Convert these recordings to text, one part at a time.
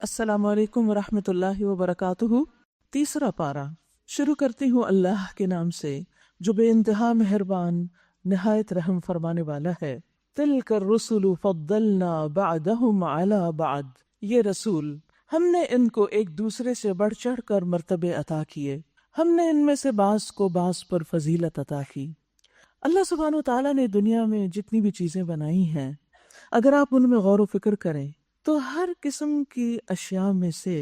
السلام علیکم ورحمۃ اللہ وبرکاتہ۔ تیسرا پارہ شروع کرتی ہوں اللہ کے نام سے جو بے انتہا مہربان نہایت رحم فرمانے والا ہے۔ تلک الرسل فضلنا بعدهم علی بعد، یہ رسول ہم نے ان کو ایک دوسرے سے بڑھ چڑھ کر مرتبے عطا کیے، ہم نے ان میں سے بعض کو بعض پر فضیلت عطا کی۔ اللہ سبحانہ وتعالیٰ نے دنیا میں جتنی بھی چیزیں بنائی ہیں، اگر آپ ان میں غور و فکر کریں تو ہر قسم کی اشیاء میں سے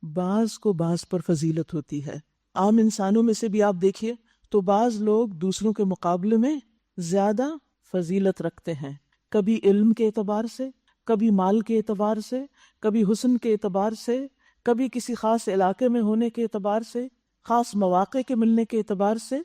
بعض کو بعض پر فضیلت ہوتی ہے۔ عام انسانوں میں سے بھی آپ دیکھیے تو بعض لوگ دوسروں کے مقابلے میں زیادہ فضیلت رکھتے ہیں، کبھی علم کے اعتبار سے، کبھی مال کے اعتبار سے، کبھی حسن کے اعتبار سے، کبھی کسی خاص علاقے میں ہونے کے اعتبار سے، خاص مواقع کے ملنے کے اعتبار سے۔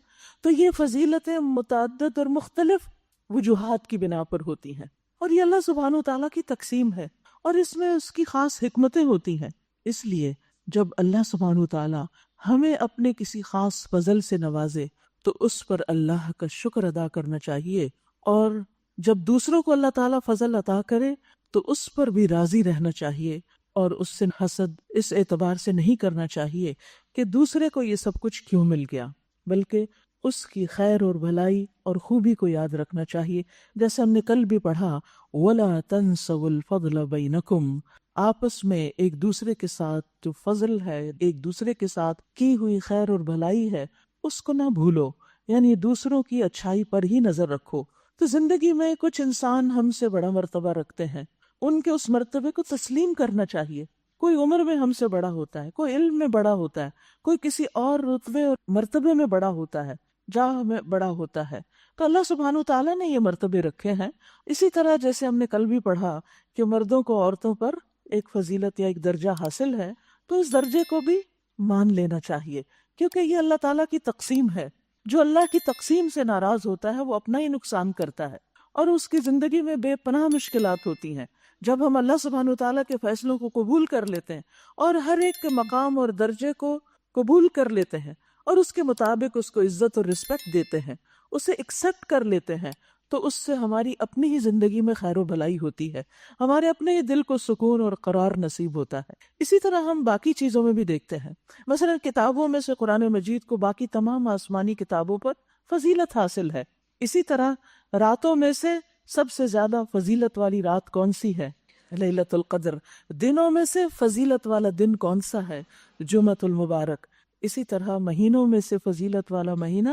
تو یہ فضیلتیں متعدد اور مختلف وجوہات کی بنا پر ہوتی ہیں، اور یہ اللہ سبحانہ وتعالیٰ کی تقسیم ہے، اور اس میں اس کی خاص حکمتیں ہوتی ہیں۔ اس لیے جب اللہ سبحانہ وتعالیٰ ہمیں اپنے کسی خاص فضل سے نوازے تو اس پر اللہ کا شکر ادا کرنا چاہیے، اور جب دوسروں کو اللہ تعالیٰ فضل عطا کرے تو اس پر بھی راضی رہنا چاہیے، اور اس سے حسد اس اعتبار سے نہیں کرنا چاہیے کہ دوسرے کو یہ سب کچھ کیوں مل گیا، بلکہ اس کی خیر اور بھلائی اور خوبی کو یاد رکھنا چاہیے۔ جیسے ہم نے کل بھی پڑھا، وَلَا تَنْسَوُا الْفَضْلَ بَيْنَكُمْ، آپس میں ایک دوسرے کے ساتھ جو فضل ہے، ایک دوسرے کے ساتھ کی ہوئی خیر اور بھلائی ہے، اس کو نہ بھولو، یعنی دوسروں کی اچھائی پر ہی نظر رکھو۔ تو زندگی میں کچھ انسان ہم سے بڑا مرتبہ رکھتے ہیں، ان کے اس مرتبے کو تسلیم کرنا چاہیے۔ کوئی عمر میں ہم سے بڑا ہوتا ہے، کوئی علم میں بڑا ہوتا ہے، کوئی کسی اور رتبے اور مرتبے میں بڑا ہوتا ہے، جاہ میں بڑا ہوتا ہے، تو اللہ سبحانہ وتعالیٰ نے یہ مرتبے رکھے ہیں۔ اسی طرح جیسے ہم نے کل بھی پڑھا کہ مردوں کو عورتوں پر ایک فضیلت یا ایک درجہ حاصل ہے، تو اس درجے کو بھی مان لینا چاہیے، کیونکہ یہ اللہ تعالیٰ کی تقسیم ہے۔ جو اللہ کی تقسیم سے ناراض ہوتا ہے وہ اپنا ہی نقصان کرتا ہے، اور اس کی زندگی میں بے پناہ مشکلات ہوتی ہیں۔ جب ہم اللہ سبحانہ وتعالیٰ کے فیصلوں کو قبول کر لیتے ہیں اور ہر ایک کے مقام اور درجے کو قبول کر لیتے ہیں اور اس کے مطابق اس کو عزت اور رسپیکٹ دیتے ہیں، اسے ایکسیپٹ کر لیتے ہیں، تو اس سے ہماری اپنی ہی زندگی میں خیر و بھلائی ہوتی ہے، ہمارے اپنے ہی دل کو سکون اور قرار نصیب ہوتا ہے۔ اسی طرح ہم باقی چیزوں میں بھی دیکھتے ہیں، مثلا کتابوں میں سے قرآن مجید کو باقی تمام آسمانی کتابوں پر فضیلت حاصل ہے۔ اسی طرح راتوں میں سے سب سے زیادہ فضیلت والی رات کون سی ہے؟ لیلۃ القدر۔ دنوں میں سے فضیلت والا دن کون سا ہے؟ جمعۃ المبارک۔ اسی طرح مہینوں میں سے فضیلت والا مہینہ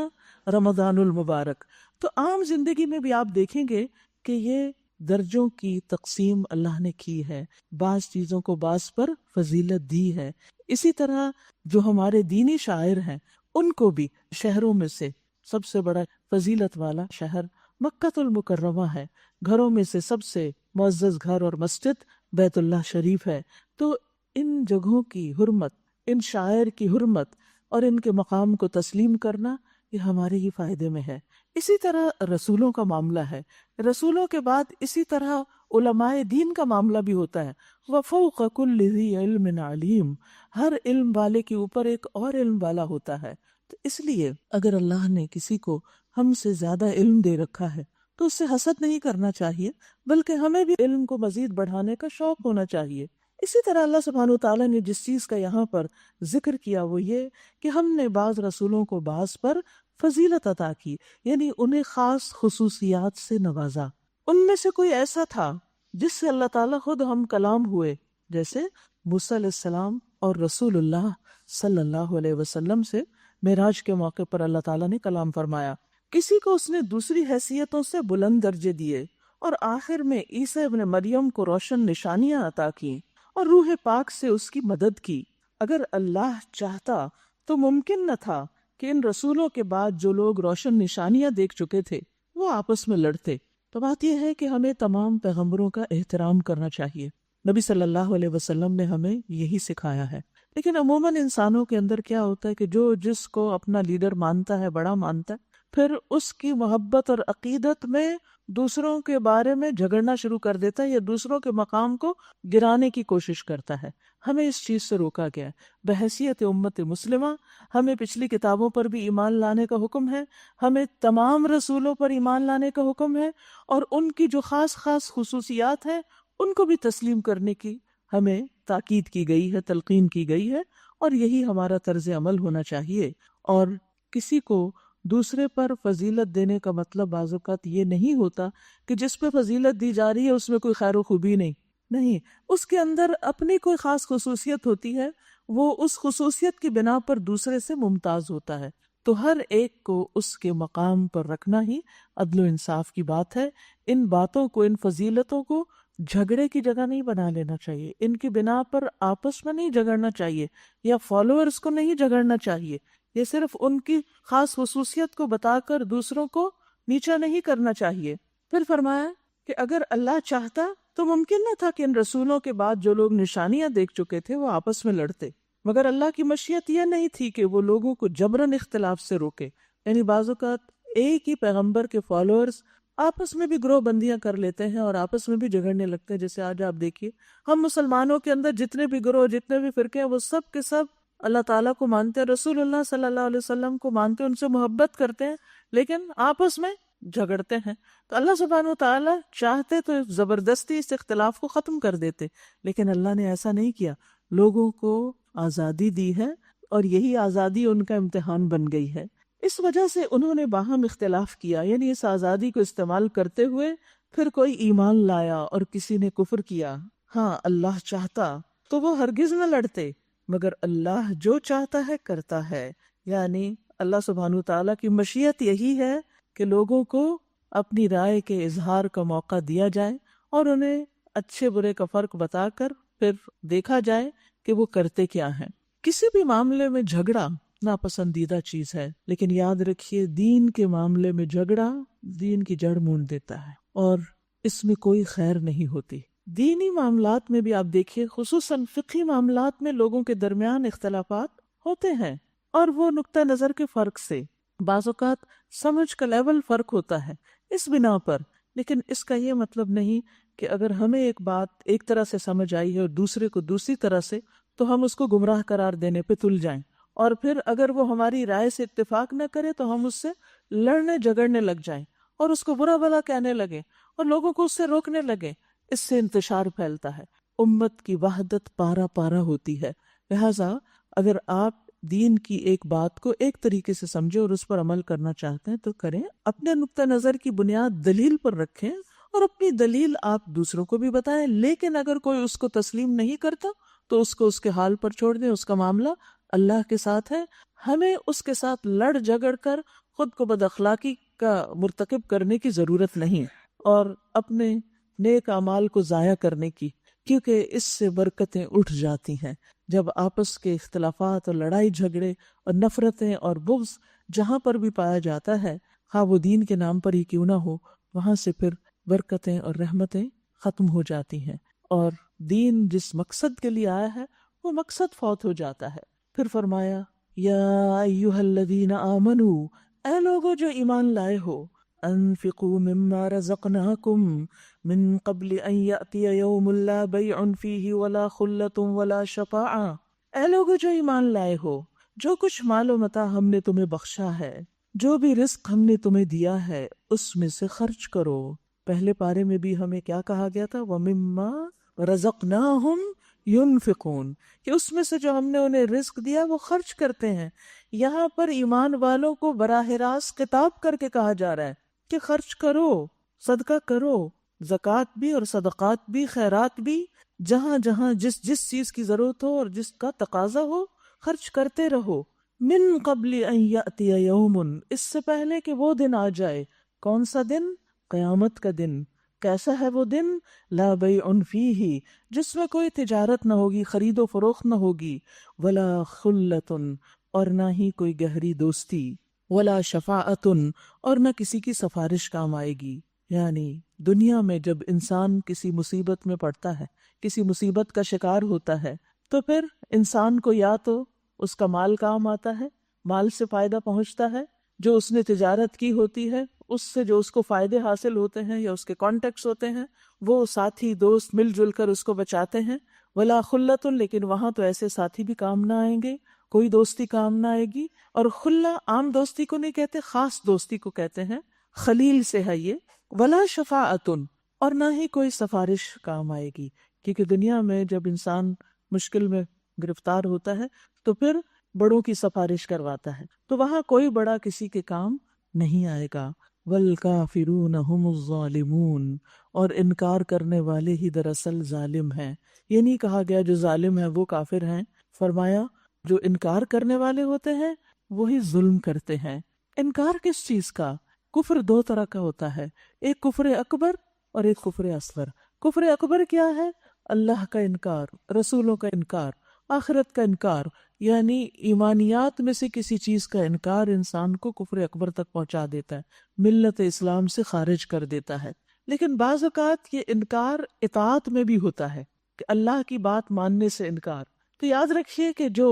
رمضان المبارک۔ تو عام زندگی میں بھی آپ دیکھیں گے کہ یہ درجوں کی تقسیم اللہ نے کی ہے، بعض چیزوں کو بعض پر فضیلت دی ہے۔ اسی طرح جو ہمارے دینی شاعر ہیں ان کو بھی شہروں میں سے سب سے بڑا فضیلت والا شہر مکہ المکرمہ ہے، گھروں میں سے سب سے معزز گھر اور مسجد بیت اللہ شریف ہے۔ تو ان جگہوں کی حرمت، ان شاعر کی حرمت اور ان کے مقام کو تسلیم کرنا یہ ہمارے ہی فائدے میں ہے۔ اسی طرح رسولوں کا معاملہ ہے، رسولوں کے بعد اسی طرح علماء دین کا معاملہ بھی ہوتا ہے۔ وَفَوْقَ كُلِّ ذِي عِلْمٍ عَلِيمٍ، ہر علم والے کے اوپر ایک اور علم والا ہوتا ہے۔ تو اس لیے اگر اللہ نے کسی کو ہم سے زیادہ علم دے رکھا ہے تو اس سے حسد نہیں کرنا چاہیے، بلکہ ہمیں بھی علم کو مزید بڑھانے کا شوق ہونا چاہیے۔ اسی طرح اللہ سبحانہ وتعالیٰ نے جس چیز کا یہاں پر ذکر کیا وہ یہ کہ ہم نے بعض رسولوں کو بعض پر فضیلت عطا کی، یعنی انہیں خاص خصوصیات سے نوازا۔ ان میں سے کوئی ایسا تھا جس سے اللہ تعالیٰ خود ہم کلام ہوئے، جیسے موسیٰ علیہ السلام اور رسول اللہ صلی اللہ علیہ وسلم سے معراج کے موقع پر اللہ تعالیٰ نے کلام فرمایا۔ کسی کو اس نے دوسری حیثیتوں سے بلند درجے دیے، اور آخر میں عیسیٰ ابن مریم کو روشن نشانیاں عطا کی اور روح پاک سے اس کی مدد کی۔ اگر اللہ چاہتا تو ممکن نہ تھا کہ ان رسولوں کے بعد جو لوگ روشن نشانیاں دیکھ چکے تھے وہ آپس میں لڑتے۔ تو بات یہ ہے کہ ہمیں تمام پیغمبروں کا احترام کرنا چاہیے، نبی صلی اللہ علیہ وسلم نے ہمیں یہی سکھایا ہے۔ لیکن عموماً انسانوں کے اندر کیا ہوتا ہے کہ جو جس کو اپنا لیڈر مانتا ہے، بڑا مانتا ہے، پھر اس کی محبت اور عقیدت میں دوسروں کے بارے میں جھگڑنا شروع کر دیتا ہے یا دوسروں کے مقام کو گرانے کی کوشش کرتا ہے۔ ہمیں اس چیز سے روکا گیا ہے۔ بحیثیت امت مسلمہ ہمیں پچھلی کتابوں پر بھی ایمان لانے کا حکم ہے، ہمیں تمام رسولوں پر ایمان لانے کا حکم ہے، اور ان کی جو خاص خاص خصوصیات ہیں ان کو بھی تسلیم کرنے کی ہمیں تاکید کی گئی ہے، تلقین کی گئی ہے، اور یہی ہمارا طرز عمل ہونا چاہیے۔ اور کسی کو دوسرے پر فضیلت دینے کا مطلب بعض اوقات یہ نہیں ہوتا کہ جس پہ فضیلت دی جا رہی ہے اس میں کوئی خیر و خوبی نہیں، اس کے اندر اپنی کوئی خاص خصوصیت ہوتی ہے، وہ اس خصوصیت کی بنا پر دوسرے سے ممتاز ہوتا ہے۔ تو ہر ایک کو اس کے مقام پر رکھنا ہی عدل و انصاف کی بات ہے۔ ان باتوں کو، ان فضیلتوں کو جھگڑے کی جگہ نہیں بنا لینا چاہیے، ان کی بنا پر آپس میں نہیں جھگڑنا چاہیے، یا فالوورز کو نہیں جھگڑنا چاہیے۔ یہ صرف ان کی خاص خصوصیت کو بتا کر دوسروں کو نیچا نہیں کرنا چاہیے۔ پھر فرمایا کہ اگر اللہ چاہتا تو ممکن نہ تھا کہ ان رسولوں کے بعد جو لوگ نشانیاں دیکھ چکے تھے وہ آپس میں لڑتے، مگر اللہ کی مشیت یہ نہیں تھی کہ وہ لوگوں کو جبراً اختلاف سے روکے۔ یعنی بعض اوقات ایک ہی پیغمبر کے فالوورز آپس میں بھی گروہ بندیاں کر لیتے ہیں اور آپس میں بھی جھگڑنے لگتے ہیں۔ جیسے آج آپ دیکھیے، ہم مسلمانوں کے اندر جتنے بھی گروہ، جتنے بھی فرقے ہیں، وہ سب کے سب اللہ تعالیٰ کو مانتے ہیں، رسول اللہ صلی اللہ علیہ وسلم کو مانتے ہیں، ان سے محبت کرتے ہیں، لیکن آپس میں جھگڑتے ہیں۔ تو اللہ سبحانہ وتعالیٰ چاہتے تو زبردستی اس اختلاف کو ختم کر دیتے، لیکن اللہ نے ایسا نہیں کیا، لوگوں کو آزادی دی ہے، اور یہی آزادی ان کا امتحان بن گئی ہے۔ اس وجہ سے انہوں نے باہم اختلاف کیا، یعنی اس آزادی کو استعمال کرتے ہوئے پھر کوئی ایمان لایا اور کسی نے کفر کیا۔ ہاں، اللہ چاہتا تو وہ ہرگز نہ لڑتے، مگر اللہ جو چاہتا ہے کرتا ہے۔ یعنی اللہ سبحانہ تعالیٰ کی مشیت یہی ہے کہ لوگوں کو اپنی رائے کے اظہار کا موقع دیا جائے اور انہیں اچھے برے کا فرق بتا کر پھر دیکھا جائے کہ وہ کرتے کیا ہیں۔ کسی بھی معاملے میں جھگڑا ناپسندیدہ چیز ہے، لیکن یاد رکھیے دین کے معاملے میں جھگڑا دین کی جڑ مونڈ دیتا ہے اور اس میں کوئی خیر نہیں ہوتی۔ دینی معاملات میں بھی آپ دیکھیے، خصوصاً فقہی معاملات میں لوگوں کے درمیان اختلافات ہوتے ہیں، اور وہ نقطہ نظر کے فرق سے بعض اوقات سمجھ کا لیول فرق ہوتا ہے اس بنا پر۔ لیکن اس کا یہ مطلب نہیں کہ اگر ہمیں ایک بات ایک طرح سے سمجھ آئی ہے اور دوسرے کو دوسری طرح سے، تو ہم اس کو گمراہ قرار دینے پہ تل جائیں، اور پھر اگر وہ ہماری رائے سے اتفاق نہ کرے تو ہم اس سے لڑنے جھگڑنے لگ جائیں اور اس کو برا بھلا کہنے لگے اور لوگوں کو اس سے روکنے لگے۔ اس سے انتشار پھیلتا ہے، امت کی وحدت پارا پارا ہوتی ہے۔ لہٰذا اگر آپ دین کی ایک بات کو ایک طریقے سے سمجھیں اور اس پر عمل کرنا چاہتے ہیں تو کریں، اپنے نقطہ نظر کی بنیاد دلیل پر رکھیں اور اپنی دلیل آپ دوسروں کو بھی بتائیں۔ لیکن اگر کوئی اس کو تسلیم نہیں کرتا تو اس کو اس کے حال پر چھوڑ دیں، اس کا معاملہ اللہ کے ساتھ ہے۔ ہمیں اس کے ساتھ لڑ جھگڑ کر خود کو بد اخلاقی کا مرتکب کرنے کی ضرورت نہیں، اور اپنے نیک اعمال کو ضائع کرنے کی، کیونکہ اس سے برکتیں اٹھ جاتی ہیں۔ جب آپس کے اختلافات اور لڑائی جھگڑے اور نفرتیں اور بغض جہاں پر بھی پایا جاتا ہے، خواہ وہ دین کے نام پر ہی کیوں نہ ہو، وہاں سے پھر برکتیں اور رحمتیں ختم ہو جاتی ہیں، اور دین جس مقصد کے لیے آیا ہے وہ مقصد فوت ہو جاتا ہے۔ پھر فرمایا یا ایھا الذین آمنوا، اے لوگو جو ایمان لائے ہو، انفقوا مما رزقناکم من قبل ان یأتی یوم لا بیع فیہ ولا خلۃ ولا شفاعہ۔ اے لوگو جو ایمان لائے ہو، جو کچھ مال و متاع ہم نے تمہیں بخشا ہے، جو بھی رزق ہم نے تمہیں دیا ہے، اس میں سے خرچ کرو۔ پہلے پارے میں بھی ہمیں کیا کہا گیا تھا؟ وَمِمَّا رَزَقْنَاهُمْ يُنْفِقُونَ، کہ اس میں سے جو ہم نے انہیں رزق دیا وہ خرچ کرتے ہیں۔ یہاں پر ایمان والوں کو براہ راست خطاب کر کے کہا جا رہا ہے کہ خرچ کرو، صدقہ کرو، زکوٰۃ بھی اور صدقات بھی، خیرات بھی، جہاں جہاں جس جس چیز کی ضرورت ہو اور جس کا تقاضا ہو خرچ کرتے رہو۔ من قبل ان یأتی یوم، اس سے پہلے کہ وہ دن آ جائے۔ کون سا دن؟ قیامت کا دن۔ کیسا ہے وہ دن؟ لا بیع فیہ، جس میں کوئی تجارت نہ ہوگی، خرید و فروخت نہ ہوگی، ولا خلۃ، اور نہ ہی کوئی گہری دوستی، ولا شفاعت، اور نہ کسی کی سفارش کام آئے گی۔ یعنی دنیا میں جب انسان کسی مصیبت میں پڑتا ہے، کسی مصیبت کا شکار ہوتا ہے، تو پھر انسان کو یا تو اس کا مال کام آتا ہے، مال سے فائدہ پہنچتا ہے، جو اس نے تجارت کی ہوتی ہے اس سے جو اس کو فائدے حاصل ہوتے ہیں یا اس کے کانٹیکٹس ہوتے ہیں، وہ ساتھی دوست مل جل کر اس کو بچاتے ہیں۔ ولا خلۃ، لیکن وہاں تو ایسے ساتھی بھی کام نہ آئیں گے، کوئی دوستی کام نہ آئے گی۔ اور خلہ عام دوستی کو نہیں کہتے، خاص دوستی کو کہتے ہیں، خلیل سے ہے یہ۔ ولا شفاعت، اور نہ ہی کوئی سفارش کام آئے گی۔ کیونکہ دنیا میں جب انسان مشکل میں گرفتار ہوتا ہے تو پھر بڑوں کی سفارش کرواتا ہے، تو وہاں کوئی بڑا کسی کے کام نہیں آئے گا۔ والکافرون هم الظالمون، اور انکار کرنے والے ہی دراصل ظالم ہیں۔ یہ نہیں کہا گیا جو ظالم ہے وہ کافر ہیں، فرمایا جو انکار کرنے والے ہوتے ہیں وہی ظلم کرتے ہیں۔ انکار کس چیز کا؟ کفر دو طرح کا ہوتا ہے، ایک کفر اکبر اور ایک کفر اصغر۔ کفر اکبر کیا ہے؟ اللہ کا انکار، رسولوں کا انکار، آخرت کا انکار، یعنی ایمانیات میں سے کسی چیز کا انکار انسان کو کفر اکبر تک پہنچا دیتا ہے، ملت اسلام سے خارج کر دیتا ہے۔ لیکن بعض اوقات یہ انکار اطاعت میں بھی ہوتا ہے کہ اللہ کی بات ماننے سے انکار۔ تو یاد رکھیے کہ جو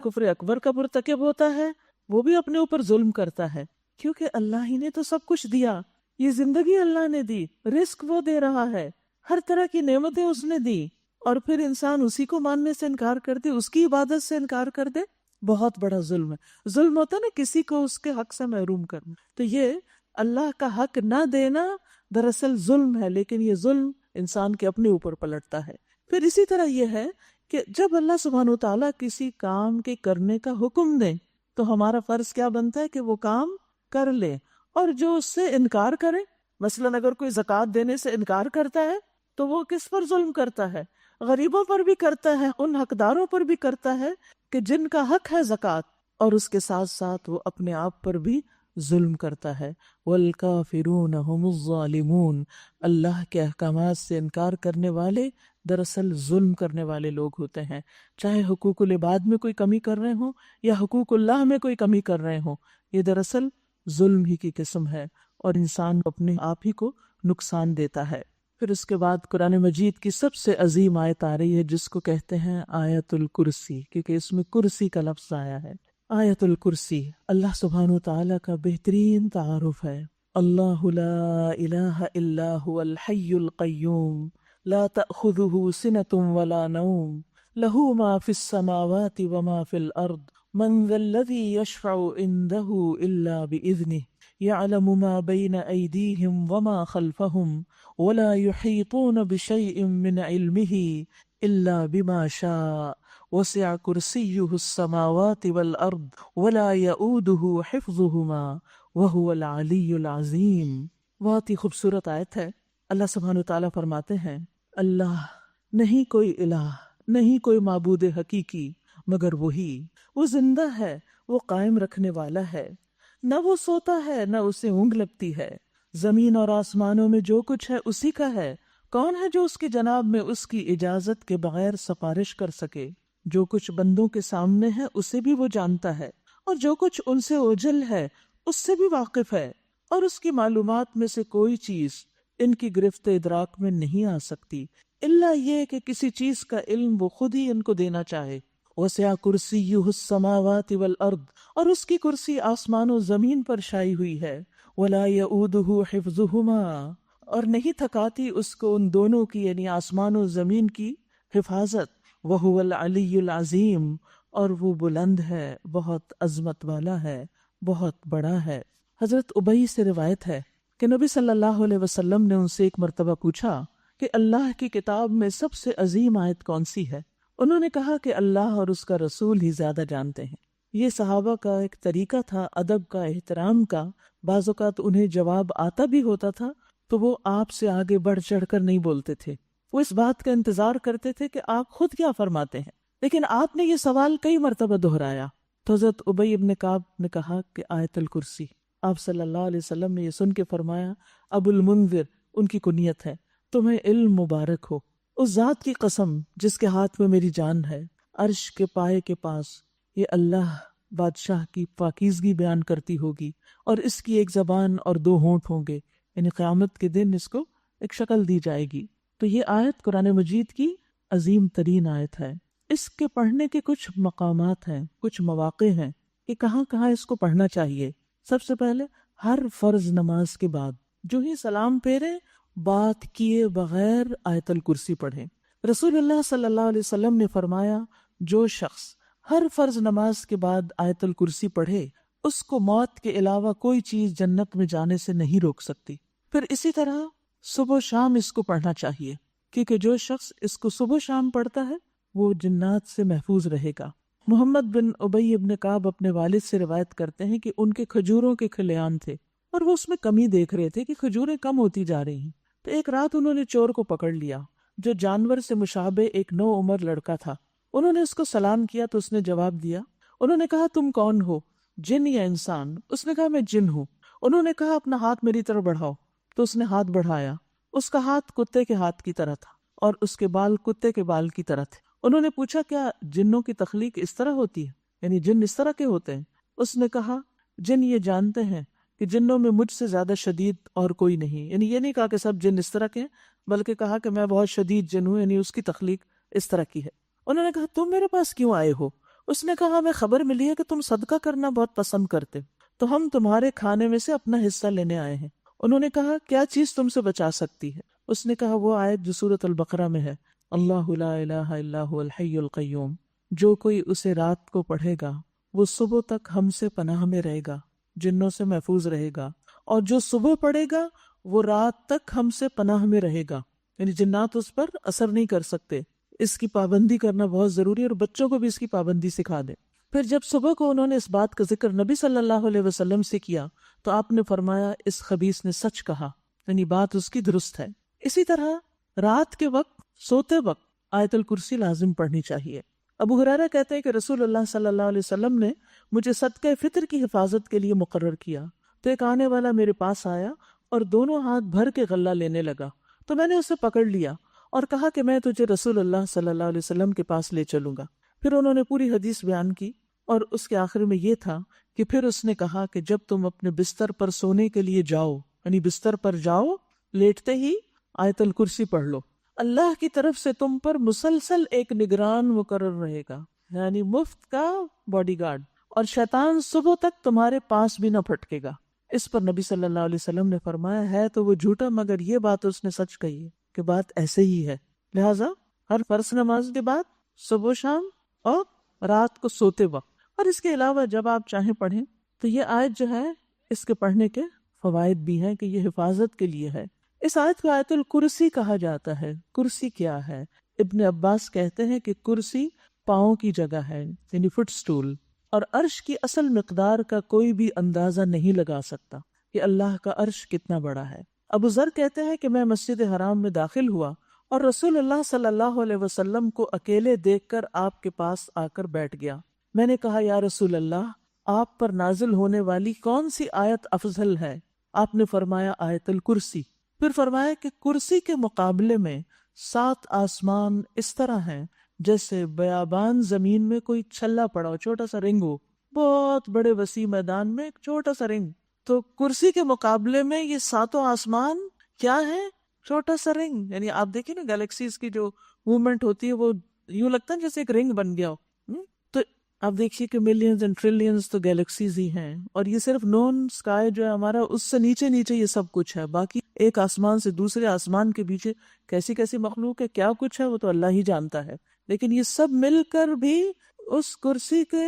کفر اکبر کا مرتکب ہوتا ہے وہ بھی اپنے اوپر ظلم کرتا ہے، کیونکہ اللہ ہی نے تو سب کچھ دیا، یہ زندگی اللہ نے دی، رزق وہ دے رہا ہے، ہر طرح کی نعمتیں اس نے دی، اور پھر انسان اسی کو ماننے سے انکار کر دے، اس کی عبادت سے انکار کر دے، بہت بڑا ظلم ہے۔ ظلم ہوتا ہے نا کسی کو اس کے حق سے محروم کرنا، تو یہ اللہ کا حق نہ دینا دراصل ظلم ہے، لیکن یہ ظلم انسان کے اپنے اوپر پلٹتا ہے۔ پھر اسی طرح یہ ہے کہ جب اللہ سبحانہ و تعالیٰ کسی کام کے کرنے کا حکم دے تو ہمارا فرض کیا بنتا ہے کہ وہ کام کر لے، اور جو اس سے انکار کرے، مثلاً اگر کوئی زکوٰۃ دینے سے انکار کرتا ہے تو وہ کس پر ظلم کرتا ہے؟ غریبوں پر بھی کرتا ہے، ان حقداروں پر بھی کرتا ہے کہ جن کا حق ہے زکوٰۃ، اور اس کے ساتھ ساتھ وہ اپنے آپ پر بھی ظلم کرتا ہے۔ والکافرون هم الظالمون، اللہ کے احکامات سے انکار کرنے والے دراصل ظلم کرنے والے لوگ ہوتے ہیں، چاہے حقوق العباد میں کوئی کمی کر رہے ہوں یا حقوق اللہ میں کوئی کمی کر رہے ہوں، یہ دراصل ظلم ہی کی قسم ہے اور انسان اپنے آپ ہی کو نقصان دیتا ہے۔ پھر اس کے بعد قرآن مجید کی سب سے عظیم آیت آ رہی ہے جس کو کہتے ہیں آیت الکرسی، کیونکہ اس میں کرسی کا لفظ آیا ہے۔ آیت الکرسی اللہ سبحانہ وتعالی کا بہترین تعارف ہے۔ اللہ لا الہ الا هو الحی القیوم لا تأخذہ سنۃ ولا نوم لہ ما فی السماوات وما فی الارض من ذا الذی یشفع عنده الا بإذنہ يعلم ما بين أيديهم وما خلفهم ولا يحيطون بشيء من علمه إلا بما شاء وسع كرسيه السماوات والأرض ولا يؤوده حفظهما وهو العلي العظيم۔ بہت ہی خوبصورت آیت ہے۔ اللہ سبحانہ وتعالیٰ فرماتے ہیں اللہ نہیں کوئی الہ، نہیں کوئی معبود حقیقی مگر وہی، وہ زندہ ہے، وہ قائم رکھنے والا ہے، نہ وہ سوتا ہے نہ اسے اونگ لگتی ہے، زمین اور آسمانوں میں جو کچھ ہے اسی کا ہے، کون ہے جو اس کی جناب میں اس کی اجازت کے بغیر سفارش کر سکے؟ جو کچھ بندوں کے سامنے ہے اسے بھی وہ جانتا ہے، اور جو کچھ ان سے اوجھل ہے اس سے بھی واقف ہے، اور اس کی معلومات میں سے کوئی چیز ان کی گرفت ادراک میں نہیں آ سکتی الا یہ کہ کسی چیز کا علم وہ خود ہی ان کو دینا چاہے۔ وسع کرسیہ السماوات والارض، اور اس کی کرسی آسمان و زمین پر شائع ہوئی ہے۔ ولا یؤودہ حفظہما، اور نہیں تھکاتی اس کو ان دونوں کی یعنی آسمان و زمین کی حفاظت۔ وہو العلی العظیم، اور وہ بلند ہے، بہت عظمت والا ہے، بہت بڑا ہے۔ حضرت ابی سے روایت ہے کہ نبی صلی اللہ علیہ وسلم نے ان سے ایک مرتبہ پوچھا کہ اللہ کی کتاب میں سب سے عظیم آیت کون سی ہے؟ انہوں نے کہا کہ اللہ اور اس کا رسول ہی زیادہ جانتے ہیں۔ یہ صحابہ کا ایک طریقہ تھا ادب کا، احترام کا۔ بعض اوقات انہیں جواب آتا بھی ہوتا تھا تو وہ آپ سے آگے بڑھ چڑھ کر نہیں بولتے تھے، وہ اس بات کا انتظار کرتے تھے کہ آپ خود کیا فرماتے ہیں، لیکن آپ نے یہ سوال کئی مرتبہ دہرایا تو حضرت ابی ابن کعب نے کہا کہ آیت الکرسی۔ آپ صلی اللہ علیہ وسلم نے یہ سن کے فرمایا ابو المنذر ان کی کنیت ہے، تمہیں علم مبارک ہو، اس ذات کی قسم جس کے ہاتھ میں میری جان ہے، عرش کے پائے کے پاس یہ اللہ بادشاہ کی پاکیزگی بیان کرتی ہوگی، اور اس کی ایک زبان اور دو ہونٹ ہوں گے، یعنی قیامت کے دن اس کو ایک شکل دی جائے گی۔ تو یہ آیت قرآن مجید کی عظیم ترین آیت ہے۔ اس کے پڑھنے کے کچھ مقامات ہیں، کچھ مواقع ہیں کہ کہاں کہاں اس کو پڑھنا چاہیے۔ سب سے پہلے ہر فرض نماز کے بعد جو ہی سلام پھیرے بات کیے بغیر آیت الکرسی پڑھیں۔ رسول اللہ صلی اللہ علیہ وسلم نے فرمایا جو شخص ہر فرض نماز کے بعد آیت الکرسی پڑھے اس کو موت کے علاوہ کوئی چیز جنت میں جانے سے نہیں روک سکتی۔ پھر اسی طرح صبح و شام اس کو پڑھنا چاہیے، کیونکہ جو شخص اس کو صبح شام پڑھتا ہے وہ جنات سے محفوظ رہے گا۔ محمد بن ابی بن کعب اپنے والد سے روایت کرتے ہیں کہ ان کے کھجوروں کے کھلیان تھے اور وہ اس میں کمی دیکھ رہے تھے کہ کھجوریں کم ہوتی جا رہی ہیں۔ تو ایک رات انہوں نے چور کو پکڑ لیا جو جانور سے مشابہ ایک نو عمر لڑکا تھا۔ انہوں نے اس کو سلام کیا تو اس نے جواب دیا۔ انہوں نے کہا تم کون ہو، جن یا انسان؟ اس نے کہا میں جن ہوں۔ انہوں نے کہا اپنا ہاتھ میری طرف بڑھاؤ، تو اس نے ہاتھ بڑھایا۔ اس کا ہاتھ کتے کے ہاتھ کی طرح تھا اور اس کے بال کتے کے بال کی طرح تھے۔ انہوں نے پوچھا کیا جنوں کی تخلیق اس طرح ہوتی ہے، یعنی جن اس طرح کے ہوتے ہیں؟ اس نے کہا جن یہ جانتے ہیں کہ جنوں میں مجھ سے زیادہ شدید اور کوئی نہیں، یعنی یہ نہیں کہا کہ سب جن اس طرح کے ہیں، بلکہ کہا کہ میں بہت شدید جن ہوں، یعنی اس کی تخلیق اس طرح کی ہے۔ انہوں نے کہا تم میرے پاس کیوں آئے ہو؟ اس نے کہا ہمیں خبر ملی ہے کہ تم صدقہ کرنا بہت پسند کرتے، تو ہم تمہارے کھانے میں سے اپنا حصہ لینے آئے ہیں۔ انہوں نے کہا کیا چیز تم سے بچا سکتی ہے؟ اس نے کہا وہ آیت جو سورۃ البقرہ میں ہے، اللہ لا الہ الا هو الحی القیوم، جو کوئی اسے رات کو پڑھے گا وہ صبح تک ہم سے پناہ میں رہے گا، جنوں سے محفوظ رہے گا، اور جو صبح پڑھے گا وہ رات تک ہم سے پناہ میں رہے گا، یعنی جنات اس پر اثر نہیں کر سکتے۔ اس کی پابندی کرنا بہت ضروری ہے اور بچوں کو بھی اس کی پابندی سکھا دیں۔ پھر جب صبح کو انہوں نے اس بات کا ذکر نبی صلی اللہ علیہ وسلم سے کیا تو آپ نے فرمایا اس خبیث نے سچ کہا، یعنی بات اس کی درست ہے۔ اسی طرح رات کے وقت سوتے وقت آیت الکرسی لازم پڑھنی چاہیے۔ ابو ہریرہ کہتے ہیں کہ رسول اللہ صلی اللہ علیہ وسلم نے مجھے صدقہ فطر کی حفاظت کے لیے مقرر کیا، تو ایک آنے والا میرے پاس آیا اور دونوں ہاتھ بھر کے غلہ لینے لگا، تو میں نے اسے پکڑ لیا اور کہا کہ میں تجھے رسول اللہ صلی اللہ علیہ وسلم کے پاس لے چلوں گا۔ پھر انہوں نے پوری حدیث بیان کی اور اس کے آخر میں یہ تھا کہ پھر اس نے کہا کہ جب تم اپنے بستر پر سونے کے لیے جاؤ، یعنی بستر پر جاؤ، لیٹتے ہی آیت الکرسی پڑھ لو، اللہ کی طرف سے تم پر مسلسل ایک نگران مقرر رہے گا، یعنی مفت کا باڈی گارڈ، اور شیطان صبح تک تمہارے پاس بھی نہ پھٹکے گا۔ اس پر نبی صلی اللہ علیہ وسلم نے فرمایا ہے تو وہ جھوٹا مگر یہ بات اس نے سچ کہی ہے کہ بات ایسے ہی ہے۔ لہٰذا ہر فرض نماز کے بعد، صبح و شام، اور رات کو سوتے وقت، اور اس کے علاوہ جب آپ چاہیں پڑھیں، تو یہ آیت جو ہے اس کے پڑھنے کے فوائد بھی ہیں کہ یہ حفاظت کے لیے ہے۔ اس آیت کو آیت الکرسی کہا جاتا ہے۔ کرسی کیا ہے؟ ابن عباس کہتے ہیں کہ کرسی پاؤں کی جگہ ہے، یعنی فٹ سٹول، اور عرش کی اصل مقدار کا کوئی بھی اندازہ نہیں لگا سکتا کہ اللہ کا عرش کتنا بڑا ہے۔ ابو ذر کہتے ہیں کہ میں مسجد حرام میں داخل ہوا اور رسول اللہ صلی اللہ علیہ وسلم کو اکیلے دیکھ کر آپ کے پاس آ کر بیٹھ گیا۔ میں نے کہا یا رسول اللہ، آپ پر نازل ہونے والی کون سی آیت افضل ہے؟ آپ نے فرمایا آیت الکرسی۔ پھر فرمایا کہ کرسی کے مقابلے میں 7 آسمان اس طرح ہیں جیسے بیابان زمین میں کوئی چھلا پڑا ہو، چھوٹا سا رنگ ہو، بہت بڑے وسیع میدان میں ایک چھوٹا سا رنگ۔ تو کرسی کے مقابلے میں یہ 7 آسمان کیا ہے؟ چھوٹا سا رنگ۔ یعنی آپ دیکھیں نا گیلیکسیز کی جو موومنٹ ہوتی ہے وہ یوں لگتا ہے جیسے ایک رنگ بن گیا ہو۔ تو آپ دیکھیے کہ ملینز اینڈ ٹریلینز تو گیلیکسیز ہی ہیں، اور یہ صرف نون اسکائی جو ہے ہمارا، اس سے نیچے نیچے یہ سب کچھ ہے۔ باقی ایک آسمان سے دوسرے آسمان کے پیچھے کیسی کیسی مخلوق ہے، کیا کچھ ہے، وہ تو اللہ ہی جانتا ہے۔ لیکن یہ سب مل کر بھی اس کرسی کے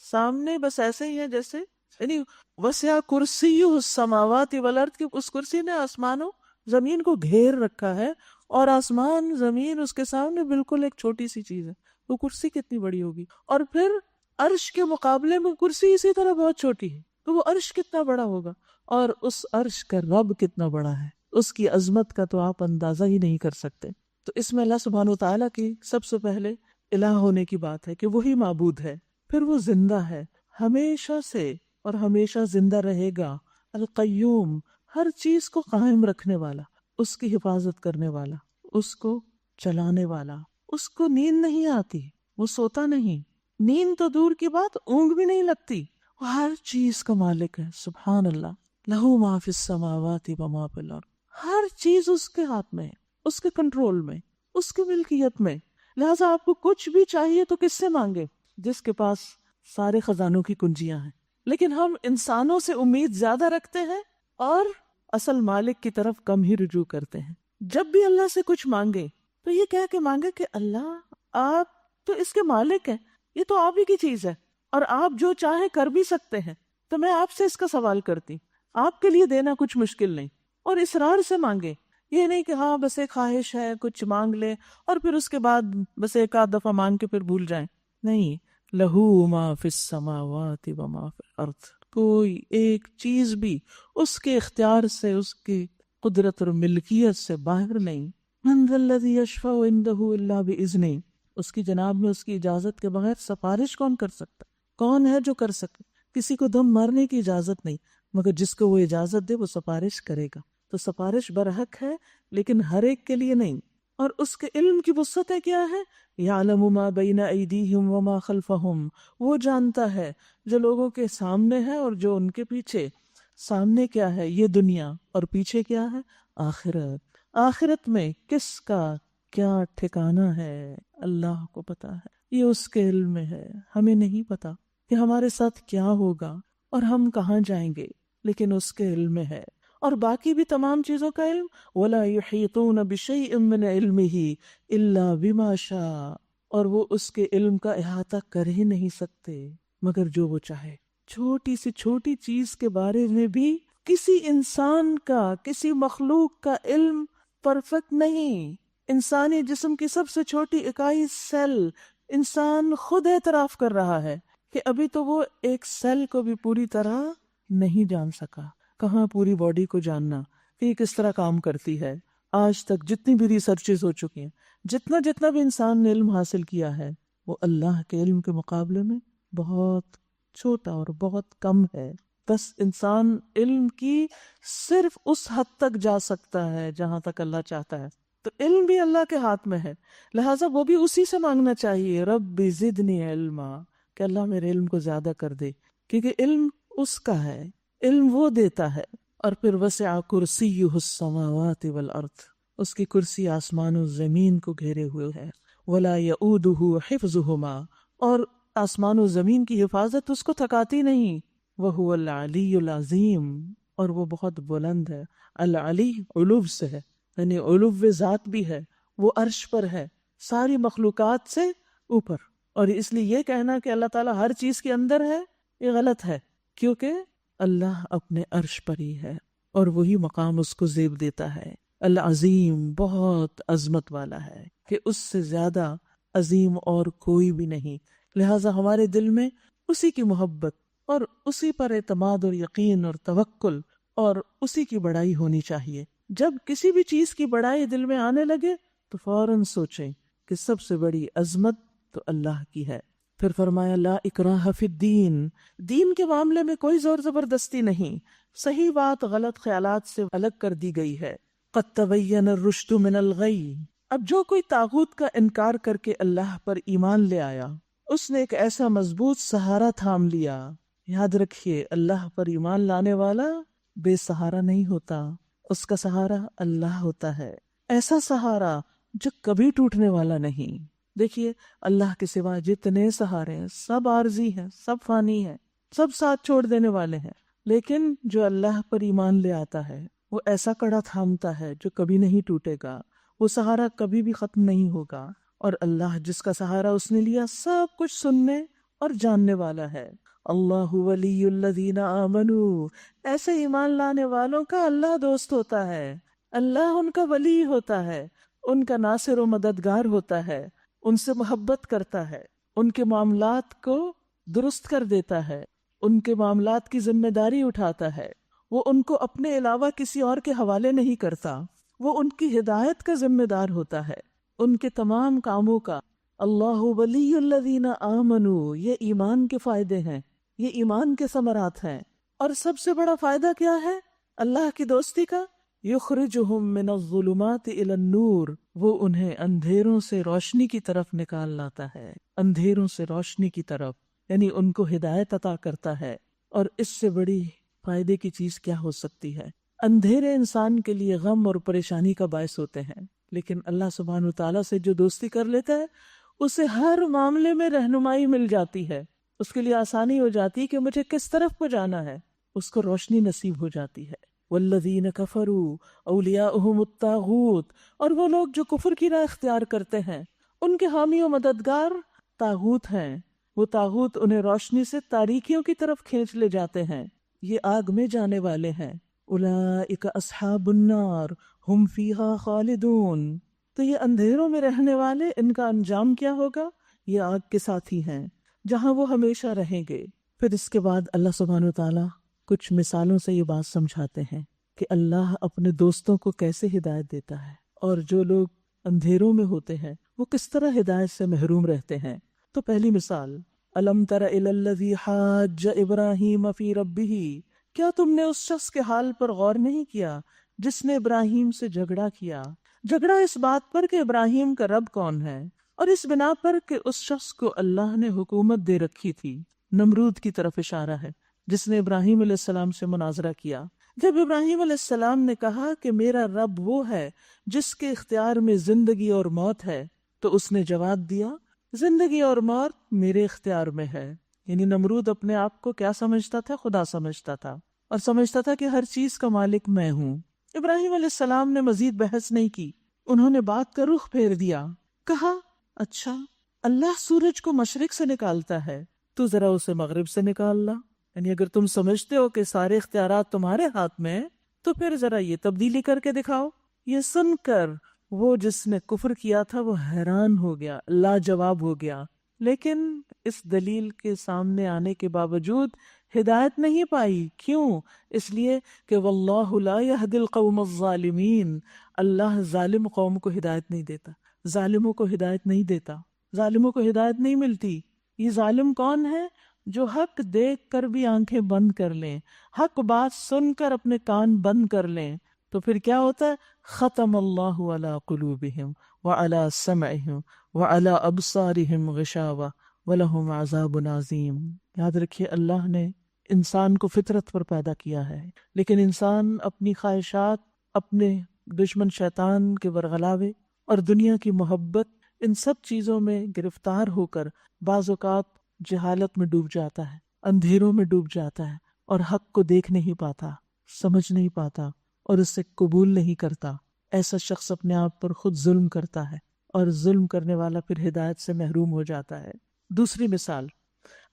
سامنے بس ایسے ہی ہے جیسے، یعنی وسع کرسی السماوات والارض، کی اس کرسی نے آسمانوں زمین کو گھیر رکھا ہے، اور آسمان زمین اس کے سامنے بالکل ایک چھوٹی سی چیز ہے۔ وہ کرسی کتنی بڑی ہوگی؟ اور پھر عرش کے مقابلے میں کرسی اسی طرح بہت چھوٹی ہے، تو وہ عرش کتنا بڑا ہوگا، اور اس عرش کا رب کتنا بڑا ہے، اس کی عظمت کا تو آپ اندازہ ہی نہیں کر سکتے۔ تو اس میں اللہ سبحانہ وتعالیٰ کی سب سے پہلے الہ ہونے کی بات ہے کہ وہی معبود ہے، پھر وہ زندہ ہے ہمیشہ سے اور ہمیشہ زندہ رہے گا، القیوم، ہر چیز کو قائم رکھنے والا، اس کی حفاظت کرنے والا، اس کو چلانے والا۔ اس کو نیند نہیں آتی، وہ سوتا نہیں، نیند تو دور کی بات، اونگ بھی نہیں لگتی، وہ ہر چیز کا مالک ہے، سبحان اللہ، لہو ما فی السماوات و ما فی الارض، ہر چیز اس کے ہاتھ میں ہے، اس کے کنٹرول میں، اس کی ملکیت میں۔ لہٰذا آپ کو کچھ بھی چاہیے تو کس سے مانگے؟ جس کے پاس سارے خزانوں کی کنجیاں ہیں۔ لیکن ہم انسانوں سے امید زیادہ رکھتے ہیں اور اصل مالک کی طرف کم ہی رجوع کرتے ہیں۔ جب بھی اللہ سے کچھ مانگے تو یہ کہہ کے مانگے کہ اللہ آپ تو اس کے مالک ہیں، یہ تو آپ ہی کی چیز ہے، اور آپ جو چاہیں کر بھی سکتے ہیں، تو میں آپ سے اس کا سوال کرتی، آپ کے لیے دینا کچھ مشکل نہیں، اور اصرار سے مانگے یہ نہیں کہ ہاں بس ایک خواہش ہے کچھ مانگ لے اور پھر اس کے بعد بس ایک آدھ دفعہ مانگ کے پھر بھول جائیں. نہیں، لہو ما فی السماوات و ما فی الارض، کوئی ایک چیز بھی اس کے اختیار سے، اس کی قدرت اور ملکیت سے باہر نہیں. من ذا الذی یشفع عنده الا باذنہ، اس کی جناب میں اس کی اجازت کے بغیر سفارش کون کر سکتا؟ کون ہے جو کر سکے؟ کسی کو دم مارنے کی اجازت نہیں، مگر جس کو وہ اجازت دے وہ سفارش کرے گا. تو سفارش برحق ہے لیکن ہر ایک کے لیے نہیں. اور اس کے علم کی وسعتیں کیا ہے؟ یعلم ما بین ایدیہم وما خلفہم، وہ جانتا ہے جو لوگوں کے سامنے ہے اور جو ان کے پیچھے. سامنے کیا ہے؟ یہ دنیا، اور پیچھے کیا ہے؟ آخرت. آخرت میں کس کا کیا ٹھکانہ ہے اللہ کو پتا ہے، یہ اس کے علم میں ہے. ہمیں نہیں پتا کہ ہمارے ساتھ کیا ہوگا اور ہم کہاں جائیں گے، لیکن اس کے علم میں ہے. اور باقی بھی تمام چیزوں کا علم، وَلَا يُحِيطُونَ بِشَيْءٍ مِّنْ عِلْمِهِ إِلَّا بِمَا شَاءَ، اور وہ اس کے علم کا احاطہ کر ہی نہیں سکتے مگر جو وہ چاہے. چھوٹی سی چھوٹی چیز کے بارے میں بھی کسی انسان کا، کسی مخلوق کا علم پرفیکٹ نہیں. انسانی جسم کی سب سے چھوٹی اکائی سیل، انسان خود اعتراف کر رہا ہے کہ ابھی تو وہ ایک سیل کو بھی پوری طرح نہیں جان سکا. کہاں پوری باڈی کو جاننا کہ یہ کس طرح کام کرتی ہے. آج تک جتنی بھی ریسرچز ہو چکی ہیں، جتنا بھی انسان نے علم حاصل کیا ہے، وہ اللہ کے علم کے مقابلے میں بہت چھوٹا اور بہت کم ہے. بس انسان علم کی صرف اس حد تک جا سکتا ہے جہاں تک اللہ چاہتا ہے. تو علم بھی اللہ کے ہاتھ میں ہے، لہٰذا وہ بھی اسی سے مانگنا چاہیے، رب زدنی علما، کہ اللہ میرے علم کو زیادہ کر دے، کیونکہ علم اس کا ہے، علم وہ دیتا ہے. اور پھر وسع کرسیہ السماوات والارض، اس کی کرسی آسمان و زمین کو گھیرے ہوئے ہے. ولا یؤودہ حفظہما، اور آسمان و زمین کی حفاظت اس کو تھکاتی نہیں. وہو العلی العظیم، اور وہ بہت بلند ہے. العلی علو سے ہے، یعنی علو ذات بھی ہے، وہ عرش پر ہے، ساری مخلوقات سے اوپر. اور اس لیے یہ کہنا کہ اللہ تعالیٰ ہر چیز کے اندر ہے، یہ غلط ہے، کیونکہ اللہ اپنے عرش پر ہی ہے اور وہی مقام اس کو زیب دیتا ہے. العظیم، بہت عظمت والا ہے کہ اس سے زیادہ عظیم اور کوئی بھی نہیں. لہٰذا ہمارے دل میں اسی کی محبت اور اسی پر اعتماد اور یقین اور توکل اور اسی کی بڑائی ہونی چاہیے. جب کسی بھی چیز کی بڑائی دل میں آنے لگے تو فوراً سوچیں کہ سب سے بڑی عظمت تو اللہ کی ہے. پھر فرمایا لا اکراہ فی الدین، دین کے معاملے میں کوئی زور زبردستی نہیں، صحیح بات غلط خیالات سے الگ کر دی گئی ہے. قد تبین الرشد من الغی، اب جو کوئی طاغوت کا انکار کر کے اللہ پر ایمان لے آیا، اس نے ایک ایسا مضبوط سہارا تھام لیا. یاد رکھیے، اللہ پر ایمان لانے والا بے سہارا نہیں ہوتا، اس کا سہارا اللہ ہوتا ہے، ایسا سہارا جو کبھی ٹوٹنے والا نہیں. دیکھیے، اللہ کے سوا جتنے سہارے ہیں سب عارضی ہیں، سب فانی ہیں، سب ساتھ چھوڑ دینے والے ہیں. لیکن جو اللہ پر ایمان لے آتا ہے وہ ایسا کڑا تھامتا ہے جو کبھی نہیں ٹوٹے گا، وہ سہارا کبھی بھی ختم نہیں ہوگا. اور اللہ جس کا سہارا اس نے لیا سب کچھ سننے اور جاننے والا ہے. اللہ ولی الذین آمنوا، ایسے ایمان لانے والوں کا اللہ دوست ہوتا ہے، اللہ ان کا ولی ہوتا ہے، ان کا ناصر و مددگار ہوتا ہے، ان سے محبت کرتا ہے، ان کے معاملات کو درست کر دیتا ہے، ان کے معاملات کی ذمہ داری اٹھاتا ہے. وہ ان کو اپنے علاوہ کسی اور کے حوالے نہیں کرتا، وہ ان کی ہدایت کا ذمہ دار ہوتا ہے، ان کے تمام کاموں کا. اللہ ولی الذین آمنوا، یہ ایمان کے فائدے ہیں، یہ ایمان کے ثمرات ہیں. اور سب سے بڑا فائدہ کیا ہے اللہ کی دوستی کا؟ یخرجہم من الظلمات الی النور، وہ انہیں اندھیروں سے روشنی کی طرف نکال لاتا ہے، اندھیروں سے روشنی کی طرف، یعنی ان کو ہدایت عطا کرتا ہے. اور اس سے بڑی فائدے کی چیز کیا ہو سکتی ہے؟ اندھیرے انسان کے لیے غم اور پریشانی کا باعث ہوتے ہیں، لیکن اللہ سبحانہ وتعالیٰ سے جو دوستی کر لیتا ہے اسے ہر معاملے میں رہنمائی مل جاتی ہے، اس کے لیے آسانی ہو جاتی ہے کہ مجھے کس طرف کو جانا ہے، اس کو روشنی نصیب ہو جاتی ہے. والذین کفروا اولیاؤہم الطاغوت، اور وہ لوگ جو کفر کی راہ اختیار کرتے ہیں ان کے حامی و مددگار طاغوت ہیں، وہ طاغوت انہیں روشنی سے تاریکیوں کی طرف کھینچ لے جاتے ہیں، یہ آگ میں جانے والے ہیں. اولئک اصحاب النار ہم فیہا خالدون، تو یہ اندھیروں میں رہنے والے، ان کا انجام کیا ہوگا؟ یہ آگ کے ساتھی ہیں جہاں وہ ہمیشہ رہیں گے۔ پھر اس کے بعد اللہ سبحانہ وتعالیٰ کچھ مثالوں سے یہ بات سمجھاتے ہیں کہ اللہ اپنے دوستوں کو کیسے ہدایت دیتا ہے، اور جو لوگ اندھیروں میں ہوتے ہیں وہ کس طرح ہدایت سے محروم رہتے ہیں۔ تو پہلی مثال، الم تر الی الذی حاج ابراہیم فی ربہ، کیا تم نے اس شخص کے حال پر غور نہیں کیا جس نے ابراہیم سے جھگڑا کیا؟ جھگڑا اس بات پر کہ ابراہیم کا رب کون ہے، اور اس بنا پر کہ اس شخص کو اللہ نے حکومت دے رکھی تھی۔ نمرود کی طرف اشارہ ہے جس نے ابراہیم علیہ السلام سے مناظرہ کیا۔ جب ابراہیم علیہ السلام نے کہا کہ میرا رب وہ ہے جس کے اختیار میں زندگی اور موت ہے، تو اس نے جواب دیا زندگی اور موت میرے اختیار میں ہے۔ یعنی نمرود اپنے آپ کو کیا سمجھتا تھا؟ خدا سمجھتا تھا، اور سمجھتا تھا کہ ہر چیز کا مالک میں ہوں۔ ابراہیم علیہ السلام نے مزید بحث نہیں کی، انہوں نے بات کا رخ پھیر دیا، کہا اچھا اللہ سورج کو مشرق سے نکالتا ہے، تو ذرا اسے مغرب سے نکال لا۔ یعنی اگر تم سمجھتے ہو کہ سارے اختیارات تمہارے ہاتھ میں ہیں تو پھر ذرا یہ تبدیلی کر کے دکھاؤ۔ یہ سن کر وہ جس نے کفر کیا تھا وہ حیران ہو گیا، لاجواب ہو گیا، لیکن اس دلیل کے سامنے آنے کے باوجود ہدایت نہیں پائی۔ کیوں؟ اس لیے کہ واللہ لا یہدی القوم الظالمین، اللہ ظالم قوم کو ہدایت نہیں دیتا، ظالموں کو ہدایت نہیں دیتا، ظالموں کو ہدایت نہیں ملتی۔ یہ ظالم کون ہے؟ جو حق دیکھ کر بھی آنکھیں بند کر لیں، حق بات سن کر اپنے کان بند کر لیں، تو پھر کیا ہوتا ہے؟ ختم اللہ علی قلوبہم وعلی سمعہم وعلی ابصارہم غشاوہ وَلَهُمْ عَذَابٌ عَظِيمٌ۔ یاد رکھیے اللہ نے انسان کو فطرت پر پیدا کیا ہے، لیکن انسان اپنی خواہشات، اپنے دشمن شیطان کے ورغلاوے اور دنیا کی محبت، ان سب چیزوں میں گرفتار ہو کر بعض اوقات جہالت میں ڈوب جاتا ہے، اندھیروں میں ڈوب جاتا ہے، اور حق کو دیکھ نہیں پاتا، سمجھ نہیں پاتا، اور اسے قبول نہیں کرتا۔ ایسا شخص اپنے آپ پر خود ظلم کرتا ہے، اور ظلم کرنے والا پھر ہدایت سے محروم ہو جاتا ہے۔ دوسری مثال،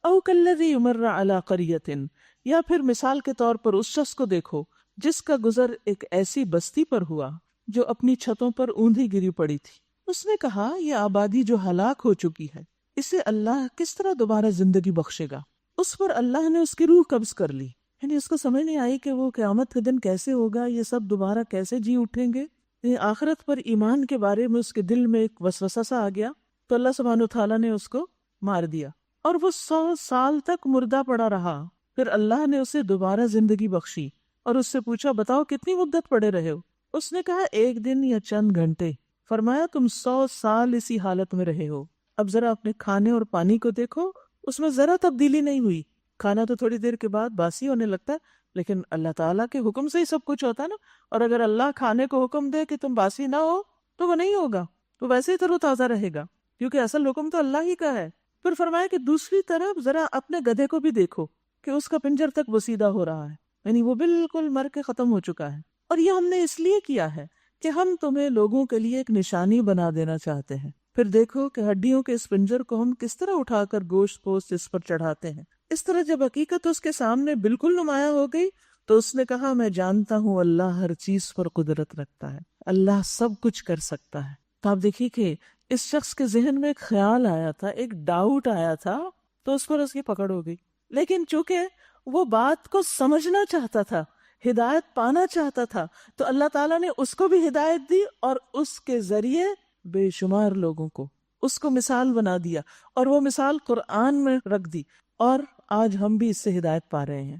او کالذی یمر علی قریۃ، یا پھر مثال کے طور پر اس شخص کو دیکھو جس کا گزر ایک ایسی بستی پر ہوا جو اپنی چھتوں پر اوندھی گری پڑی تھی۔ اس نے کہا یہ آبادی جو ہلاک ہو چکی ہے، اسے اللہ کس طرح دوبارہ زندگی بخشے گا؟ اس پر اللہ نے اس کی روح قبض کر لی، یعنی اس کو سمجھ نہیں آئی کہ وہ قیامت کے دن کیسے ہوگا، یہ سب دوبارہ کیسے جی اٹھیں گے۔ آخرت پر ایمان کے بارے میں اس کے دل میں ایک وسوسہ سا آ گیا، تو اللہ سبحانہ وتعالیٰ نے اس کو مار دیا، اور وہ 100 سال تک مردہ پڑا رہا۔ پھر اللہ نے اسے دوبارہ زندگی بخشی اور اس سے پوچھا بتاؤ کتنی مدت پڑے رہے ہو؟ اس نے کہا 1 دن یا چند گھنٹے۔ فرمایا تم 100 سال اسی حالت میں رہے ہو، اب ذرا اپنے کھانے اور پانی کو دیکھو، اس میں ذرا تبدیلی نہیں ہوئی۔ کھانا تو تھوڑی دیر کے بعد باسی ہونے لگتا ہے، لیکن اللہ تعالیٰ کے حکم سے ہی سب کچھ ہوتا ہے نا، اور اگر اللہ کھانے کو حکم دے کہ تم باسی نہ ہو تو وہ نہیں ہوگا، تو ویسے ہی تر و تازہ رہے گا، کیونکہ اصل حکم تو اللہ ہی کا ہے۔ پھر فرمایا کہ دوسری طرف ذرا اپنے گدھے کو بھی دیکھو کہ اس کا پنجر تک بسیدہ ہو رہا ہے، یعنی وہ بالکل مر کے ختم ہو چکا ہے، اور یہ ہم نے اس لیے کیا ہے کہ ہم تمہیں لوگوں کے لیے ایک نشانی بنا دینا چاہتے ہیں۔ پھر دیکھو کہ ہڈیوں کے اس پنجر کو ہم کس طرح اٹھا کر گوشت پوست اس پر چڑھاتے ہیں۔ اس طرح جب حقیقت اس کے سامنے بالکل نمایاں ہو گئی تو اس نے کہا میں جانتا ہوں اللہ ہر چیز پر قدرت رکھتا ہے، اللہ سب کچھ کر سکتا ہے۔ تو آپ دیکھیے کہ اس شخص کے ذہن میں ایک خیال آیا تھا، ایک ڈاؤٹ آیا تھا، تو اس پر اس کی پکڑ ہو گئی، لیکن چونکہ وہ بات کو سمجھنا چاہتا تھا، ہدایت پانا چاہتا تھا، تو اللہ تعالیٰ نے اس کو بھی ہدایت دی اور اس کے ذریعے بے شمار لوگوں کو اس کو مثال بنا دیا، اور وہ مثال قرآن میں رکھ دی، اور آج ہم بھی اس سے ہدایت پا رہے ہیں۔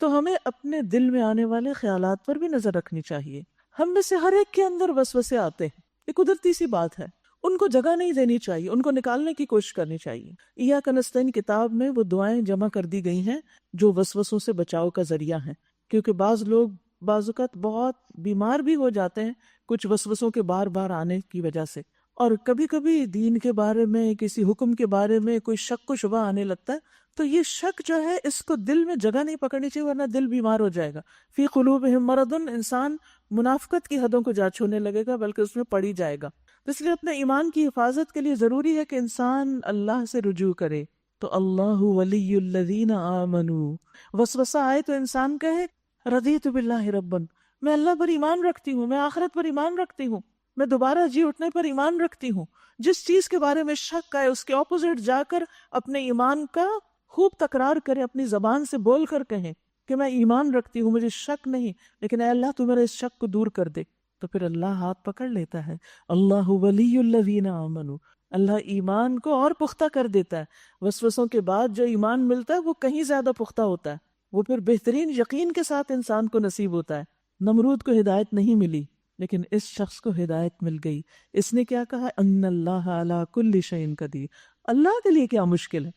تو ہمیں اپنے دل میں آنے والے خیالات پر بھی نظر رکھنی چاہیے۔ ہم میں سے ہر ایک کے اندر وسوسے آتے ہیں، یہ قدرتی سی بات ہے، ان کو جگہ نہیں دینی چاہیے، ان کو نکالنے کی کوشش کرنی چاہیے۔ ایاک نستعین کتاب میں وہ دعائیں جمع کر دی گئی ہیں جو وسوسوں سے بچاؤ کا ذریعہ ہیں، کیونکہ بعض لوگ بعض اوقات بہت بیمار بھی ہو جاتے ہیں کچھ وسوسوں کے بار بار آنے کی وجہ سے، اور کبھی کبھی دین کے بارے میں، کسی حکم کے بارے میں کوئی شک و شبہ آنے لگتا ہے، تو یہ شک جو ہے اس کو دل میں جگہ نہیں پکڑنی چاہیے، ورنہ دل بیمار ہو جائے گا۔ فی قلوبہم مرض، انسان منافقت کی حدوں کو جا چھونے لگے گا، بلکہ اس میں پڑ ہی جائے گا۔ اس لیے اپنے ایمان کی حفاظت کے لیے ضروری ہے کہ انسان اللہ سے رجوع کرے۔ تو اللہ ولی الذین آمنوا، وسوسہ آئے تو انسان کہے رضیت باللہ ربا، میں اللہ پر ایمان رکھتی ہوں، میں آخرت پر ایمان رکھتی ہوں، میں دوبارہ جی اٹھنے پر ایمان رکھتی ہوں. جس چیز کے بارے میں شک ہے اس کے اپوزٹ جا کر اپنے ایمان کا خوب تکرار کرے، اپنی زبان سے بول کر کہیں کہ میں ایمان رکھتی ہوں، مجھے شک نہیں، لیکن اے اللہ تو میرے اس شک کو دور کر دے. تو پھر اللہ ہاتھ پکڑ لیتا ہے. اللہ ولی الذین آمنوا، اللہ ایمان کو اور پختہ کر دیتا ہے. وسوسوں کے بعد جو ایمان ملتا ہے وہ کہیں زیادہ پختہ ہوتا ہے، وہ پھر بہترین یقین کے ساتھ انسان کو نصیب ہوتا ہے. نمرود کو ہدایت نہیں ملی لیکن اس شخص کو ہدایت مل گئی. اس نے کیا کہا؟ ان اللہ علی کل شیء قدیر. اللہ کے لیے کیا مشکل ہے؟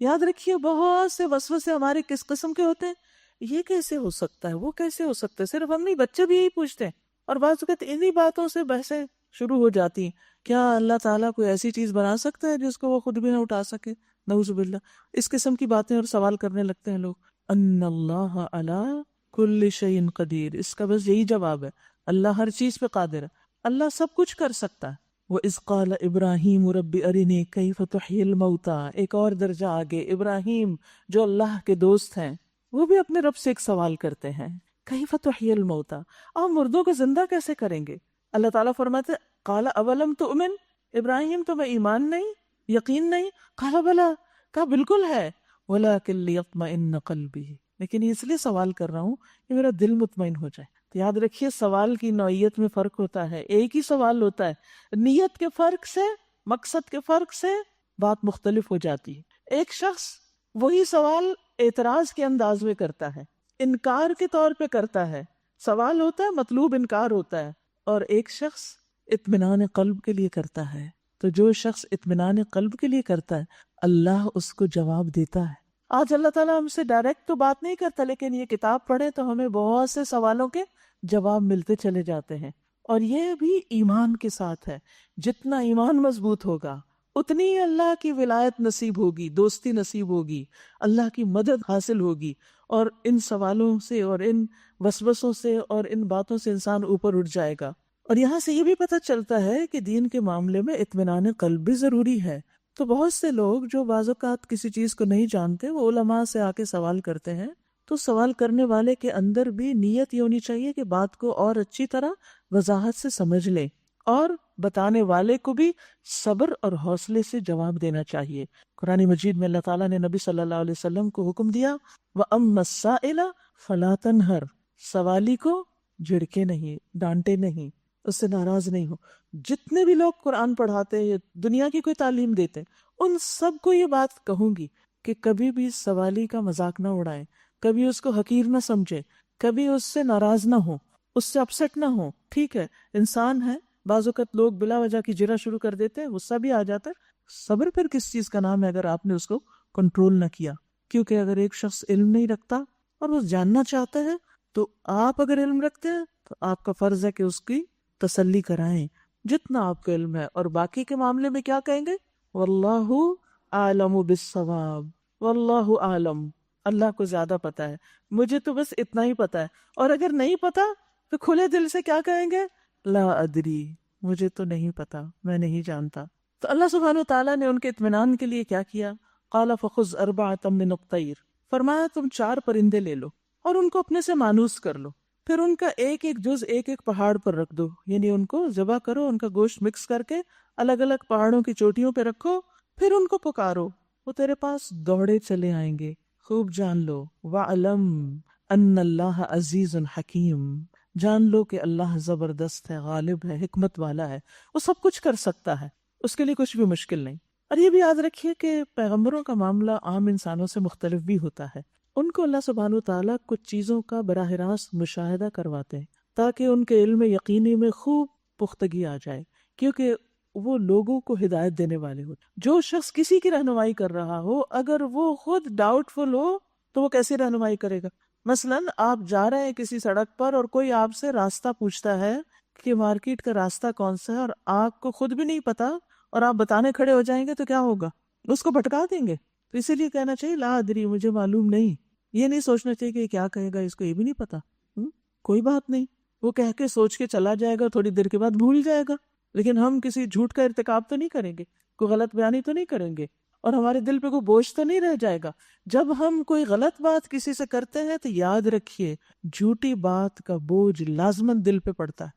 یاد رکھیے بہت سے وسوسے ہمارے کس قسم کے ہوتے ہیں؟ یہ کیسے ہو سکتا ہے، وہ کیسے ہو سکتا ہے. صرف ہم نہیں، بچے بھی یہی پوچھتے ہیں، اور بعض اوقات انہی باتوں سے بحثیں شروع ہو جاتی ہیں. کیا اللہ تعالیٰ کوئی ایسی چیز بنا سکتا ہے جس کو وہ خود بھی نہ اٹھا سکے؟ نعوذ باللہ. اس قسم کی باتیں اور سوال کرنے لگتے ہیں لوگ. ان اللہ علی کل شیء قدیر، اس کا بس یہی جواب ہے، اللہ ہر چیز پہ قادر ہے، اللہ سب کچھ کر سکتا ہے. وَإِذْ قَالَ إِبْرَاهِيمُ رَبِّ أَرِنِي كَيْفَ تُحْيِي الْمَوْتَى. ایک اور درجہ آگے ابراہیم جو اللہ کے دوست ہیں وہ بھی اپنے رب سے ایک سوال کرتے ہیں، کیف تحیی الموتى، آپ مردوں کو زندہ کیسے کریں گے؟ اللہ تعالیٰ فرماتے قال اولم تؤمن، ابراہیم تمہیں ایمان نہیں، یقین نہیں؟ قال بلا، کہا بالکل ہے، ولکن لیطمئن قلبی، لیکن اس لیے سوال کر رہا ہوں کہ میرا دل مطمئن ہو جائے. تو یاد رکھیے سوال کی نوعیت میں فرق ہوتا ہے، ایک ہی سوال ہوتا ہے، نیت کے فرق سے، مقصد کے فرق سے بات مختلف ہو جاتی ہے. ایک شخص وہی سوال اعتراض کے انداز میں کرتا ہے، انکار کے طور پہ کرتا ہے، سوال ہوتا ہے مطلوب انکار ہوتا ہے، اور ایک شخص اطمینان قلب کے لیے کرتا ہے. تو جو شخص اطمینان قلب کے لیے کرتا ہے اللہ اس کو جواب دیتا ہے. آج اللہ تعالیٰ ہم سے ڈائریکٹ تو بات نہیں کرتا، لیکن یہ کتاب پڑھے تو ہمیں بہت سے سوالوں کے جواب ملتے چلے جاتے ہیں. اور یہ بھی ایمان کے ساتھ ہے. جتنا ایمان مضبوط ہوگا اتنی ہی اللہ کی ولایت نصیب ہوگی، دوستی نصیب ہوگی، اللہ کی مدد حاصل ہوگی، اور ان سوالوں سے اور ان وسوسوں سے اور ان باتوں سے انسان اوپر اٹھ جائے گا. اور یہاں سے یہ بھی پتہ چلتا ہے کہ دین کے معاملے میں اطمینان قلب بھی ضروری ہے. تو بہت سے لوگ جو بعض اوقات کسی چیز کو نہیں جانتے وہ علماء سے آ کے سوال کرتے ہیں، تو سوال کرنے والے کے اندر بھی نیت یہ ہونی چاہیے کہ بات کو اور اچھی طرح وضاحت سے سمجھ لے، اور بتانے والے کو بھی صبر اور حوصلے سے جواب دینا چاہیے. قرآن مجید میں اللہ تعالیٰ نے نبی صلی اللہ علیہ وسلم کو حکم دیا وَأَمَّا السَّائِلَ فَلَا تَنْهَرْ، سوالی کو جھڑکے نہیں، ڈانٹے نہیں، اس سے ناراض نہیں ہو. جتنے بھی لوگ قرآن پڑھاتے یا دنیا کی کوئی تعلیم دیتے ان سب کو یہ بات کہوں گی کہ کبھی بھی سوالی کا مذاق نہ اڑائیں، کبھی اس کو حقیر نہ سمجھے، کبھی اس سے ناراض نہ ہو، اس سے اپسٹ نہ ہو. ٹھیک ہے انسان ہے، بعض اوقات لوگ بلا وجہ کی جرا شروع کر دیتے ہیں، غصہ بھی آ جاتا ہے. صبر پھر کس چیز کا نام ہے اگر آپ نے اس کو کنٹرول نہ کیا؟ کیونکہ اگر ایک شخص علم نہیں رکھتا اور وہ جاننا چاہتا ہے تو آپ اگر علم رکھتے ہیں تو آپ کا فرض ہے کہ اس کی تسلی کرائیں جتنا آپ کو علم ہے. اور باقی کے معاملے میں کیا کہیں گے؟ واللہ اعلم بالصواب، واللہ اعلم، اللہ کو زیادہ پتا ہے، مجھے تو بس اتنا ہی پتا ہے. اور اگر نہیں پتا تو کھلے دل سے کیا کہیں گے؟ لا ادری، مجھے تو نہیں پتا، میں نہیں جانتا. تو اللہ سبحانہ وتعالیٰ نے ان کے اطمینان کے لیے کیا کیا؟ قال فخذ اربعۃ من الطیر، فرمایا تم 4 پرندے لے لو اور ان کو اپنے سے مانوس کر لو، پھر ان کا ایک ایک جز ایک ایک پہاڑ پر رکھ دو، یعنی ان کو ذبح کرو، ان کا گوشت مکس کر کے الگ الگ پہاڑوں کی چوٹیوں پہ رکھو، پھر ان کو پکارو، وہ تیرے پاس دوڑے چلے آئیں گے. خوب جان لو وَعْلَمْ أَنَّ اللَّهَ عَزِيزٌ حَكِيمٌ، جان لو کہ اللہ زبردست ہے، غالب ہے، حکمت والا ہے، وہ سب کچھ کر سکتا ہے، اس کے لیے کچھ بھی مشکل نہیں. اور یہ بھی یاد رکھیے کہ پیغمبروں کا معاملہ عام انسانوں سے مختلف بھی ہوتا ہے. ان کو اللہ سبحانہ وتعالیٰ کچھ چیزوں کا براہ راست مشاہدہ کرواتے ہیں تاکہ ان کے علم یقینی میں خوب پختگی آ جائے، کیونکہ وہ لوگوں کو ہدایت دینے والے ہو. جو شخص کسی کی رہنمائی کر رہا ہو اگر وہ خود ڈاؤٹ فل ہو تو وہ کیسے رہنمائی کرے گا؟ مثلاً آپ جا رہے ہیں کسی سڑک پر اور کوئی آپ سے راستہ پوچھتا ہے کہ مارکیٹ کا راستہ کون سا ہے، اور آپ کو خود بھی نہیں پتا اور آپ بتانے کھڑے ہو جائیں گے تو کیا ہوگا؟ اس کو بھٹکا دیں گے. تو اسی لیے کہنا چاہیے لا ادری، مجھے معلوم نہیں. یہ نہیں سوچنا چاہیے کہ کیا کہے گا، اس کو یہ بھی نہیں پتا. کوئی بات نہیں، وہ کہہ کے سوچ کے چلا جائے گا، تھوڑی دیر کے بعد بھول جائے گا. لیکن ہم کسی جھوٹ کا ارتکاب تو نہیں کریں گے، کوئی غلط بیانی تو نہیں کریں گے. اور ہمارے دل پہ کوئی بوجھ تو نہیں رہ جائے گا. جب ہم کوئی غلط بات کسی سے کرتے ہیں تو یاد رکھیے جھوٹی بات کا بوجھ لازماً دل پہ پڑتا ہے.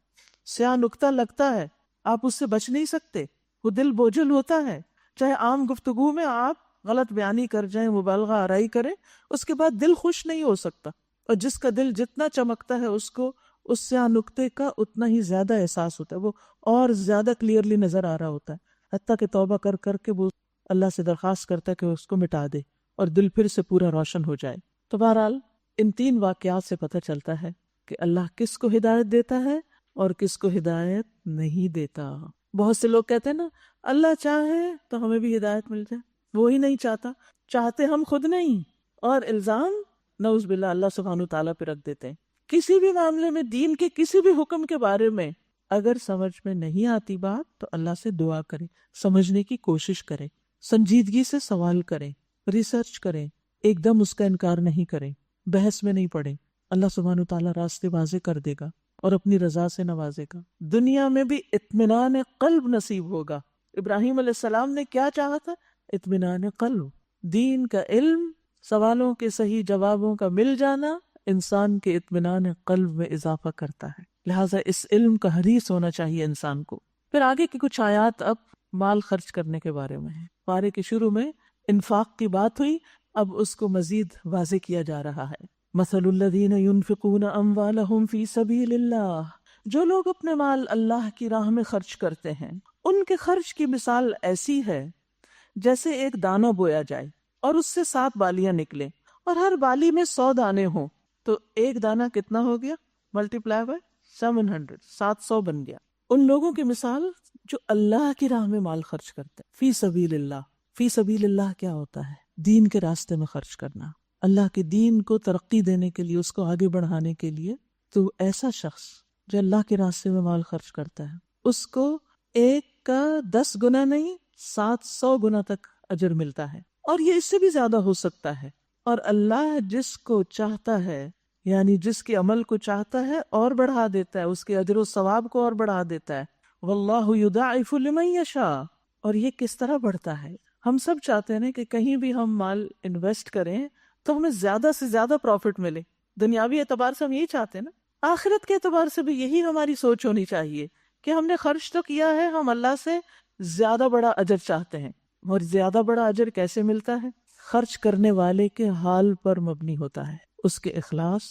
سیاہ نکتہ لگتا ہے، آپ اس سے بچ نہیں سکتے، وہ دل بوجھل ہوتا ہے. چاہے عام گفتگو میں آپ غلط بیانی کر جائیں، مبالغہ آرائی کریں، اس کے بعد دل خوش نہیں ہو سکتا. اور جس کا دل جتنا چمکتا ہے اس کو اس سیاہ نکتے کا اتنا ہی زیادہ احساس ہوتا ہے، وہ اور زیادہ کلیئرلی نظر آ رہا ہوتا ہے، حتیٰ کہ توبہ کر کر کے وہ اللہ سے درخواست کرتا ہے کہ اس کو مٹا دے اور دل پھر سے پورا روشن ہو جائے. تو بہرحال ان 3 واقعات سے پتہ چلتا ہے کہ اللہ کس کو ہدایت دیتا ہے اور کس کو ہدایت نہیں دیتا. بہت سے لوگ کہتے ہیں نا اللہ چاہے تو ہمیں بھی ہدایت مل جائے، وہی نہیں چاہتا، چاہتے ہم خود نہیں، اور الزام نعوذ باللہ اللہ سبحانہ تعالیٰ پہ رکھ دیتے ہیں. کسی بھی معاملے میں، دین کے کسی بھی حکم کے بارے میں اگر سمجھ میں نہیں آتی بات تو اللہ سے دعا کریں، سمجھنے کی کوشش کریں، سنجیدگی سے سوال کریں، ریسرچ کریں، ایک دم اس کا انکار نہیں کریں، بحث میں نہیں پڑیں. اللہ سبحانہ تعالیٰ راستے واضح کر دے گا اور اپنی رضا سے نوازے گا. دنیا میں بھی اطمینان قلب نصیب ہوگا. ابراہیم علیہ السلام نے کیا چاہا تھا؟ اطمینان قلب. دین کا علم، سوالوں کے صحیح جوابوں کا مل جانا انسان کے اطمینان قلب میں اضافہ کرتا ہے. لہٰذا اس علم کا حریص ہونا چاہیے انسان کو. پھر آگے کی کچھ آیات اب مال خرچ کرنے کے بارے میں ہیں. پارے کے شروع میں انفاق کی بات ہوئی، اب اس کو مزید واضح کیا جا رہا ہے. مثل الذین ينفقون اموالهم فی سبیل اللہ، جو لوگ اپنے مال اللہ کی راہ میں خرچ کرتے ہیں ان کے خرچ کی مثال ایسی ہے جیسے ایک دانہ بویا جائے اور اس سے 7 بالیاں نکلیں اور ہر بالی میں 100 دانے ہوں، تو ایک دانہ کتنا ہو گیا؟ ملٹیپلائی بائی 700، 700 بن گیا. ان لوگوں کی مثال جو اللہ کی راہ میں مال خرچ کرتے ہیں. فی سبیل اللہ، فی سبیل اللہ کیا ہوتا ہے؟ دین کے راستے میں خرچ کرنا، اللہ کے دین کو ترقی دینے کے لیے، اس کو آگے بڑھانے کے لیے. تو ایسا شخص جو اللہ کے راستے میں مال خرچ کرتا ہے اس کو 1 کا 10 گنا نہیں 700 گنا تک اجر ملتا ہے، اور یہ اس سے بھی زیادہ ہو سکتا ہے. اور اللہ جس کو چاہتا ہے، یعنی جس کے عمل کو چاہتا ہے اور بڑھا دیتا ہے، اس کے اجر و ثواب کو اور بڑھا دیتا ہے. واللہ یضاعف لمن یشاء. اور یہ کس طرح بڑھتا ہے؟ ہم سب چاہتے ہیں کہ کہیں بھی ہم مال انویسٹ کریں تو ہمیں زیادہ سے زیادہ پروفٹ ملے. دنیاوی اعتبار سے ہم یہی چاہتے ہیں نا، آخرت کے اعتبار سے بھی یہی ہماری سوچ ہونی چاہیے کہ ہم نے خرچ تو کیا ہے، ہم اللہ سے زیادہ بڑا اجر چاہتے ہیں. اور زیادہ بڑا اجر کیسے ملتا ہے؟ خرچ کرنے والے کے حال پر مبنی ہوتا ہے، اس کے اخلاص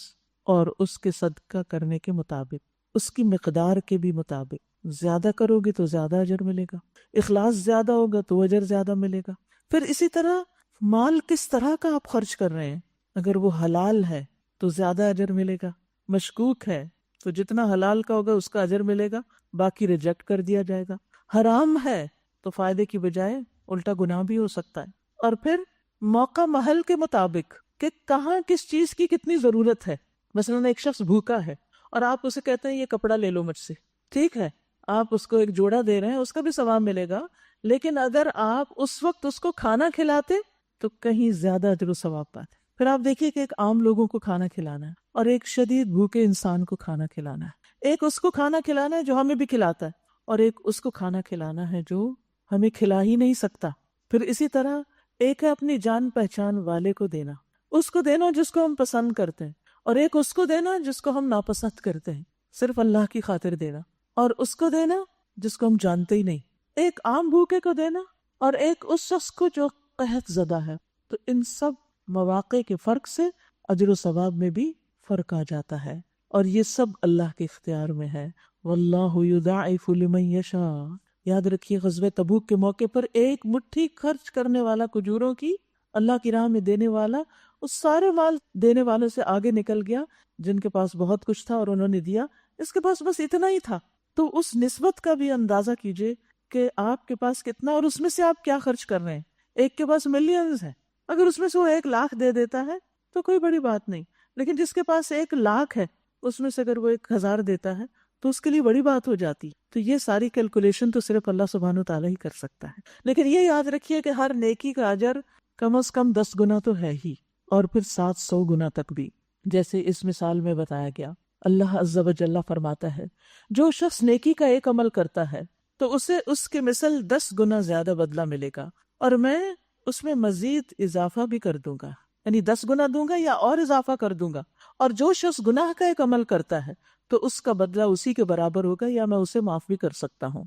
اور اس کے صدقہ کرنے کے مطابق، اس کی مقدار کے بھی مطابق. زیادہ کرو گے تو زیادہ اجر ملے گا، اخلاص زیادہ ہوگا تو اجر زیادہ ملے گا. پھر اسی طرح مال کس طرح کا آپ خرچ کر رہے ہیں، اگر وہ حلال ہے تو زیادہ اجر ملے گا، مشکوک ہے تو جتنا حلال کا ہوگا اس کا اجر ملے گا، باقی ریجیکٹ کر دیا جائے گا. حرام ہے تو فائدے کی بجائے الٹا گناہ بھی ہو سکتا ہے. اور پھر موقع محل کے مطابق کہ کہاں کس چیز کی کتنی ضرورت ہے. مثلاً ایک شخص بھوکا ہے اور آپ اسے کہتے ہیں یہ کپڑا لے لو مجھ سے، ٹھیک ہے، آپ اس کو ایک جوڑا دے رہے ہیں، اس کا بھی ثواب ملے گا، لیکن اگر آپ اس وقت اس کو کھانا کھلاتے تو کہیں زیادہ اجر و ثواب پاتے. پھر آپ دیکھیے کہ ایک عام لوگوں کو کھانا کھلانا ہے اور ایک شدید بھوکے انسان کو کھانا کھلانا ہے. ایک اس کو کھانا کھلانا ہے جو ہمیں بھی کھلاتا ہے، اور ایک اس کو کھانا کھلانا ہے جو ہمیں کھلا ہی نہیں سکتا. پھر اسی طرح ایک ہے اپنی جان پہچان والے کو دینا، اس کو دینا جس کو ہم پسند کرتے ہیں، اور ایک اس کو دینا جس کو ہم ناپسند کرتے ہیں، صرف اللہ کی خاطر دینا. اور اس کو دینا جس کو ہم جانتے ہی نہیں، ایک عام بھوکے کو دینا اور ایک اس شخص کو جو قحط زدہ ہے. تو ان سب مواقع کے فرق سے اجر و ثواب میں بھی فرق آ جاتا ہے، اور یہ سب اللہ کے اختیار میں ہے. واللہ یضاعف لمن یشاء. یاد رکھیے غزوہ تبوک کے موقع پر ایک مٹھی خرچ کرنے والا کھجوروں کی اللہ کی راہ میں دینے والا اس سارے مال دینے والوں سے آگے نکل گیا جن کے پاس بہت کچھ تھا، اور انہوں نے دیا. اس کے پاس بس اتنا ہی تھا. تو اس نسبت کا بھی اندازہ کیجئے کہ آپ کے پاس کتنا، اور اس میں سے آپ کیا خرچ کر رہے ہیں. ایک کے پاس ملینز ہے، اگر اس میں سے وہ 1 لاکھ دے دیتا ہے تو کوئی بڑی بات نہیں، لیکن جس کے پاس 1 لاکھ ہے اس میں سے اگر وہ 1000 دیتا ہے تو اس کے لیے بڑی بات ہو جاتی. تو یہ ساری کیلکولیشن تو صرف اللہ سبحانہ تعالیٰ ہی کر سکتا ہے. لیکن یہ یاد رکھیے کہ ہر نیکی کا اجر کم از کم 10 گنا تو ہے ہی، اور پھر 700 گنا تک بھی، جیسے اس مثال میں بتایا گیا. اللہ عز و جل فرماتا ہے جو شخص نیکی کا ایک عمل کرتا ہے تو اسے اس کے مثل 10 گنا زیادہ بدلہ ملے گا، اور میں اس میں مزید اضافہ بھی کر دوں گا، یعنی 10 گنا دوں گا یا اور اضافہ کر دوں گا، اور جو شخص گناہ کا ایک عمل کرتا ہے تو اس کا بدلہ اسی کے برابر ہوگا، یا میں اسے معاف بھی کر سکتا ہوں۔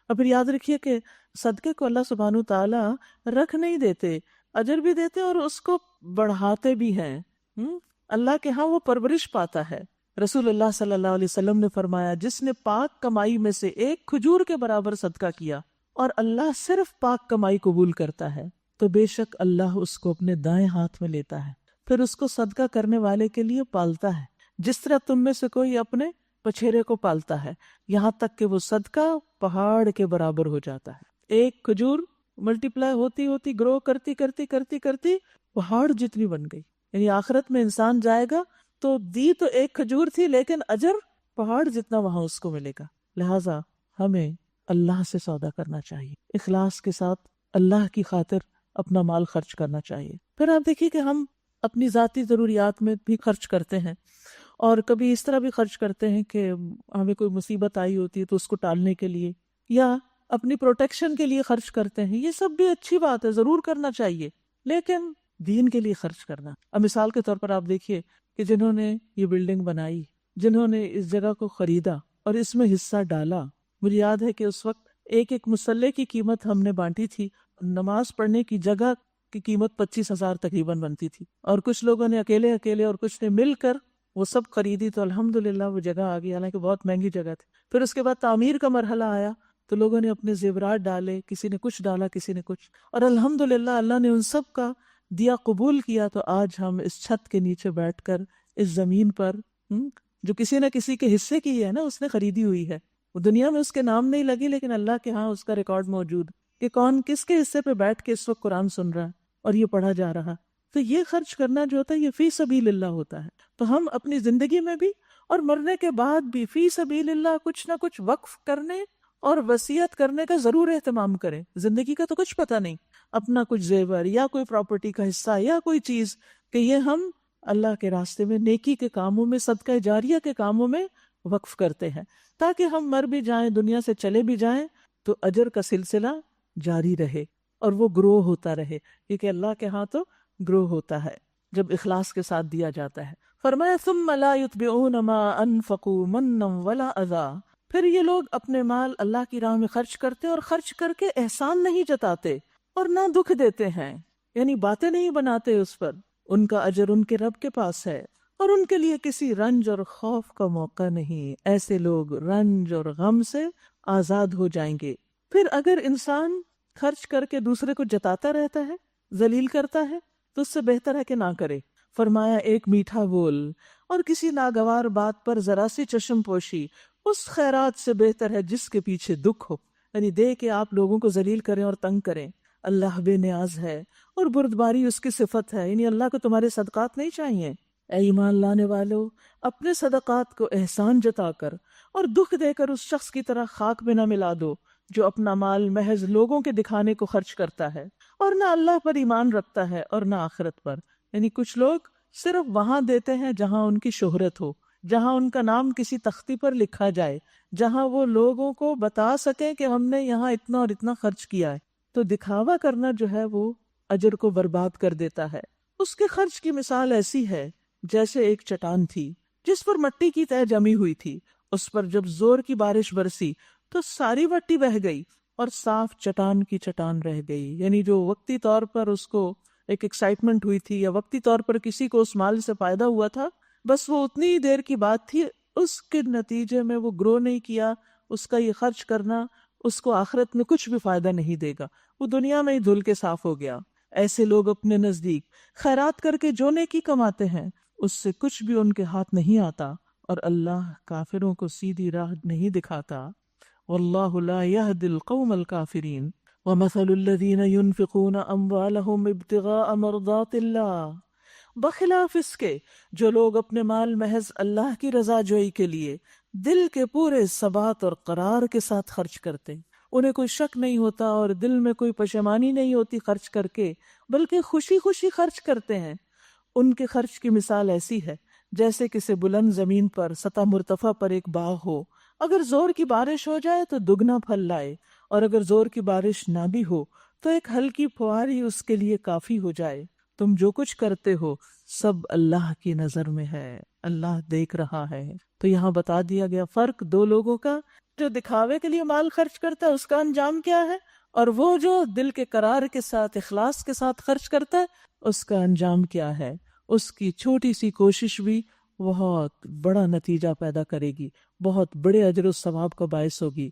اور پھر یاد رکھیے کہ صدقے کو اللہ سبحانہ تعالیٰ رکھ نہیں دیتے، اجر بھی دیتے اور اس کو بڑھاتے بھی ہیں۔ اللہ کے ہاں وہ پرورش پاتا ہے۔ رسول اللہ صلی اللہ علیہ وسلم نے فرمایا، جس نے پاک کمائی میں سے ایک کھجور کے برابر صدقہ کیا اور اللہ صرف پاک کمائی قبول کرتا ہے تو بے شک اللہ اس کو اپنے دائیں ہاتھ میں لیتا ہے، پھر اس کو صدقہ کرنے والے کے لیے پالتا ہے، جس طرح تم میں سے کوئی اپنے پچھیرے کو پالتا ہے، یہاں تک کہ وہ صدقہ پہاڑ کے برابر ہو جاتا ہے۔ ایک کھجور ملٹیپلائی ہوتی ہوتی گرو کرتی کرتی کرتی کرتی پہاڑ جتنی بن گئی، یعنی آخرت میں انسان جائے گا تو دی تو ایک کھجور تھی لیکن اجر پہاڑ جتنا وہاں اس کو ملے گا۔ لہٰذا ہمیں اللہ سے سودا کرنا چاہیے، اخلاص کے ساتھ اللہ کی خاطر اپنا مال خرچ کرنا چاہیے۔ پھر آپ دیکھیے کہ ہم اپنی ذاتی ضروریات میں بھی خرچ کرتے ہیں، اور کبھی اس طرح بھی خرچ کرتے ہیں کہ ہمیں کوئی مصیبت آئی ہوتی ہے تو اس کو ٹالنے کے لیے یا اپنی پروٹیکشن کے لیے خرچ کرتے ہیں۔ یہ سب بھی اچھی بات ہے، ضرور کرنا چاہیے، لیکن دین کے لیے خرچ کرنا۔ اب مثال کے طور پر آپ دیکھیے کہ جنہوں نے یہ بلڈنگ بنائی، جنہوں نے اس جگہ کو خریدا اور اس میں حصہ ڈالا، مجھے یاد ہے کہ اس وقت ایک مسلح کی قیمت ہم نے بانٹی تھی، نماز پڑھنے کی جگہ کی قیمت 25,000 تقریباً بنتی تھی، اور کچھ لوگوں نے اکیلے اور کچھ نے مل کر وہ سب خریدی، تو الحمدللہ وہ جگہ آ گئی، حالانکہ بہت مہنگی جگہ تھی۔ پھر اس کے بعد تعمیر کا مرحلہ آیا تو لوگوں نے اپنے زیورات ڈالے، کسی نے کچھ ڈالا، کسی نے کچھ، اور الحمدللہ اللہ نے ان سب کا دیا قبول کیا، تو آج ہم اس چھت کے نیچے بیٹھ کر اس زمین پر جو کسی نہ کسی کے حصے کی ہے نا، اس نے خریدی ہوئی ہے، وہ دنیا میں اس کے نام نہیں لگی لیکن اللہ کے ہاں اس کا ریکارڈ موجود کہ کون کس کے حصے پہ بیٹھ کے اس وقت قرآن سن رہا ہے اور یہ پڑھا جا رہا۔ تو یہ خرچ کرنا جو ہوتا ہے یہ فی سبیل اللہ ہوتا ہے۔ تو ہم اپنی زندگی میں بھی اور مرنے کے بعد بھی فی سبیل اللہ کچھ نہ کچھ وقف کرنے اور وصیت کرنے کا ضرور اہتمام کریں۔ زندگی کا تو کچھ پتہ نہیں، اپنا کچھ زیور یا کوئی پراپرٹی کا حصہ یا کوئی چیز کہ یہ ہم اللہ کے راستے میں، نیکی کے کاموں میں، صدقہ جاریہ کے کاموں میں وقف کرتے ہیں، تاکہ ہم مر بھی جائیں، دنیا سے چلے بھی جائیں تو اجر کا سلسلہ جاری رہے اور وہ گرو ہوتا رہے، کیونکہ اللہ کے ہاں تو گرو ہوتا ہے جب اخلاص کے ساتھ دیا جاتا ہے۔ فرمایا ثم لا يتبعون ما انفقوا منا ولا اذى، پھر یہ لوگ اپنے مال اللہ کی راہ میں خرچ کرتے اور خرچ کر کے احسان نہیں جتاتے اور نہ دکھ دیتے ہیں، یعنی باتیں نہیں بناتے اس پر، ان کا اجر ان کے رب کے پاس ہے اور ان کے لیے کسی رنج اور خوف کا موقع نہیں۔ ایسے لوگ رنج اور غم سے آزاد ہو جائیں گے۔ پھر اگر انسان خرچ کر کے دوسرے کو جتاتا رہتا ہے، ذلیل کرتا ہے، تو اس سے بہتر ہے کہ نہ کرے۔ فرمایا ایک میٹھا بول اور کسی ناگوار بات پر ذرا سی چشم پوشی اس خیرات سے بہتر ہے جس کے پیچھے دکھ ہو، یعنی دے کہ آپ لوگوں کو ذلیل کریں اور تنگ کریں۔ اللہ بے نیاز ہے اور بردباری اس کی صفت ہے، یعنی اللہ کو تمہارے صدقات نہیں چاہیے۔ اے ایمان لانے والو، اپنے صدقات کو احسان جتا کر اور دکھ دے کر اس شخص کی طرح خاک میں نہ ملا دو جو اپنا مال محض لوگوں کے دکھانے کو خرچ کرتا ہے اور نہ اللہ پر ایمان رکھتا ہے اور نہ آخرت پر۔ یعنی کچھ لوگ صرف وہاں دیتے ہیں جہاں ان کی شہرت ہو، جہاں ان کا نام کسی تختی پر لکھا جائے، جہاں وہ لوگوں کو بتا سکیں کہ ہم نے یہاں اتنا اور اتنا خرچ کیا ہے۔ تو دکھاوا کرنا جو ہے وہ اجر کو برباد کر دیتا ہے۔ اس کے خرچ کی مثال ایسی ہے جیسے ایک چٹان تھی جس پر مٹی کی تہ جمی ہوئی تھی، اس پر جب زور کی بارش برسی تو ساری مٹی بہہ گئی اور صاف چٹان کی چٹان رہ گئی۔ یعنی جو وقتی طور پر اس کو ایک ایکسائٹمنٹ ہوئی تھی یا وقتی طور پر کسی کو اس مال سے فائدہ ہوا تھا، بس وہ اتنی ہی دیر کی بات تھی، اس کے نتیجے میں وہ گرو نہیں کیا۔ اس کا یہ خرچ کرنا اس کو آخرت میں کچھ بھی فائدہ نہیں دے گا، وہ دنیا میں ہی دھل کے صاف ہو گیا۔ ایسے لوگ اپنے نزدیک خیرات کر کے جو نیکی کماتے ہیں اس سے کچھ بھی ان کے ہاتھ نہیں آتا، اور اللہ کافروں کو سیدھی راہ نہیں دکھاتا۔ واللہ لا يهدي القوم الكافرین ومثل الذین ينفقون اموالهم ابتغاء مرضات اللہ، بخلاف اس کے جو لوگ اپنے مال محض اللہ کی رضا جوئی کے لیے دل کے پورے ثبات اور قرار کے ساتھ خرچ کرتے، انہیں کوئی شک نہیں ہوتا اور دل میں کوئی پشیمانی نہیں ہوتی خرچ کر کے، بلکہ خوشی خوشی خرچ کرتے ہیں، ان کے خرچ کی مثال ایسی ہے جیسے کسی بلند زمین پر سطح مرتفع پر ایک باغ ہو، اگر زور کی بارش ہو جائے تو دگنا پھل لائے، اور اگر زور کی بارش نہ بھی ہو تو ایک ہلکی پھوار ہی اس کے لیے کافی ہو جائے۔ تم جو کچھ کرتے ہو سب اللہ کی نظر میں ہے، اللہ دیکھ رہا ہے۔ تو یہاں بتا دیا گیا فرق دو لوگوں کا، جو دکھاوے کے لیے مال خرچ کرتا ہے اس کا انجام کیا ہے، اور وہ جو دل کے قرار کے ساتھ اخلاص کے ساتھ خرچ کرتا ہے اس کا انجام کیا ہے۔ اس کی چھوٹی سی کوشش بھی بہت بڑا نتیجہ پیدا کرے گی، بہت بڑے اجر و ثواب کا باعث ہوگی۔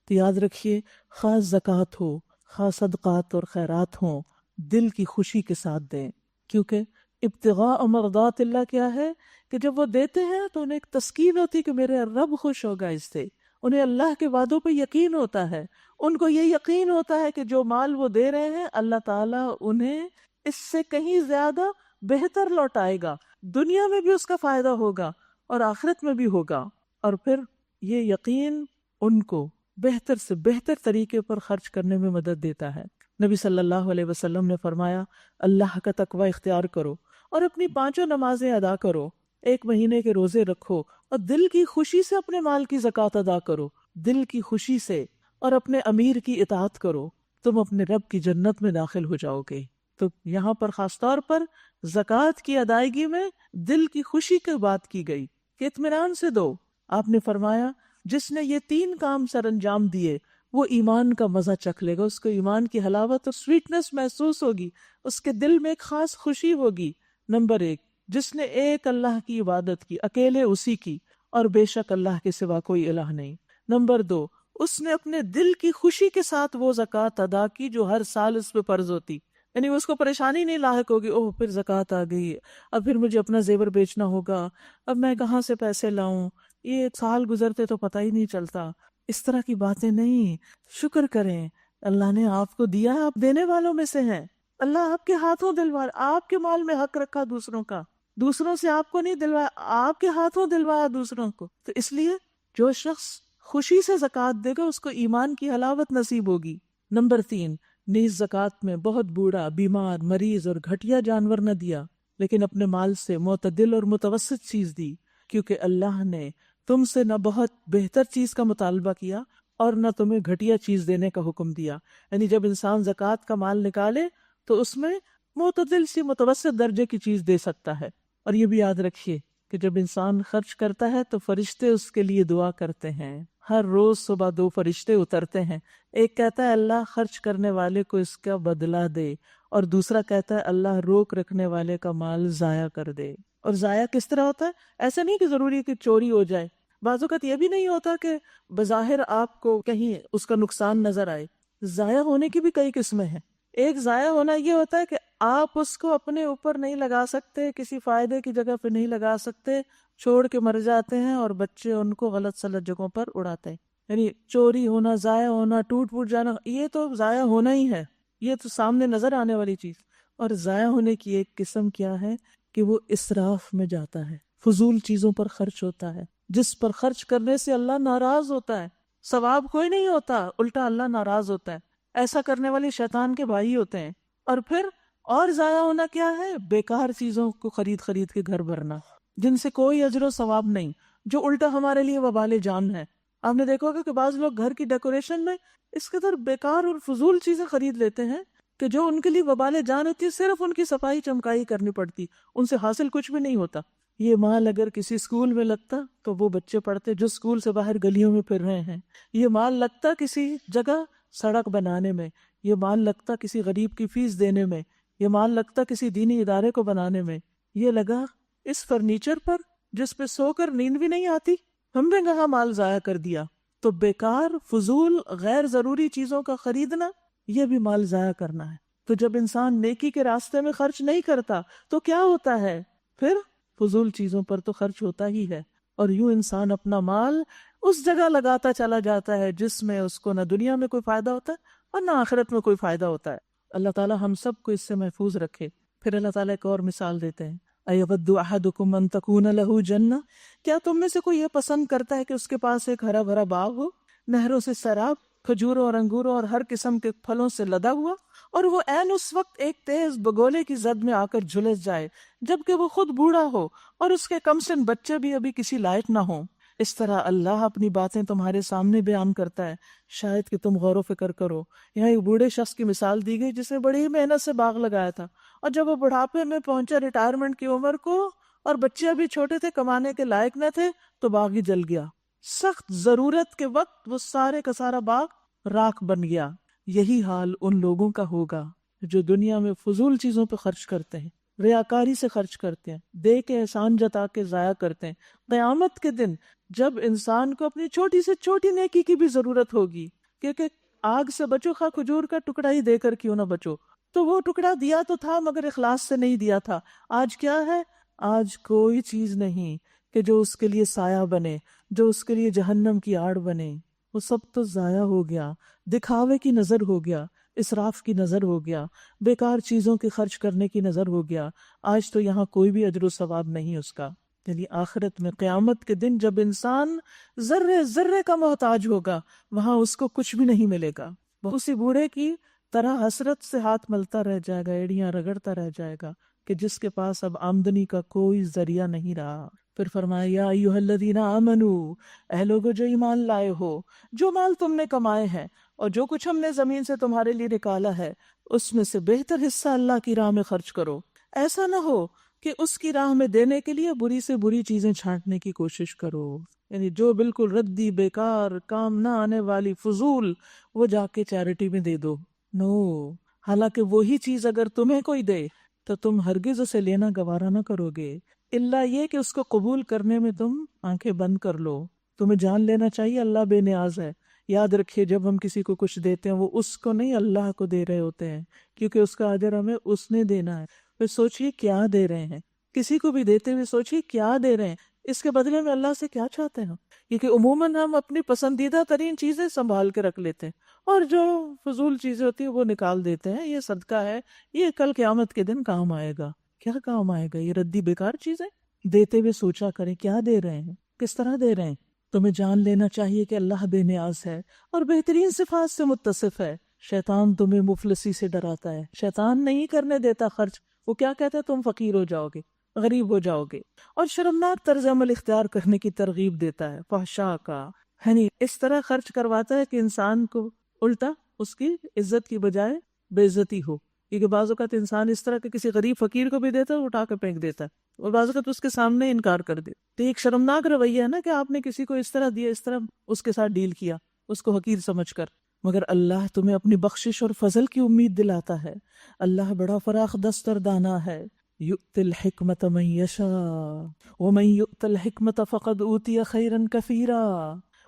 تو یاد رکھیے، خاص زکوٰۃ ہو، خاص صدقات اور خیرات ہوں، دل کی خوشی کے ساتھ دیں، کیونکہ ابتغاء مرضات اللہ کیا ہے کہ جب وہ دیتے ہیں تو انہیں ایک تسکین ہوتی کہ میرے رب خوش ہوگا اس سے، انہیں اللہ کے وعدوں پہ یقین ہوتا ہے، ان کو یہ یقین ہوتا ہے کہ جو مال وہ دے رہے ہیں اللہ تعالیٰ انہیں اس سے کہیں زیادہ بہتر لوٹائے گا، دنیا میں بھی اس کا فائدہ ہوگا اور آخرت میں بھی ہوگا، اور پھر یہ یقین ان کو بہتر سے بہتر طریقے پر خرچ کرنے میں مدد دیتا ہے۔ نبی صلی اللہ علیہ وسلم نے فرمایا، اللہ کا تقوی اختیار کرو اور اپنی 5 نمازیں ادا کرو، 1 مہینے کے روزے رکھو اور دل کی خوشی سے اپنے مال کی زکوٰۃ ادا کرو، دل کی خوشی سے، اور اپنے امیر کی اطاعت کرو، تم اپنے رب کی جنت میں داخل ہو جاؤ گے۔ تو یہاں پر خاص طور پر زکوٰۃ کی ادائیگی میں دل کی خوشی کی بات کی گئی کہ اطمینان سے دو۔ آپ نے فرمایا جس نے یہ 3 کام سر انجام دیے وہ ایمان کا مزہ چکھ لے گا، اس کو ایمان کی حلاوت اور سویٹنس محسوس ہوگی، اس کے دل میں ایک خاص خوشی ہوگی۔ نمبر 1، جس نے ایک اللہ کی عبادت کی، اکیلے اسی کی، اور بے شک اللہ کے سوا کوئی الہ نہیں۔ نمبر 2، اس نے اپنے دل کی خوشی کے ساتھ وہ زکوٰۃ ادا کی جو ہر سال اس پہ فرض ہوتی، یعنی اس کو پریشانی نہیں لاحق ہوگی، اوہ پھر زکوٰۃ آ گئی، اب پھر مجھے اپنا زیور بیچنا ہوگا، اب میں کہاں سے پیسے لاؤں، یہ سال گزرتے تو پتہ ہی نہیں چلتا۔ اس طرح کی باتیں نہیں، شکر کریں، اللہ نے آپ کو دیا ہے، آپ دینے والوں میں سے ہیں، اللہ آپ کے ہاتھوں دلوایا، آپ کے مال میں حق رکھا دوسروں کا، دوسروں سے آپ کو نہیں دلوایا، آپ کے ہاتھوں دلوایا دوسروں کو۔ تو اس لیے جو شخص خوشی سے زکوٰۃ دے گا اس کو ایمان کی حلاوت نصیب ہوگی۔ نمبر 3، نیز زکوٰۃ میں بہت بوڑھا، بیمار، مریض اور گھٹیا جانور نہ دیا، لیکن اپنے مال سے معتدل اور متوسط چیز دی، کیونکہ اللہ نے تم سے نہ بہت بہتر چیز کا مطالبہ کیا اور نہ تمہیں گھٹیا چیز دینے کا حکم دیا۔ یعنی جب انسان زکوٰۃ کا مال نکالے تو اس میں معتدل سی متوسط درجے کی چیز دے سکتا ہے۔ اور یہ بھی یاد رکھیے کہ جب انسان خرچ کرتا ہے تو فرشتے اس کے لیے دعا کرتے ہیں، ہر روز صبح 2 فرشتے اترتے ہیں، ایک کہتا ہے اللہ خرچ کرنے والے کو اس کا بدلہ دے، اور دوسرا کہتا ہے اللہ روک رکھنے والے کا مال ضائع کر دے۔ اور ضائع کس طرح ہوتا ہے؟ ایسا نہیں کہ ضروری ہے کہ چوری ہو جائے، بعض اوقات یہ بھی نہیں ہوتا کہ بظاہر آپ کو کہیں اس کا نقصان نظر آئے۔ ضائع ہونے کی بھی کئی قسمیں ہیں۔ ایک ضائع ہونا یہ ہوتا ہے کہ آپ اس کو اپنے اوپر نہیں لگا سکتے، کسی فائدے کی جگہ پہ نہیں لگا سکتے، چھوڑ کے مر جاتے ہیں اور بچے ان کو غلط سلط جگہوں پر اڑاتے ہیں۔ یعنی چوری ہونا، ضائع ہونا، ٹوٹ پھوٹ جانا، یہ تو ضائع ہونا ہی ہے، یہ تو سامنے نظر آنے والی چیز۔ اور ضائع ہونے کی ایک قسم کیا ہے کہ وہ اسراف میں جاتا ہے، فضول چیزوں پر خرچ ہوتا ہے، جس پر خرچ کرنے سے اللہ ناراض ہوتا ہے، ثواب کوئی نہیں ہوتا، الٹا اللہ ناراض ہوتا ہے۔ ایسا کرنے والے شیطان کے بھائی ہوتے ہیں۔ اور پھر اور ضائع ہونا کیا ہے؟ بیکار چیزوں کو خرید کے گھر بھرنا، جن سے کوئی اجر و ثواب نہیں، جو الٹا ہمارے لیے وبال جان ہے۔ آپ نے دیکھا ہوگا کہ بعض لوگ گھر کی ڈیکوریشن میں اس قدر بیکار اور فضول چیزیں خرید لیتے ہیں کہ جو ان کے لیے وبال جان ہوتی ہے، صرف ان کی صفائی چمکائی کرنی پڑتی، ان سے حاصل کچھ بھی نہیں ہوتا۔ یہ مال اگر کسی اسکول میں لگتا تو وہ بچے پڑھتے جو اسکول سے باہر گلیوں میں پھر رہے ہیں، یہ مال لگتا کسی جگہ سڑک بنانے میں، یہ مال لگتا کسی غریب کی فیس دینے میں، یہ مال لگتا کسی دینی ادارے کو بنانے میں، یہ لگا اس فرنیچر پر جس پہ سو کر نیند بھی نہیں آتی، ہم نے کہاں مال ضائع کر دیا۔ تو بیکار، فضول، غیر ضروری چیزوں کا خریدنا یہ بھی مال ضائع کرنا ہے۔ تو جب انسان نیکی کے راستے میں خرچ نہیں کرتا تو کیا ہوتا ہے؟ پھر فضول چیزوں پر تو خرچ ہوتا ہی ہے، اور یوں انسان اپنا مال اس جگہ لگاتا چلا جاتا ہے جس میں اس کو نہ دنیا میں کوئی فائدہ ہوتا ہے اور نہ آخرت میں کوئی فائدہ ہوتا ہے۔ اللہ تعالیٰ ہم سب کو اس سے محفوظ رکھے۔ پھر اللہ تعالیٰ ایک اور مثال دیتے ہیں، اَيَوَدُّ أَحَدُكُمْ أَن تَكُونَ لَهُ جَنَّةٌ، کیا تم میں سے کوئی یہ پسند کرتا ہے کہ اس کے پاس ایک ہرا بھرا باغ ہو، نہروں سے سیراب، کھجوروں اور انگوروں اور ہر قسم کے پھلوں سے لدا ہوا، اور وہ عین اس وقت ایک تیز بگولے کی زد میں آ کر جھلس جائے جبکہ وہ خود بوڑھا ہو اور اس کے کم سن بچے بھی ابھی کسی لائق نہ ہوں، اس طرح اللہ اپنی باتیں تمہارے سامنے بیان کرتا ہے، شاید کہ تم غور و فکر کرو۔ یہاں ایک بوڑھے شخص کی مثال دی گئی جس نے بڑی محنت سے باغ لگایا تھا، اور جب وہ بڑھاپے میں پہنچا، ریٹائرمنٹ کی عمر کو، اور بچے ابھی چھوٹے تھے، کمانے کے لائق نہ تھے، تو باغ ہی جل گیا۔ سخت ضرورت کے وقت وہ سارے کا سارا باغ راکھ بن گیا۔ یہی حال ان لوگوں کا ہوگا جو دنیا میں فضول چیزوں پہ خرچ کرتے ہیں، ریاکاری سے خرچ کرتے ہیں، دے کے احسان جتا کے ضائع کرتے ہیں۔ قیامت کے دن جب انسان کو اپنی چھوٹی سے چھوٹی نیکی کی بھی ضرورت ہوگی، کیونکہ آگ سے بچو خواہ کھجور کا ٹکڑا ہی دے کر کیوں نہ بچو، تو وہ ٹکڑا دیا تو تھا مگر اخلاص سے نہیں دیا تھا۔ آج کیا ہے؟ آج کوئی چیز نہیں کہ جو اس کے لیے سایہ بنے، جو اس کے لیے جہنم کی آڑ بنے۔ وہ سب تو ضائع ہو گیا، دکھاوے کی نظر ہو گیا، اسراف کی نظر ہو گیا، بیکار چیزوں کے خرچ کرنے کی نظر ہو گیا۔ آج تو یہاں کوئی بھی اجر و ثواب نہیں اس کا۔ یعنی آخرت میں، قیامت کے دن جب انسان ذرے ذرے کا محتاج ہوگا، وہاں اس کو کچھ بھی نہیں ملے گا۔ وہ اسی بوڑھے کی طرح حسرت سے ہاتھ ملتا رہ جائے گا، ایڑیاں رگڑتا رہ جائے گا کہ جس کے پاس اب آمدنی کا کوئی ذریعہ نہیں رہا۔ پھر فرمایا یا ایھا الذین آمنوا، اے لوگو جو ایمان لائے ہو، جو مال تم نے کمائے ہیں اور جو کچھ ہم نے زمین سے تمہارے لیے نکالا ہے، اس میں سے بہتر حصہ اللہ کی راہ میں خرچ کرو۔ ایسا نہ ہو کہ اس کی راہ میں دینے کے لیے بری سے بری چیزیں چھانٹنے کی کوشش کرو، یعنی جو بالکل ردی، بیکار، کام نہ آنے والی، فضول، وہ جا کے چیریٹی میں دے دو۔ نو، حالانکہ وہی چیز اگر تمہیں کوئی دے تو تم ہرگز اسے لینا گوارا نہ کرو گے، الا یہ کہ اس کو قبول کرنے میں تم آنکھیں بند کر لو۔ تمہیں جان لینا چاہیے اللہ بے نیاز ہے۔ یاد رکھیے جب ہم کسی کو کچھ دیتے ہیں وہ اس کو نہیں، اللہ کو دے رہے ہوتے ہیں، کیونکہ اس کا اجر ہمیں اس نے دینا ہے۔ پھر سوچئے کیا دے رہے ہیں، کسی کو بھی دیتے ہوئے سوچئے کیا دے رہے ہیں، اس کے بدلے میں اللہ سے کیا چاہتے ہیں۔ کیونکہ عموماً ہم اپنی پسندیدہ ترین چیزیں سنبھال کے رکھ لیتے ہیں، اور جو فضول چیزیں ہوتی ہیں وہ نکال دیتے ہیں۔ یہ صدقہ ہے، یہ کل قیامت کے دن کام آئے گا۔ کیا کام آئے گا؟ یہ ردی بیکار چیزیں دیتے ہوئے سوچا کریں کیا دے رہے ہیں، کس طرح دے رہے ہیں۔ تمہیں جان لینا چاہیے کہ اللہ بے نیاز ہے اور بہترین صفات سے متصف ہے۔ شیطان تمہیں مفلسی سے ڈراتا ہے، شیطان نہیں کرنے دیتا خرچ۔ وہ کیا کہتا ہے؟ تم فقیر ہو جاؤ گے، غریب ہو جاؤ گے، اور شرمناک طرز عمل اختیار کرنے کی ترغیب دیتا ہے، فحشاء کا، یعنی اس طرح خرچ کرواتا ہے کہ انسان کو الٹا اس کی عزت کی بجائے بے عزتی ہو۔ کیونکہ بعض اوقات انسان اس طرح کے کسی غریب فقیر کو بھی دیتا ہے، اٹھا کے پھینک دیتا ہے، اور بعض اوقات اس کے سامنے انکار کر دے۔ تو ایک شرمناک رویہ ہے نا کہ آپ نے کسی کو اس طرح دیا، اس طرح اس کے ساتھ ڈیل کیا، اس کو حقیر سمجھ کر۔ مگر اللہ تمہیں اپنی بخشش اور فضل کی امید دلاتا ہے۔ اللہ بڑا فراخ دست اور دانا ہے۔ یؤتی الحکمت من یشاء ومن یؤت الحکمت فقد اوتی خیرا کثیرا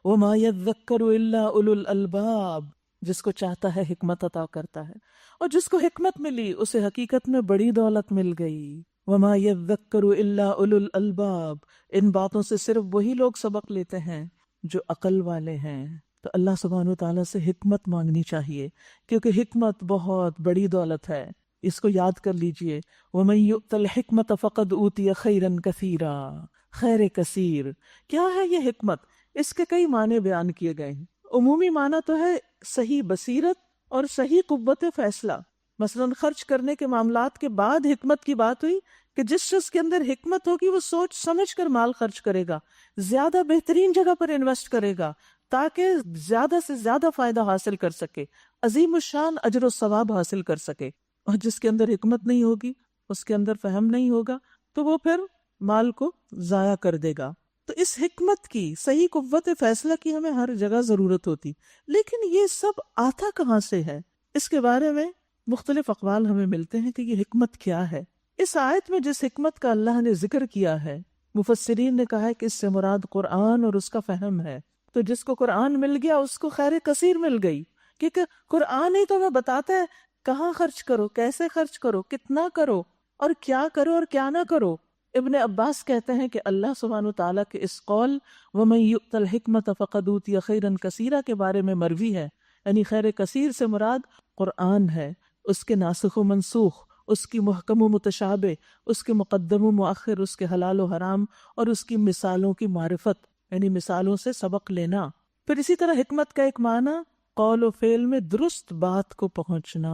وما یذکر الا اولو الالباب۔ جس کو چاہتا ہے حکمت عطا کرتا ہے، اور جس کو حکمت ملی اسے حقیقت میں بڑی دولت مل گئی۔ وما یذکر الا اولو الالباب، ان باتوں سے صرف وہی لوگ سبق لیتے ہیں جو عقل والے ہیں۔ تو اللہ سبحانہ وتعالیٰ سے حکمت مانگنی چاہیے، کیونکہ حکمت بہت بڑی دولت ہے۔ اس کو یاد کر لیجئے، وَمَن يُؤْتَ الْحِكْمَةَ فَقَدْ أُوتِيَ خَيْرًا كَثِيرًا۔ خیر کثیر کیا ہے یہ حکمت؟ اس کے کئی معنی بیان کیے گئے ہیں۔ عمومی معنی تو ہے صحیح بصیرت اور صحیح قوت فیصلہ۔ مثلا خرچ کرنے کے معاملات کے بعد حکمت کی بات ہوئی کہ جس شخص کے اندر حکمت ہوگی وہ سوچ سمجھ کر مال خرچ کرے گا، زیادہ بہترین جگہ پر انویسٹ کرے گا تاکہ زیادہ سے زیادہ فائدہ حاصل کر سکے، عظیم الشان اجر و ثواب حاصل کر سکے۔ اور جس کے اندر حکمت نہیں ہوگی، اس کے اندر فہم نہیں ہوگا، تو وہ پھر مال کو ضائع کر دے گا۔ تو اس حکمت کی، صحیح قوت فیصلہ کی ہمیں ہر جگہ ضرورت ہوتی، لیکن یہ سب آتا کہاں سے ہے؟ اس کے بارے میں مختلف اقوال ہمیں ملتے ہیں کہ یہ حکمت کیا ہے۔ اس آیت میں جس حکمت کا اللہ نے ذکر کیا ہے، مفسرین نے کہا ہے کہ اس سے مراد قرآن اور اس کا فہم ہے۔ تو جس کو قرآن مل گیا اس کو خیر کثیر مل گئی، کیونکہ قرآن ہی تو ہمیں بتاتا ہے کہاں خرچ کرو، کیسے خرچ کرو، کتنا کرو، اور کیا نہ کرو۔ ابن عباس کہتے ہیں کہ اللہ سبحانہ وتعالیٰ کے اس قول وَمَن يُؤْتَ الْحِكْمَةَ فَقَدْ أُوتِيَ خَيْرًا كَثِيرًا کے بارے میں مروی ہے، یعنی خیر کثیر سے مراد قرآن ہے، اس کے ناسخ و منسوخ، اس کی محکم و متشابہ، اس کے مقدم و مؤخر، اس کے حلال و حرام، اور اس کی مثالوں کی معرفت، یعنی مثالوں سے سبق لینا۔ پھر اسی طرح حکمت کا ایک معنی قول و فعل میں درست بات کو پہنچنا،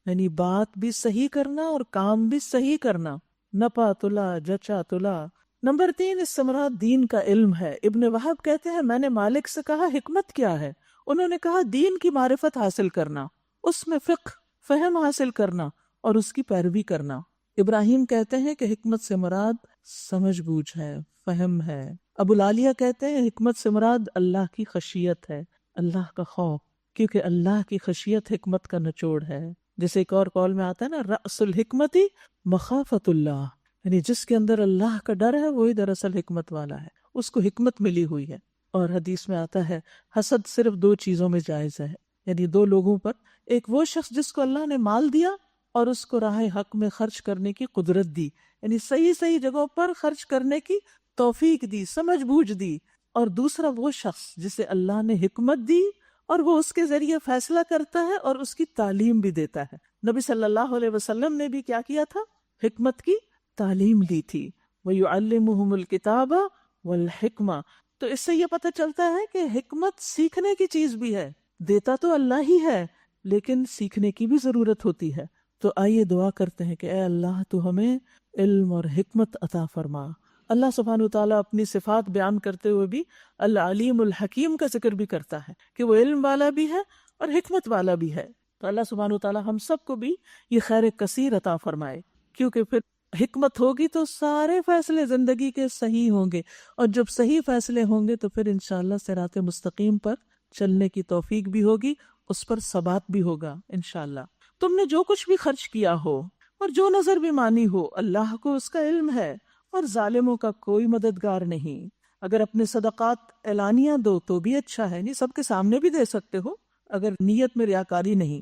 یعنی بات بھی صحیح کرنا اور کام بھی صحیح کرنا، نپا تلا جچا تلا، نمبر 3، اس سے مراد دین کا علم ہے۔ ابن وہب کہتے ہیں میں نے مالک سے کہا حکمت کیا ہے؟ انہوں نے کہا دین کی معرفت حاصل کرنا، اس میں فقہ فہم حاصل کرنا اور اس کی پیروی کرنا۔ ابراہیم کہتے ہیں کہ حکمت سے مراد سمجھ بوجھ ہے، فہم ہے۔ ابو العالیہ کہتے ہیں حکمت سے مراد اللہ کی خشیت ہے، اللہ کا خوف، کیونکہ اللہ کی خشیت حکمت کا نچوڑ ہے۔ جیسے ایک اور قول میں آتا ہے نا، رأس الحکمتی مخافت اللہ، یعنی جس کے اندر اللہ کا ڈر ہے وہی دراصل حکمت والا ہے، اس کو حکمت ملی ہوئی ہے۔ اور حدیث میں آتا ہے حسد صرف 2 چیزوں میں جائز ہے، یعنی 2 لوگوں پر، ایک وہ شخص جس کو اللہ نے مال دیا اور اس کو راہ حق میں خرچ کرنے کی قدرت دی، یعنی صحیح جگہوں پر خرچ کرنے کی توفیق دی، سمجھ بوجھ دی، اور دوسرا وہ شخص جسے اللہ نے حکمت دی اور وہ اس کے ذریعے فیصلہ کرتا ہے اور اس کی تعلیم بھی دیتا ہے۔ نبی صلی اللہ علیہ وسلم نے بھی کیا کیا تھا؟ حکمت کی تعلیم لی تھی۔ وَيُعَلِّمُهُمُ الْكِتَابَ وَالْحِكْمَةَ۔ تو اس سے یہ پتہ چلتا ہے کہ حکمت سیکھنے کی چیز بھی ہے، دیتا تو اللہ ہی ہے لیکن سیکھنے کی بھی ضرورت ہوتی ہے۔ تو آئیے دعا کرتے ہیں کہ اے اللہ تو ہمیں علم اور حکمت عطا فرما۔ اللہ سبحانہ وتعالیٰ اپنی صفات بیان کرتے ہوئے بھی العلیم الحکیم کا ذکر بھی کرتا ہے کہ وہ علم والا بھی ہے اور حکمت والا بھی ہے۔ تو اللہ سبحانہ وتعالیٰ ہم سب کو بھی یہ خیر کثیر عطا فرمائے، کیونکہ پھر حکمت ہوگی تو سارے فیصلے زندگی کے صحیح ہوں گے، اور جب صحیح فیصلے ہوں گے تو پھر انشاءاللہ صراط مستقیم پر چلنے کی توفیق بھی ہوگی، اس پر ثبات بھی ہوگا انشاءاللہ۔ تم نے جو کچھ بھی خرچ کیا ہو اور جو نظر بھی مانی ہو، اللہ کو اس کا علم ہے، اور ظالموں کا کوئی مددگار نہیں۔ اگر اپنے صدقات اعلانیہ دو تو بھی اچھا ہے، نہیں سب کے سامنے بھی دے سکتے ہو اگر نیت میں ریاکاری نہیں،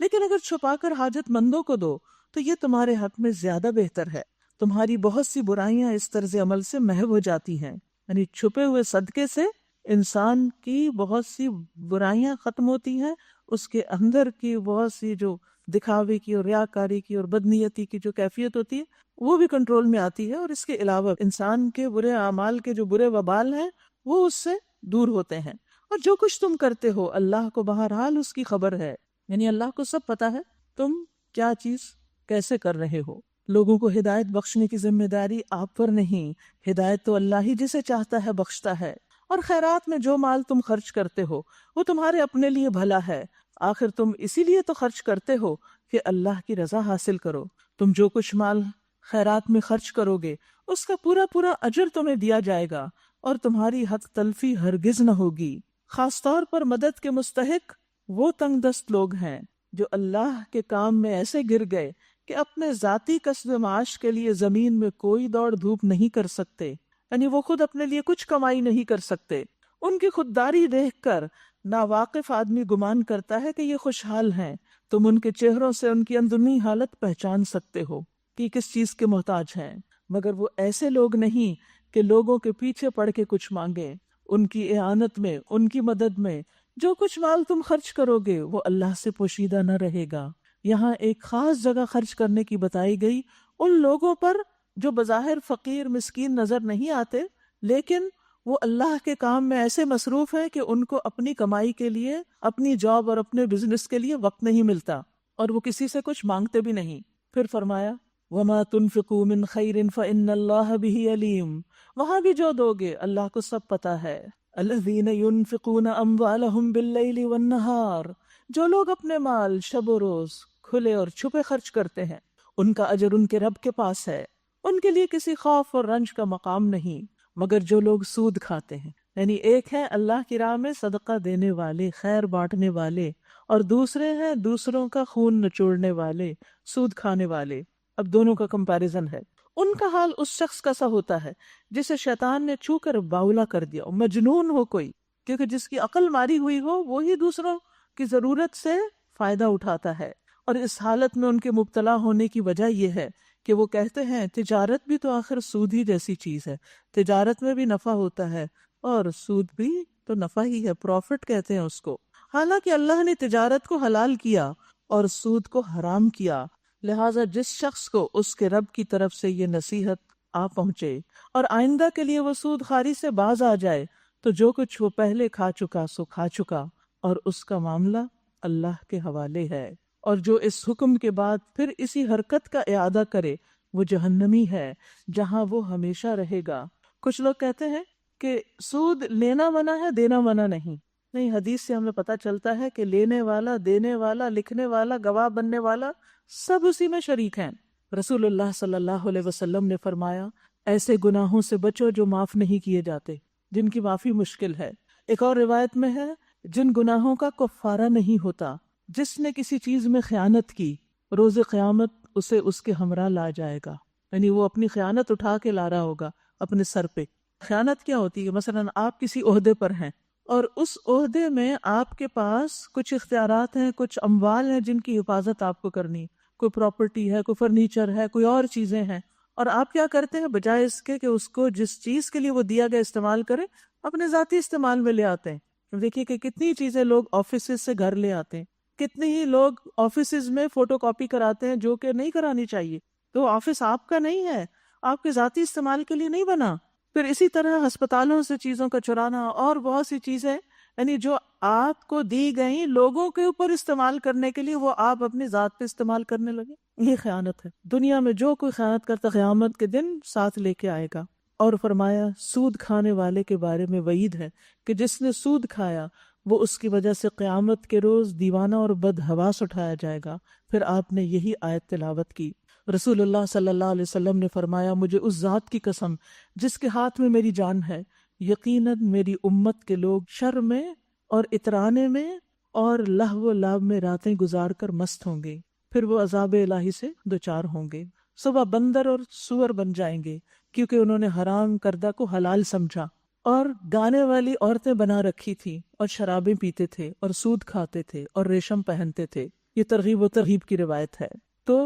لیکن اگر چھپا کر حاجت مندوں کو دو تو یہ تمہارے حق میں زیادہ بہتر ہے۔ تمہاری بہت سی برائیاں اس طرز عمل سے محو ہو جاتی ہیں، یعنی چھپے ہوئے صدقے سے انسان کی بہت سی برائیاں ختم ہوتی ہیں، اس کے اندر کی بہت سی جو دکھاوے کی اور ریاکاری کی اور بدنیتی کی جو کیفیت ہوتی ہے وہ بھی کنٹرول میں آتی ہے، اور اس کے علاوہ انسان کے برے اعمال کے جو برے وبال ہیں وہ اس سے دور ہوتے ہیں۔ اور جو کچھ تم کرتے ہو اللہ کو بہرحال اس کی خبر ہے، یعنی اللہ کو سب پتا ہے تم کیا چیز کیسے کر رہے ہو۔ لوگوں کو ہدایت بخشنے کی ذمہ داری آپ پر نہیں، ہدایت تو اللہ ہی جسے چاہتا ہے بخشتا ہے۔ اور خیرات میں جو مال تم خرچ کرتے ہو وہ تمہارے اپنے لیے بھلا ہے، آخر تم اسی لیے تو خرچ کرتے ہو کہ اللہ کی رضا حاصل کرو۔ تم جو کچھ مال خیرات میں خرچ کرو گے اس کا پورا اجر تمہیں دیا جائے گا، اور تمہاری حق تلفی ہرگز نہ ہوگی۔ خاص طور پر مدد کے مستحق وہ تنگ دست لوگ ہیں جو اللہ کے کام میں ایسے گر گئے کہ اپنے ذاتی کسب معاش کے لیے زمین میں کوئی دوڑ دھوپ نہیں کر سکتے، یعنی وہ خود اپنے لیے کچھ کمائی نہیں کر سکتے۔ ان کی خودداری دیکھ کر ناواقف آدمی گمان کرتا ہے کہ یہ خوشحال ہیں۔ تم ان کے چہروں سے ان کی اندرونی حالت پہچان سکتے ہو کہ کس چیز کے محتاج ہیں، مگر وہ ایسے لوگ نہیں کہ لوگوں کے پیچھے پڑ کے کچھ مانگیں۔ ان کی اعانت میں، ان کی مدد میں جو کچھ مال تم خرچ کرو گے وہ اللہ سے پوشیدہ نہ رہے گا۔ یہاں ایک خاص جگہ خرچ کرنے کی بتائی گئی ان لوگوں پر جو بظاہر فقیر مسکین نظر نہیں آتے، لیکن وہ اللہ کے کام میں ایسے مصروف ہیں کہ ان کو اپنی کمائی کے لیے، اپنی جاب اور اپنے بزنس کے لیے وقت نہیں ملتا، اور وہ کسی سے کچھ مانگتے بھی نہیں۔ پھر فرمایا وَمَا تُنْفِقُوا مِنْ خَيْرٍ فَإِنَّ اللَّهَ بِهِ عَلِيمٌ، وہاں بھی جو دو گے اللہ کو سب پتا ہے۔ الَّذِينَ يُنْفِقُونَ أَمْوَالَهُمْ بِاللَّيْلِ وَالنَّهَارِ، جو لوگ اپنے مال شب و روز کھلے اور چھپے خرچ کرتے ہیں ان کا اجر ان کے رب کے پاس ہے، ان کے لیے کسی خوف اور رنج کا مقام نہیں۔ مگر جو لوگ سود کھاتے ہیں، یعنی ایک ہے اللہ کی راہ میں صدقہ دینے والے، خیر بانٹنے والے، اور دوسرے ہیں دوسروں کا خون نچوڑنے والے، سود کھانے والے۔ اب دونوں کا کمپیریزن ہے۔ ان کا حال اس شخص کا سا ہوتا ہے جسے شیطان نے چھو کر باولا کر دیا، مجنون ہو کوئی، کیونکہ جس کی عقل ماری ہوئی ہو وہی دوسروں کی ضرورت سے فائدہ اٹھاتا ہے۔ اور اس حالت میں ان کے مبتلا ہونے کی وجہ یہ ہے کہ وہ کہتے ہیں تجارت بھی تو آخر سود ہی جیسی چیز ہے، تجارت میں بھی نفع ہوتا ہے اور سود بھی تو نفع ہی ہے، پروفٹ کہتے ہیں اس کو۔ حالانکہ اللہ نے تجارت کو حلال کیا اور سود کو حرام کیا، لہٰذا جس شخص کو اس کے رب کی طرف سے یہ نصیحت آ پہنچے اور آئندہ کے لیے وہ سود خواری سے باز آ جائے تو جو کچھ وہ پہلے کھا چکا سو کھا چکا، اور اس کا معاملہ اللہ کے حوالے ہے۔ اور جو اس حکم کے بعد پھر اسی حرکت کا اعادہ کرے وہ جہنمی ہے جہاں وہ ہمیشہ رہے گا۔ کچھ لوگ کہتے ہیں کہ سود لینا منع ہے، دینا منع نہیں۔ نہیں، حدیث سے ہمیں پتہ چلتا ہے کہ لینے والا، دینے والا، لکھنے والا، گواہ بننے والا سب اسی میں شریک ہیں۔ رسول اللہ صلی اللہ علیہ وسلم نے فرمایا ایسے گناہوں سے بچو جو معاف نہیں کیے جاتے، جن کی معافی مشکل ہے۔ ایک اور روایت میں ہے جن گناہوں کا کفارہ نہیں ہوتا، جس نے کسی چیز میں خیانت کی روز قیامت اسے اس کے ہمراہ لا جائے گا، یعنی وہ اپنی خیانت اٹھا کے لا رہا ہوگا اپنے سر پہ۔ خیانت کیا ہوتی ہے؟ مثلا آپ کسی عہدے پر ہیں اور اس عہدے میں آپ کے پاس کچھ اختیارات ہیں، کچھ اموال ہیں جن کی حفاظت آپ کو کرنی، کوئی پراپرٹی ہے، کوئی فرنیچر ہے، کوئی اور چیزیں ہیں، اور آپ کیا کرتے ہیں بجائے اس کے کہ اس کو جس چیز کے لیے وہ دیا گیا استعمال کرے، اپنے ذاتی استعمال میں لے آتے ہیں۔ دیکھیے کہ کتنی چیزیں لوگ آفیسز سے گھر لے آتے ہیں، کتنے ہی لوگ آفیسز میں فوٹو کاپی کراتے ہیں جو کہ نہیں کرانی چاہیے، تو آفس آپ کا نہیں ہے، آپ کے ذاتی استعمال کے لیے نہیں بنا۔ پھر اسی طرح ہسپتالوں سے چیزوں کا چرانا اور بہت سی چیزیں، یعنی جو آپ کو دی گئیں لوگوں کے اوپر استعمال کرنے کے لیے، وہ آپ اپنی ذات پہ استعمال کرنے لگے، یہ خیانت ہے۔ دنیا میں جو کوئی خیانت کرتا قیامت کے دن ساتھ لے کے آئے گا۔ اور فرمایا سود کھانے والے کے بارے میں وعید ہے کہ جس نے سود کھایا وہ اس کی وجہ سے قیامت کے روز دیوانہ اور بدحواس اٹھایا جائے گا۔ پھر آپ نے یہی آیت تلاوت کی۔ رسول اللہ صلی اللہ علیہ وسلم نے فرمایا مجھے اس ذات کی قسم جس کے ہاتھ میں میری جان ہے، یقیناً میری امت کے لوگ شر میں اور اترانے میں اور لہو و لعب میں راتیں گزار کر مست ہوں گے، پھر وہ عذاب الہی سے دوچار ہوں گے۔ صبح بندر اور سور بن جائیں گے کیونکہ انہوں نے حرام کردہ کو حلال سمجھا، اور گانے والی عورتیں بنا رکھی تھی، اور شرابیں پیتے تھے، اور سود کھاتے تھے، اور ریشم پہنتے تھے۔ یہ ترغیب و ترہیب کی روایت ہے۔ تو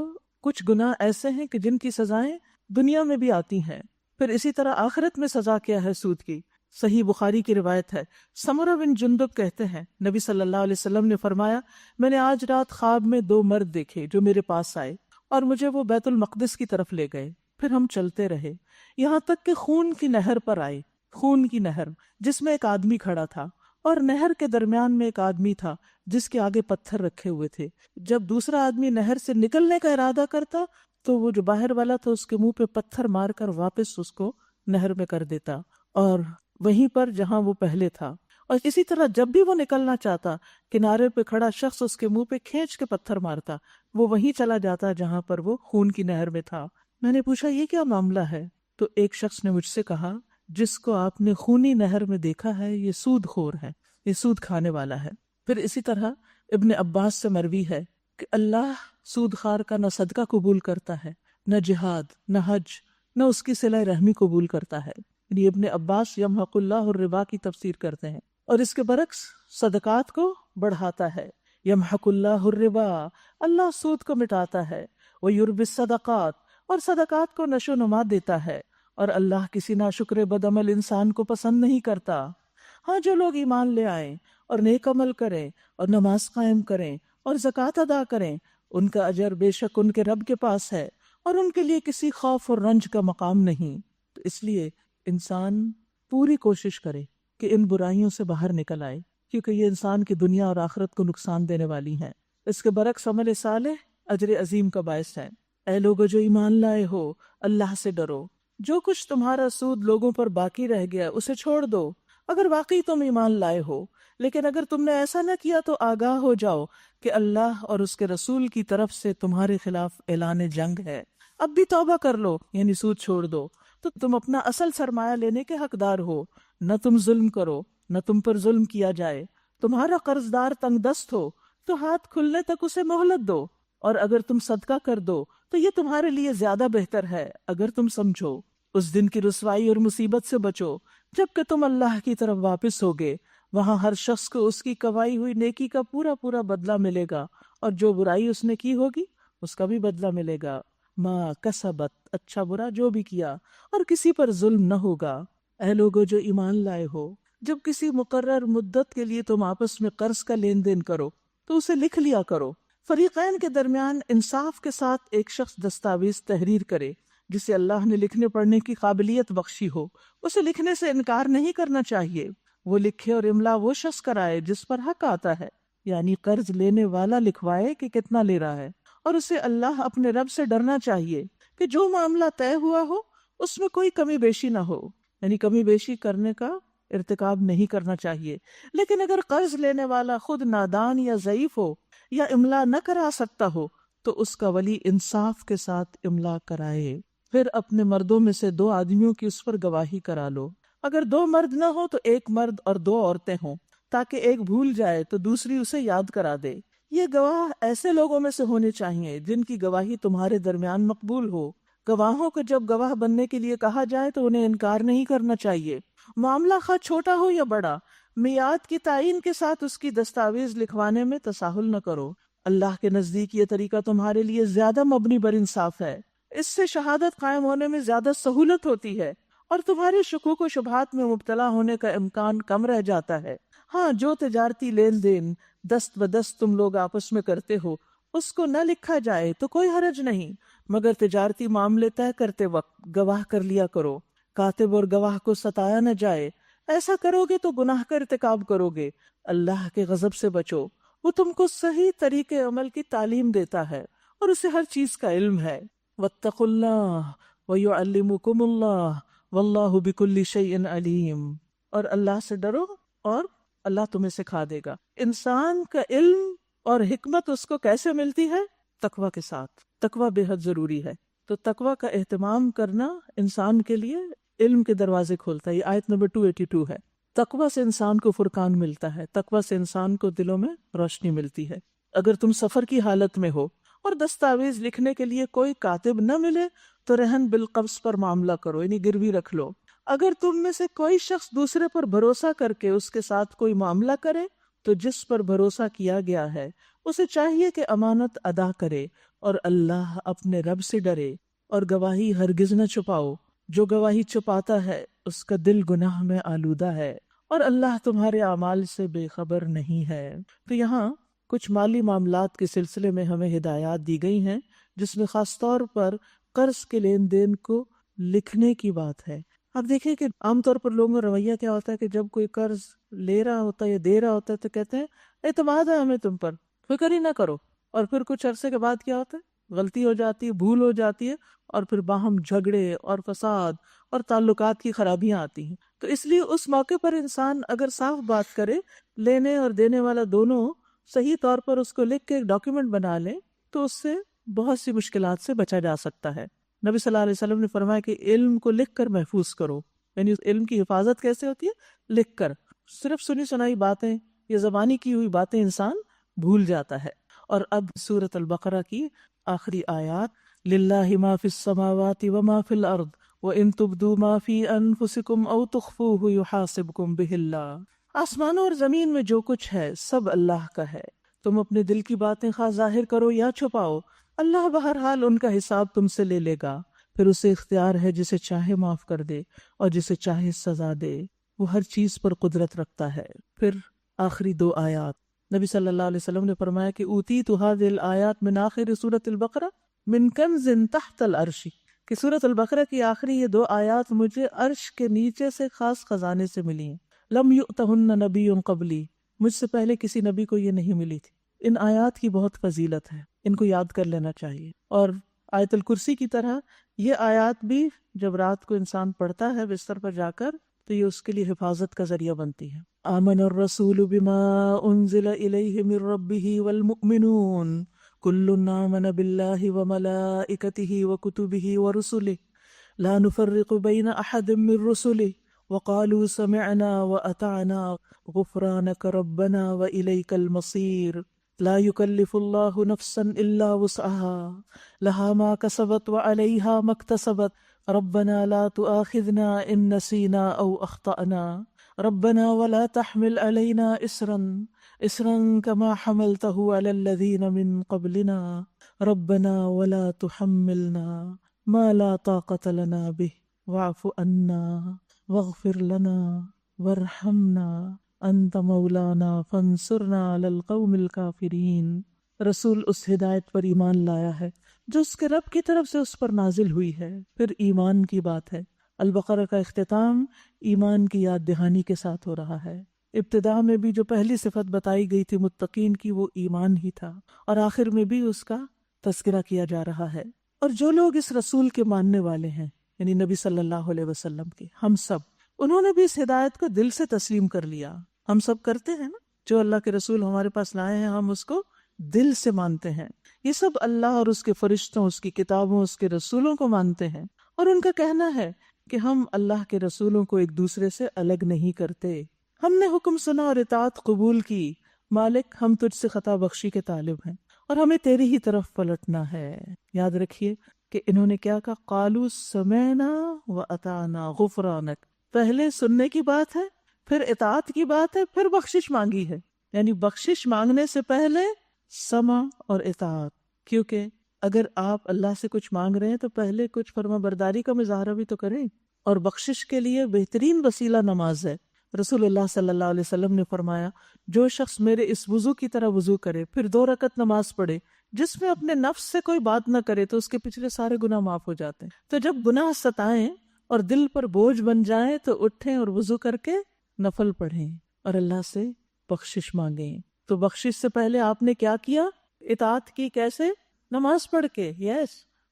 کچھ گناہ ایسے ہیں کہ جن کی سزائیں دنیا میں بھی آتی ہیں، پھر اسی طرح آخرت میں سزا کیا ہے سود کی؟ صحیح بخاری کی روایت ہے، سمرہ بن جندب کہتے ہیں نبی صلی اللہ علیہ وسلم نے فرمایا میں نے آج رات خواب میں 2 مرد دیکھے جو میرے پاس آئے اور مجھے وہ بیت المقدس کی طرف لے گئے، پھر ہم چلتے رہے یہاں تک کہ خون کی نہر پر آئے، خون کی نہر جس میں ایک آدمی کھڑا تھا اور نہر کے درمیان میں ایک آدمی تھا جس کے آگے پتھر رکھے ہوئے تھے۔ جب دوسرا آدمی نہر سے نکلنے کا ارادہ کرتا تو وہ جو باہر والا تھا اس کے منہ پہ پتھر مار کر واپس اس کو نہر میں کر دیتا، اور وہیں پر جہاں وہ پہلے تھا۔ اور اسی طرح جب بھی وہ نکلنا چاہتا کنارے پہ کھڑا شخص اس کے منہ پہ کھینچ کے پتھر مارتا، وہ وہیں چلا جاتا جہاں پر وہ خون کی نہر میں تھا۔ میں نے پوچھا یہ کیا معاملہ ہے؟ تو ایک شخص نے مجھ سے کہا جس کو آپ نے خونی نہر میں دیکھا ہے یہ سود خور ہے، یہ سود کھانے والا ہے۔ پھر اسی طرح ابن عباس سے مروی ہے کہ اللہ سود خار کا نہ صدقہ قبول کرتا ہے، نہ جہاد، نہ حج، نہ اس کی صلہ رحمی قبول کرتا ہے۔ یعنی ابن عباس یمحق اللہ الربا کی تفسیر کرتے ہیں، اور اس کے برعکس صدقات کو بڑھاتا ہے۔ یمحق اللہ الربا، اللہ سود کو مٹاتا ہے، ویربی الصدقات، اور صدقات کو نشو و نما دیتا ہے، اور اللہ کسی ناشکر بدعمل انسان کو پسند نہیں کرتا۔ ہاں جو لوگ ایمان لے آئیں اور نیک عمل کریں اور نماز قائم کریں اور زکوٰۃ ادا کریں، ان کا اجر بے شک ان کے رب کے پاس ہے، اور ان کے لیے کسی خوف اور رنج کا مقام نہیں۔ تو اس لیے انسان پوری کوشش کرے کہ ان برائیوں سے باہر نکل آئے، کیونکہ یہ انسان کی دنیا اور آخرت کو نقصان دینے والی ہیں۔ اس کے برعکس عمل صالح اجر عظیم کا باعث ہے۔ اے لوگو جو ایمان لائے ہو، اللہ سے ڈرو، جو کچھ تمہارا سود لوگوں پر باقی رہ گیا اسے چھوڑ دو، اگر واقعی تم ایمان لائے ہو۔ لیکن اگر تم نے ایسا نہ کیا تو آگاہ ہو جاؤ کہ اللہ اور اس کے رسول کی طرف سے تمہارے خلاف اعلان جنگ ہے۔ اب بھی توبہ کر لو، یعنی سود چھوڑ دو، تو تم اپنا اصل سرمایہ لینے کے حقدار ہو۔ نہ تم ظلم کرو، نہ تم پر ظلم کیا جائے۔ تمہارا قرض دار تنگ دست ہو تو ہاتھ کھلنے تک اسے مہلت دو، اور اگر تم صدقہ کر دو تو یہ تمہارے لیے زیادہ بہتر ہے اگر تم سمجھو۔ اس دن کی رسوائی اور مصیبت سے بچو جب کہ تم اللہ کی طرف واپس ہوگے، وہاں ہر شخص کو اس کی کمائی ہوئی نیکی کا پورا پورا بدلہ ملے گا، اور جو برائی اس نے کی ہوگی اس کا بھی بدلہ ملے گا۔ ما کسبت، اچھا برا جو بھی کیا، اور کسی پر ظلم نہ ہوگا۔ اے لوگو جو ایمان لائے ہو، جب کسی مقرر مدت کے لیے تم آپس میں قرض کا لین دین کرو تو اسے لکھ لیا کرو۔ فریقین کے درمیان انصاف کے ساتھ ایک شخص دستاویز تحریر کرے جسے اللہ نے لکھنے پڑھنے کی قابلیت بخشی ہو، اسے لکھنے سے انکار نہیں کرنا چاہیے۔ وہ لکھے اور املا وہ شخص کرائے جس پر حق آتا ہے، یعنی قرض لینے والا لکھوائے کہ کتنا لے رہا ہے، اور اسے اللہ اپنے رب سے ڈرنا چاہیے کہ جو معاملہ طے ہوا ہو اس میں کوئی کمی بیشی نہ ہو، یعنی کمی بیشی کرنے کا ارتکاب نہیں کرنا چاہیے۔ لیکن اگر قرض لینے والا خود نادان یا ضعیف ہو یا املا نہ کرا سکتا ہو تو اس کا ولی انصاف کے ساتھ املا کرائے، پھر اپنے مردوں میں سے 2 آدمیوں کی اس پر گواہی کرا لو۔ اگر 2 مرد نہ ہو تو 1 مرد اور 2 عورتیں ہوں، تاکہ ایک بھول جائے تو دوسری اسے یاد کرا دے۔ یہ گواہ ایسے لوگوں میں سے ہونے چاہیے جن کی گواہی تمہارے درمیان مقبول ہو۔ گواہوں کو جب گواہ بننے کے لیے کہا جائے تو انہیں انکار نہیں کرنا چاہیے۔ معاملہ خواہ چھوٹا ہو یا بڑا، میعاد کی تعین کے ساتھ اس کی دستاویز لکھوانے میں تساہل نہ کرو۔ اللہ کے نزدیک یہ طریقہ تمہارے لیے زیادہ مبنی بر انصاف ہے۔ اس سے شہادت قائم ہونے میں زیادہ سہولت ہوتی ہے اور تمہارے شکوک و شبہات میں مبتلا ہونے کا امکان کم رہ جاتا ہے۔ ہاں، جو تجارتی لین دین دست بدست تم لوگ آپس میں کرتے ہو اس کو نہ لکھا جائے تو کوئی حرج نہیں، مگر تجارتی معاملے طے کرتے وقت گواہ کر لیا کرو۔ کاتب اور گواہ کو ستایا نہ جائے، ایسا کرو گے تو گناہ کا ارتکاب کرو گے۔ اللہ کے غضب سے بچو، وہ تم کو صحیح طریقے عمل کی تعلیم دیتا ہے اور اسے ہر چیز کا علم ہے۔ واتقوا اللہ ویعلمکم اللہ واللہ بکل شیء علیم، اور اللہ سے ڈرو اور اللہ تمہیں سکھا دے گا۔ انسان کا علم اور حکمت اس کو کیسے ملتی ہے؟ تقوی کے ساتھ۔ تقوی بے حد ضروری ہے، تو تقوی کا اہتمام کرنا انسان کے لیے علم کے دروازے کھولتا ہے۔ یہ آیت نمبر 282 ہے۔ تقوی سے انسان کو فرقان ملتا ہے، تقوی سے انسان کو دلوں میں روشنی ملتی ہے۔ اگر تم سفر کی حالت میں ہو اور دستاویز لکھنے کے لیے کوئی کاتب نہ ملے تو رہن بالقبض پر معاملہ کرو، یعنی گروی رکھ لو۔ اگر تم میں سے کوئی شخص دوسرے پر بھروسہ کر کے اس کے ساتھ کوئی معاملہ کرے تو جس پر بھروسہ کیا گیا ہے اسے چاہیے کہ امانت ادا کرے اور اللہ اپنے رب سے ڈرے، اور گواہی ہرگز نہ چھپاؤ۔ جو گواہی چھپاتا ہے اس کا دل گناہ میں آلودہ ہے اور اللہ تمہارے اعمال سے بے خبر نہیں ہے۔ تو یہاں کچھ مالی معاملات کے سلسلے میں ہمیں ہدایات دی گئی ہیں، جس میں خاص طور پر قرض کے لین دین کو لکھنے کی بات ہے۔ آپ دیکھیں کہ عام طور پر لوگوں کا رویہ کیا ہوتا ہے کہ جب کوئی قرض لے رہا ہوتا ہے یا دے رہا ہوتا ہے تو کہتے ہیں اعتماد ہے ہمیں تم پر، فکر ہی نہ کرو، اور پھر کچھ عرصے کے بعد کیا ہوتا ہے؟ غلطی ہو جاتی ہے، بھول ہو جاتی ہے، اور پھر باہم جھگڑے اور فساد اور تعلقات کی خرابیاں آتی ہیں۔ تو اس لیے اس موقع پر انسان اگر صاف بات کرے، لینے اور دینے والا دونوں صحیح طور پر اس کو لکھ کے ایک ڈاکیومنٹ بنا لیں تو اس سے بہت سی مشکلات سے بچا جا سکتا ہے۔ نبی صلی اللہ علیہ وسلم نے فرمایا کہ علم کو لکھ کر محفوظ کرو، یعنی اس علم کی حفاظت کیسے ہوتی ہے؟ لکھ کر۔ صرف سنی سنائی باتیں یا زبانی کی ہوئی باتیں انسان بھول جاتا ہے۔ اور اب سورۃ البقرہ کی آخری آیات، للہ ما فی السماوات وما فی الارض وان تبدوا ما فی انفسکم او تخفوہ یحاسبکم بہ اللہ۔ آسمانوں اور زمین میں جو کچھ ہے سب اللہ کا ہے، تم اپنے دل کی باتیں خواہ ظاہر کرو یا چھپاؤ، اللہ بہرحال ان کا حساب تم سے لے لے گا۔ پھر اسے اختیار ہے جسے چاہے معاف کر دے اور جسے چاہے سزا دے، وہ ہر چیز پر قدرت رکھتا ہے۔ پھر آخری 2 آیات، نبی صلی اللہ علیہ وسلم نے فرمایا کہ اوتیت هذه الآیات من آخر سورۃ البقرہ من کنز تحت العرش، کہ سورۃ البقرہ کی آخری یہ 2 آیات مجھے عرش کے نیچے سے خاص خزانے سے ملی ہیں۔ لم یؤتہن نبی قبلی، مجھ سے پہلے کسی نبی کو یہ نہیں ملی تھی۔ ان آیات کی بہت فضیلت ہے، ان کو یاد کر لینا چاہیے۔ اور آیت الکرسی کی طرح یہ آیات بھی جب رات کو انسان پڑھتا ہے بستر پر جا کر تو یہ اس کے لیے حفاظت کا ذریعہ بنتی ہے۔ آمن الرسول بما انزل الیہ من ربہ والمؤمنون کل آمن باللہ وملائکتہ وکتبہ ورسلہ لا نفرق بین احد من رسلہ وقالوا سمعنا واطعنا غفرانک ربنا والیک المصیر۔ لا يكلف الله نفسا الا وسعها لها ما كسبت وعليها ما اكتسبت ربنا لا تؤاخذنا ان نسينا او اخطأنا ربنا ولا تحمل علينا اسرا كما حملته على الذين من قبلنا ربنا ولا تحملنا ما لا طاقة لنا به واعف عنا واغفر لنا وارحمنا انت مولانا فانصرنا علی القوم الکافرین۔ رسول اس ہدایت پر ایمان لایا ہے جو اس کے رب کی طرف سے اس پر نازل ہوئی ہے۔ پھر ایمان کی بات ہے۔ البقرہ کا اختتام ایمان کی یاد دہانی کے ساتھ ہو رہا ہے۔ ابتدا میں بھی جو پہلی صفت بتائی گئی تھی متقین کی وہ ایمان ہی تھا، اور آخر میں بھی اس کا تذکرہ کیا جا رہا ہے۔ اور جو لوگ اس رسول کے ماننے والے ہیں یعنی نبی صلی اللہ علیہ وسلم کے، ہم سب، انہوں نے بھی اس ہدایت کو دل سے تسلیم کر لیا۔ ہم سب کرتے ہیں نا، جو اللہ کے رسول ہمارے پاس لائے ہیں ہم اس کو دل سے مانتے ہیں۔ یہ سب اللہ اور اس کے فرشتوں، اس کی کتابوں، اس کے رسولوں کو مانتے ہیں، اور ان کا کہنا ہے کہ ہم اللہ کے رسولوں کو ایک دوسرے سے الگ نہیں کرتے۔ ہم نے حکم سنا اور اطاعت قبول کی، مالک ہم تجھ سے خطا بخشی کے طالب ہیں اور ہمیں تیری ہی طرف پلٹنا ہے۔ یاد رکھیے کہ انہوں نے کیا کہا، قالوا سمعنا واطعنا غفرانک، پہلے سننے کی بات ہے، پھر اطاعت کی بات ہے، پھر بخشش مانگی ہے، یعنی بخشش مانگنے سے پہلے سمع اور اطاعت۔ کیونکہ اگر آپ اللہ سے کچھ مانگ رہے ہیں تو پہلے کچھ فرما برداری کا مظاہرہ بھی تو کریں، اور بخشش کے لیے بہترین وسیلہ نماز ہے۔ رسول اللہ صلی اللہ علیہ وسلم نے فرمایا، جو شخص میرے اس وضو کی طرح وضو کرے، پھر 2 رکعت نماز پڑھے جس میں اپنے نفس سے کوئی بات نہ کرے، تو اس کے پچھلے سارے گناہ معاف ہو جاتے ہیں۔ تو جب گناہ ستائیں اور دل پر بوجھ بن جائیں تو اٹھیں اور وضو کر کے نفل پڑھیں اور اللہ سے بخشش مانگیں۔ تو بخشش سے پہلے آپ نے کیا کیا؟ اطاعت کی۔ کیسے؟ نماز پڑھ کے،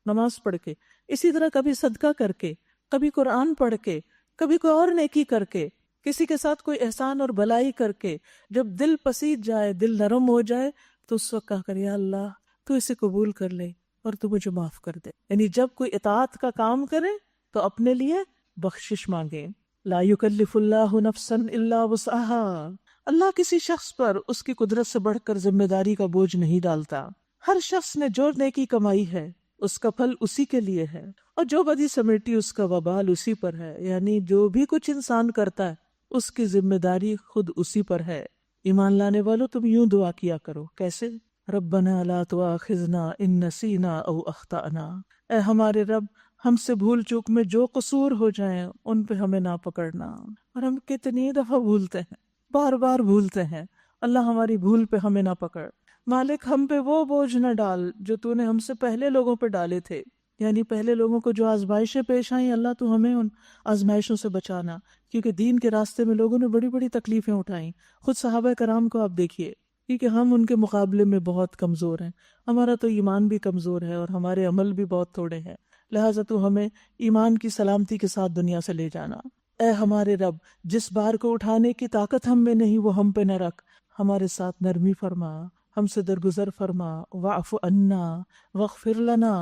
نماز پڑھ کے، اسی طرح کبھی صدقہ کر کے، کبھی قرآن پڑھ کے، کبھی کوئی اور نیکی کر کے، کسی کے ساتھ کوئی احسان اور بھلائی کر کے۔ جب دل پسیج جائے، دل نرم ہو جائے، تو اس وقت کہا کر، یا اللہ تو اسے قبول کر لے اور تو مجھے معاف کر دے۔ یعنی جب کوئی اطاعت کا کام کرے تو اپنے لیے بخشش مانگے۔ لا یکلف اللہ نفسا الا وسعها، اللہ کسی شخص پر اس کی قدرت سے بڑھ کر ذمہ داری کا بوجھ نہیں ڈالتا۔ ہر شخص نے جو نیکی کمائی ہے اس کا پھل اسی کے لیے ہے، اور جو بدی سمیٹی اس کا وبال اسی پر ہے۔ یعنی جو بھی کچھ انسان کرتا ہے اس کی ذمہ داری خود اسی پر ہے۔ ایمان لانے والوں، تم یوں دعا کیا کرو۔ کیسے؟ ربنا لا تؤاخذنا ان نسینا او اخطأنا، اے ہمارے رب، ہم سے بھول چوک میں جو قصور ہو جائیں ان پہ ہمیں نہ پکڑنا۔ اور ہم کتنی دفعہ بھولتے ہیں، بار بار بھولتے ہیں۔ اللہ ہماری بھول پہ ہمیں نہ پکڑ۔ مالک ہم پہ وہ بوجھ نہ ڈال جو تو نے ہم سے پہلے لوگوں پہ ڈالے تھے، یعنی پہلے لوگوں کو جو آزمائشیں پیش آئیں، اللہ تو ہمیں ان آزمائشوں سے بچانا، کیونکہ دین کے راستے میں لوگوں نے بڑی بڑی تکلیفیں اٹھائیں۔ خود صحابہ کرام کو آپ دیکھیے، کیونکہ ہم ان کے مقابلے میں بہت کمزور ہیں، ہمارا تو ایمان بھی کمزور ہے اور ہمارے عمل بھی بہت تھوڑے ہیں، لہٰذا تو ہمیں ایمان کی سلامتی کے ساتھ دنیا سے لے جانا۔ اے ہمارے رب، جس بار کو اٹھانے کی طاقت ہم میں نہیں وہ ہم پہ نہ رکھ، ہمارے ساتھ نرمی فرما، ہم سے درگزر فرما، واعف عنا واغفر لنا،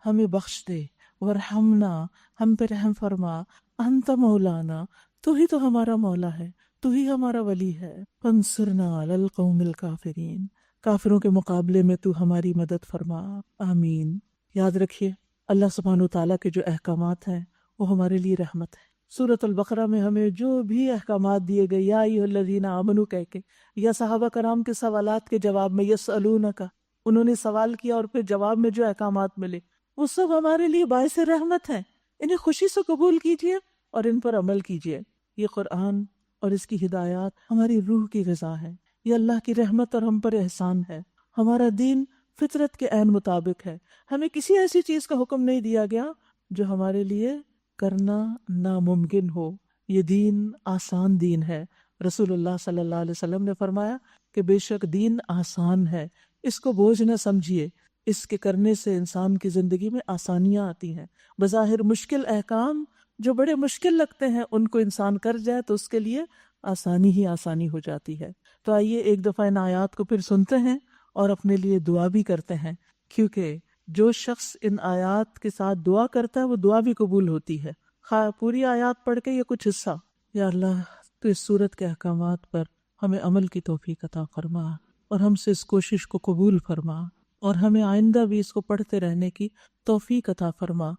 ہمیں بخش دے، ورحمنا، ہم پہ رحم فرما، انت مولانا، تو ہی تو ہمارا مولا ہے، تو ہی ہمارا ولی ہے، فانصرنا علی القوم الکافرین، کافروں کے مقابلے میں تو ہماری مدد فرما، آمین۔ یاد رکھیے اللہ سبحانہ وتعالیٰ کے جو احکامات ہیں وہ ہمارے لیے رحمت ہے۔ سورۃ البقرہ میں ہمیں جو بھی احکامات دیے گئے، یا ایھا الذین آمنوا کہہ کے، یا صحابہ کرام کے سوالات کے جواب میں یسألونک، انہوں نے سوال کیا اور پھر جواب میں جو احکامات ملے وہ سب ہمارے لیے باعث رحمت ہیں۔ انہیں خوشی سے قبول کیجیے اور ان پر عمل کیجیے۔ یہ قرآن اور اس کی ہدایات ہماری روح کی غذا ہے، یہ اللہ کی رحمت اور ہم پر احسان ہے۔ ہمارا دین فطرت کے عین مطابق ہے، ہمیں کسی ایسی چیز کا حکم نہیں دیا گیا جو ہمارے لیے کرنا ناممکن ہو۔ یہ دین آسان دین ہے۔ رسول اللہ صلی اللہ علیہ وسلم نے فرمایا کہ بے شک دین آسان ہے، اس کو بوجھ نہ سمجھیے، اس کے کرنے سے انسان کی زندگی میں آسانیاں آتی ہیں۔ بظاہر مشکل احکام جو بڑے مشکل لگتے ہیں ان کو انسان کر جائے تو اس کے لیے آسانی ہی آسانی ہو جاتی ہے۔ تو آئیے ایک دفعہ ان آیات کو پھر سنتے ہیں اور اپنے لیے دعا بھی کرتے ہیں، کیونکہ جو شخص ان آیات کے ساتھ دعا کرتا ہے وہ دعا بھی قبول ہوتی ہے، خواہ پوری آیات پڑھ کے یا کچھ حصہ۔ یا اللہ تو اس صورت کے احکامات پر ہمیں عمل کی توفیق عطا فرما اور ہم سے اس کوشش کو قبول فرما، اور ہمیں آئندہ بھی اس کو پڑھتے رہنے کی توفیق عطا فرما،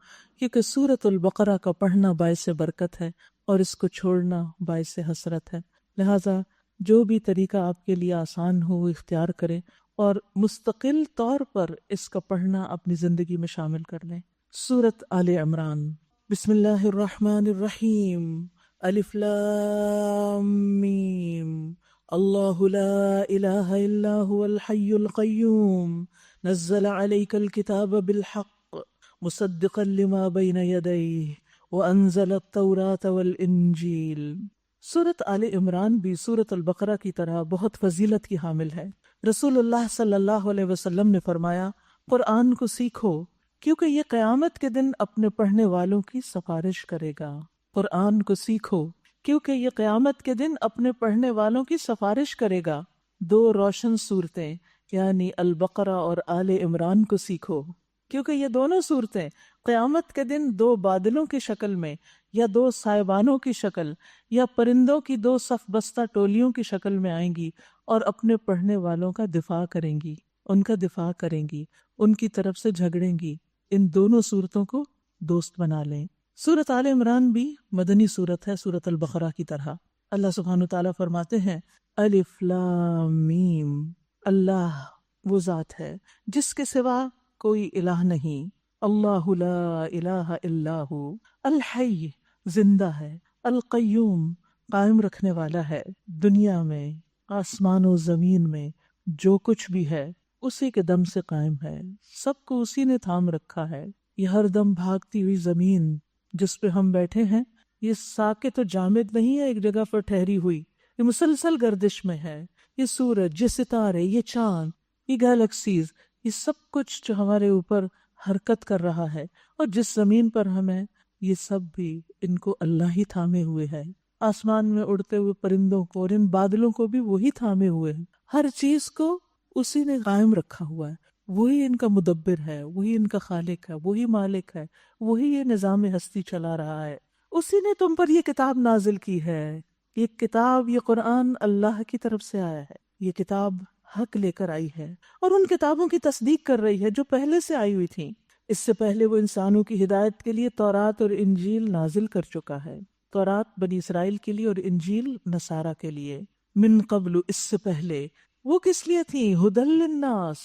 کیونکہ سورۃ البقرہ کا پڑھنا باعث برکت ہے اور اس کو چھوڑنا باعث حسرت ہے۔ لہٰذا جو بھی طریقہ آپ کے لیے آسان ہو وہ اختیار کریں اور مستقل طور پر اس کا پڑھنا اپنی زندگی میں شامل کر لیں۔ سورۃ آل عمران۔ بسم اللہ الرحمن الرحیم۔ الف لام میم۔ اللہ لا الہ الا هو الحی القیوم نزل علیک الکتاب بالحق مصدقا لما بین یدیہ وانزل التوراۃ والانجیل۔ سورۃ آل عمران بھی سورۃ البقرہ کی طرح بہت فضیلت کی حامل ہے۔ رسول اللہ صلی اللہ علیہ وسلم نے فرمایا، قرآن کو سیکھو، کیونکہ یہ قیامت کے دن اپنے پڑھنے والوں کی سفارش کرے گا۔ قرآن کو سیکھو کیونکہ یہ قیامت کے دن اپنے پڑھنے والوں کی سفارش کرے گا۔ دو روشن صورتیں یعنی البقرہ اور آل عمران کو سیکھو کیونکہ یہ دونوں صورتیں قیامت کے دن دو بادلوں کی شکل میں یا دو سائبانوں کی شکل یا پرندوں کی دو صف بستہ ٹولیوں کی شکل میں آئیں گی اور اپنے پڑھنے والوں کا دفاع کریں گی، ان کا دفاع کریں گی، ان کی طرف سے جھگڑیں گی۔ ان دونوں صورتوں کو دوست بنا لیں۔ سورۃ آل عمران بھی مدنی سورت ہے سورۃ البقرہ کی طرح۔ اللہ سبحانہ وتعالیٰ فرماتے ہیں الف لام میم، اللہ وہ ذات ہے جس کے سوا کوئی الہ نہیں، اللہ لا الہ الا ہو، الحی زندہ ہے، القیوم قائم رکھنے والا ہے، دنیا میں آسمان و زمین میں جو کچھ بھی ہے اسی کے دم سے قائم ہے، سب کو اسی نے تھام رکھا ہے۔ یہ ہر دم بھاگتی ہوئی زمین جس پہ ہم بیٹھے ہیں یہ ساکت و جامد نہیں ہے ایک جگہ پر ٹھہری ہوئی، یہ مسلسل گردش میں ہے۔ یہ سورج، یہ ستارے، یہ چاند، یہ گیلیکسیز، یہ سب کچھ جو ہمارے اوپر حرکت کر رہا ہے اور جس زمین پر ہمیں، یہ سب بھی ان کو اللہ ہی تھامے ہوئے ہے۔ آسمان میں اڑتے ہوئے پرندوں کو اور ان بادلوں کو بھی وہی تھامے ہوئے ہیں، ہر چیز کو اسی نے قائم رکھا ہوا ہے، وہی ان کا مدبر ہے، وہی ان کا خالق ہے، وہی مالک ہے، وہی یہ نظام ہستی چلا رہا ہے۔ اسی نے تم پر یہ کتاب نازل کی ہے، یہ کتاب، یہ قرآن اللہ کی طرف سے آیا ہے، یہ کتاب حق لے کر آئی ہے اور ان کتابوں کی تصدیق کر رہی ہے جو پہلے سے آئی ہوئی تھیں۔ اس سے پہلے وہ انسانوں کی ہدایت کے لیے تورات اور انجیل نازل کر چکا ہے، تورات بنی اسرائیل کے لیے اور انجیل نصارہ کے لیے۔ من قبل، اس سے پہلے وہ کس لیے تھی؟ ہدی للناس،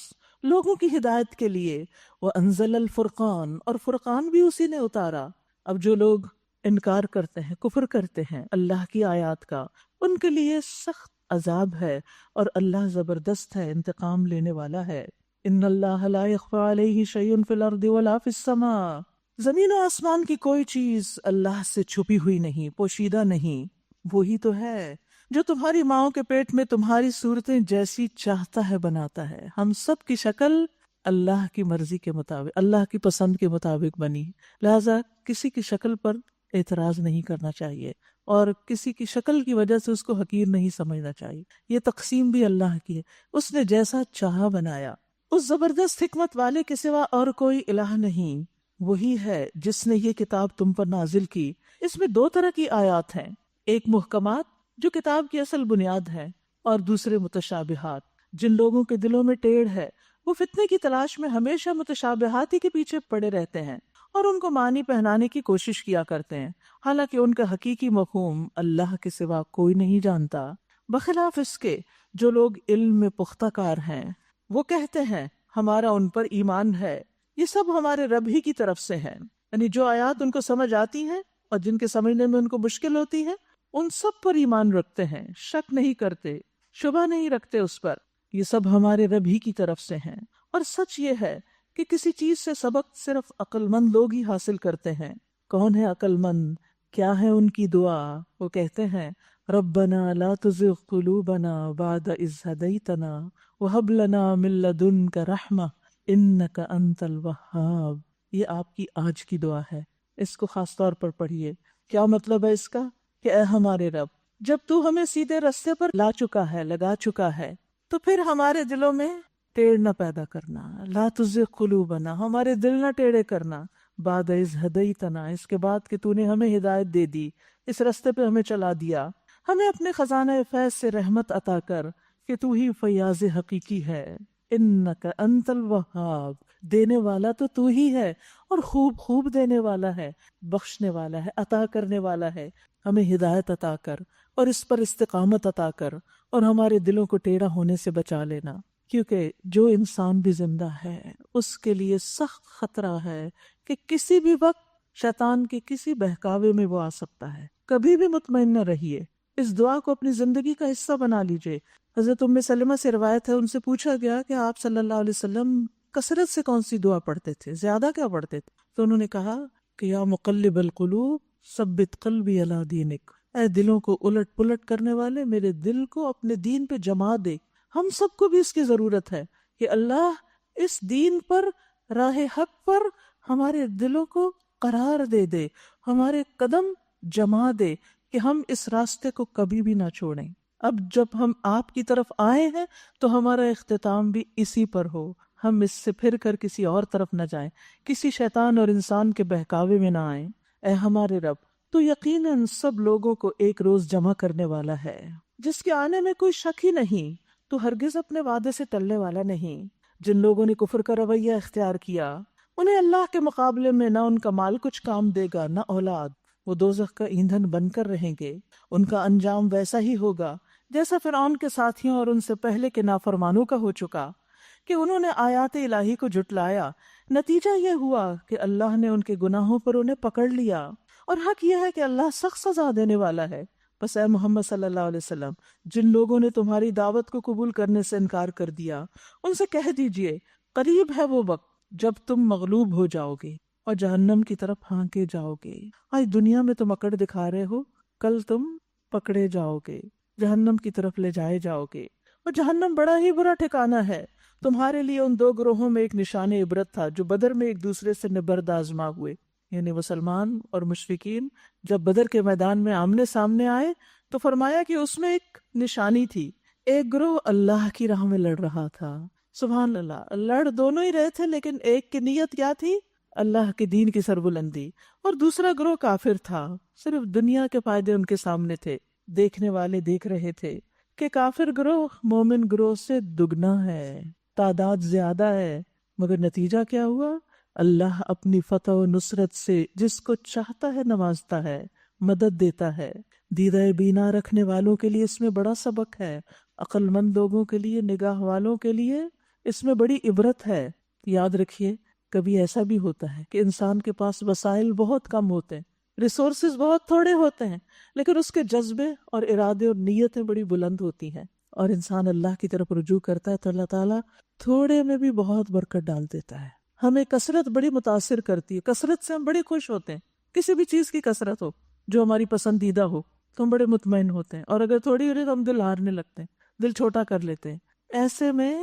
لوگوں کی ہدایت کے لیے۔ وانزل الفرقان، اور فرقان بھی اسی نے اتارا۔ اب جو لوگ انکار کرتے ہیں، کفر کرتے ہیں اللہ کی آیات کا، ان کے لیے سخت عذاب ہے اور اللہ زبردست ہے، انتقام لینے والا ہے۔ ان اللہ لا يخفى علیہ شیء فی الارض ولا فی السماء، زمین و آسمان کی کوئی چیز اللہ سے چھپی ہوئی نہیں، پوشیدہ نہیں۔ وہی تو ہے جو تمہاری ماؤں کے پیٹ میں تمہاری صورتیں جیسی چاہتا ہے بناتا ہے۔ ہم سب کی شکل اللہ کی مرضی کے مطابق، اللہ کی پسند کے مطابق بنی، لہذا کسی کی شکل پر اعتراض نہیں کرنا چاہیے اور کسی کی شکل کی وجہ سے اس کو حقیر نہیں سمجھنا چاہیے۔ یہ تقسیم بھی اللہ کی ہے، اس نے جیسا چاہا بنایا۔ اس زبردست حکمت والے کے سوا اور کوئی الہ نہیں، وہی ہے جس نے یہ کتاب تم پر نازل کی۔ اس میں دو طرح کی آیات ہیں، ایک محکمات جو کتاب کی اصل بنیاد ہے، اور دوسرے متشابہات۔ جن لوگوں کے دلوں میں ٹیڑھ ہے وہ فتنے کی تلاش میں ہمیشہ متشابہات ہی کے پیچھے پڑے رہتے ہیں اور ان کو معنی پہنانے کی کوشش کیا کرتے ہیں، حالانکہ ان کا حقیقی مفہوم اللہ کے سوا کوئی نہیں جانتا۔ بخلاف اس کے جو لوگ علم میں پختہ کار ہیں وہ کہتے ہیں ہمارا ان پر ایمان ہے، یہ سب ہمارے رب ہی کی طرف سے ہے۔ یعنی جو آیات ان کو سمجھ آتی ہیں اور جن کے سمجھنے میں ان کو مشکل ہوتی ہے ان سب پر ایمان رکھتے ہیں، شک نہیں کرتے، شبہ نہیں رکھتے اس پر، یہ سب ہمارے رب ہی کی طرف سے ہیں۔ اور سچ یہ ہے کہ کسی چیز سے سبق صرف عقل مند لوگ ہی حاصل کرتے ہیں۔ کون ہے عقل مند؟ کیا ہے ان کی دعا؟ وہ کہتے ہیں ربنا لا تزغ قلوبنا بعد اذ ہدیتنا وہب لنا من لدنک رحمہ انک انت الوہاب۔ یہ آپ کی آج کی دعا ہے، اس کو خاص طور پر پڑھیے۔ کیا مطلب ہے اس کا؟ کہ اے ہمارے رب، جب تو ہمیں سیدھے رستے پر لا چکا ہے، لگا چکا ہے، تو پھر ہمارے دلوں میں ٹیڑھ نہ پیدا کرنا، لا تزغ قلوبنا، ہمارے دل نہ ٹیڑھے کرنا، بعد اذ ہدیتنا، اس کے بعد کہ تو نے ہمیں ہدایت دے دی، اس رستے پہ ہمیں چلا دیا، ہمیں اپنے خزانہ فیض سے رحمت عطا کر کہ تو ہی فیاض حقیقی ہے، انک انت الوہاب، دینے والا تو ہی ہے اور خوب خوب دینے والا ہے، بخشنے والا ہے، عطا کرنے والا ہے۔ ہمیں ہدایت عطا کر اور اس پر استقامت عطا کر اور ہمارے دلوں کو ٹیڑھا ہونے سے بچا لینا، کیونکہ جو انسان بھی زندہ ہے اس کے لیے سخت خطرہ ہے کہ کسی بھی وقت شیطان کے کسی بہکاوے میں وہ آ سکتا ہے۔ کبھی بھی مطمئن نہ رہیے، اس دعا کو اپنی زندگی کا حصہ بنا لیجئے۔ حضرت ام سلمہ سے روایت ہے، ان سے پوچھا گیا کہ آپ صلی اللہ علیہ وسلم کثرت سے کون سی دعا پڑھتے تھے، زیادہ کیا پڑھتے تھے؟ تو انہوں نے کہا کہ یا مقلب القلوب ثبت قلبی علی دینک، اے دلوں کو الٹ پلٹ کرنے والے، میرے دل کو اپنے دین پہ جما دے۔ ہم سب کو بھی اس کی ضرورت ہے کہ اللہ اس دین پر راہ حق پر ہمارے دلوں کو قرار دے دے، ہمارے قدم جما دے کہ ہم اس راستے کو کبھی بھی نہ چھوڑیں۔ اب جب ہم آپ کی طرف آئے ہیں تو ہمارا اختتام بھی اسی پر ہو، ہم اس سے پھر کر کسی اور طرف نہ جائیں، کسی شیطان اور انسان کے بہکاوے میں نہ آئیں۔ اے ہمارے رب، تو یقیناً سب لوگوں کو ایک روز جمع کرنے والا ہے جس کے آنے میں کوئی شک ہی نہیں۔ تو ہرگز اپنے وعدے سے ٹلنے والا نہیں۔ جن لوگوں نے کفر کا رویہ اختیار کیا انہیں اللہ کے مقابلے میں نہ ان کا مال کچھ کام دے گا نہ اولاد، وہ دوزخ کا ایندھن بن کر رہیں گے۔ ان کا انجام ویسا ہی ہوگا جیسا فرعون کے ساتھیوں اور ان سے پہلے کے نافرمانوں کا ہو چکا کہ انہوں نے آیات الہی کو جھٹلایا۔ نتیجہ یہ ہوا کہ اللہ نے ان کے گناہوں پر انہیں پکڑ لیا، اور حق یہ ہے کہ اللہ سخت سزا دینے والا ہے۔ بس اے محمد صلی اللہ علیہ وسلم، جن لوگوں نے تمہاری دعوت کو قبول کرنے سے انکار کر دیا ان سے کہہ دیجئے قریب ہے وہ وقت جب تم مغلوب ہو جاؤ گے اور جہنم کی طرف ہانکے جاؤ گے۔ آج دنیا میں تم اکڑ دکھا رہے ہو، کل تم پکڑے جاؤ گے، جہنم کی طرف لے جائے جاؤ گے، اور جہنم بڑا ہی برا ٹھکانہ ہے۔ تمہارے لیے ان دو گروہوں میں ایک نشان عبرت تھا جو بدر میں ایک دوسرے سے نبرد آزما ہوئے، یعنی مسلمان اور مشرکین جب بدر کے میدان میں آمنے سامنے آئے تو فرمایا کہ اس میں ایک نشانی تھی۔ ایک گروہ اللہ کی راہ میں لڑ رہا تھا، سبحان اللہ، لڑ دونوں ہی رہے تھے لیکن ایک کی نیت کیا تھی؟ اللہ کے دین کی سربلندی، اور دوسرا گروہ کافر تھا، صرف دنیا کے فائدے ان کے سامنے تھے۔ دیکھنے والے دیکھ رہے تھے کہ کافر گروہ مومن گروہ سے دگنا ہے، تعداد زیادہ ہے، مگر نتیجہ کیا ہوا؟ اللہ اپنی فتح و نصرت سے جس کو چاہتا ہے نوازتا ہے، مدد دیتا ہے۔ دیدہ بینا رکھنے والوں کے لیے اس میں بڑا سبق ہے، عقل مند لوگوں کے لیے، نگاہ والوں کے لیے اس میں بڑی عبرت ہے۔ یاد رکھیے کبھی ایسا بھی ہوتا ہے کہ انسان کے پاس وسائل بہت کم ہوتے ہیں، ریسورسز بہت تھوڑے ہوتے ہیں، لیکن اس کے جذبے اور ارادے اور نیتیں بڑی بلند ہوتی ہیں، اور انسان اللہ کی طرف رجوع کرتا ہے تو اللہ تعالیٰ تھوڑے میں بھی بہت برکت ڈال دیتا ہے۔ ہمیں کثرت بڑی متاثر کرتی ہے، کثرت سے ہم بڑے خوش ہوتے ہیں، کسی بھی چیز کی کثرت ہو جو ہماری پسندیدہ ہو تو ہم بڑے مطمئن ہوتے ہیں، اور اگر تھوڑی ہو رہی تو ہم دل ہارنے لگتے ہیں، دل چھوٹا کر لیتے ہیں۔ ایسے میں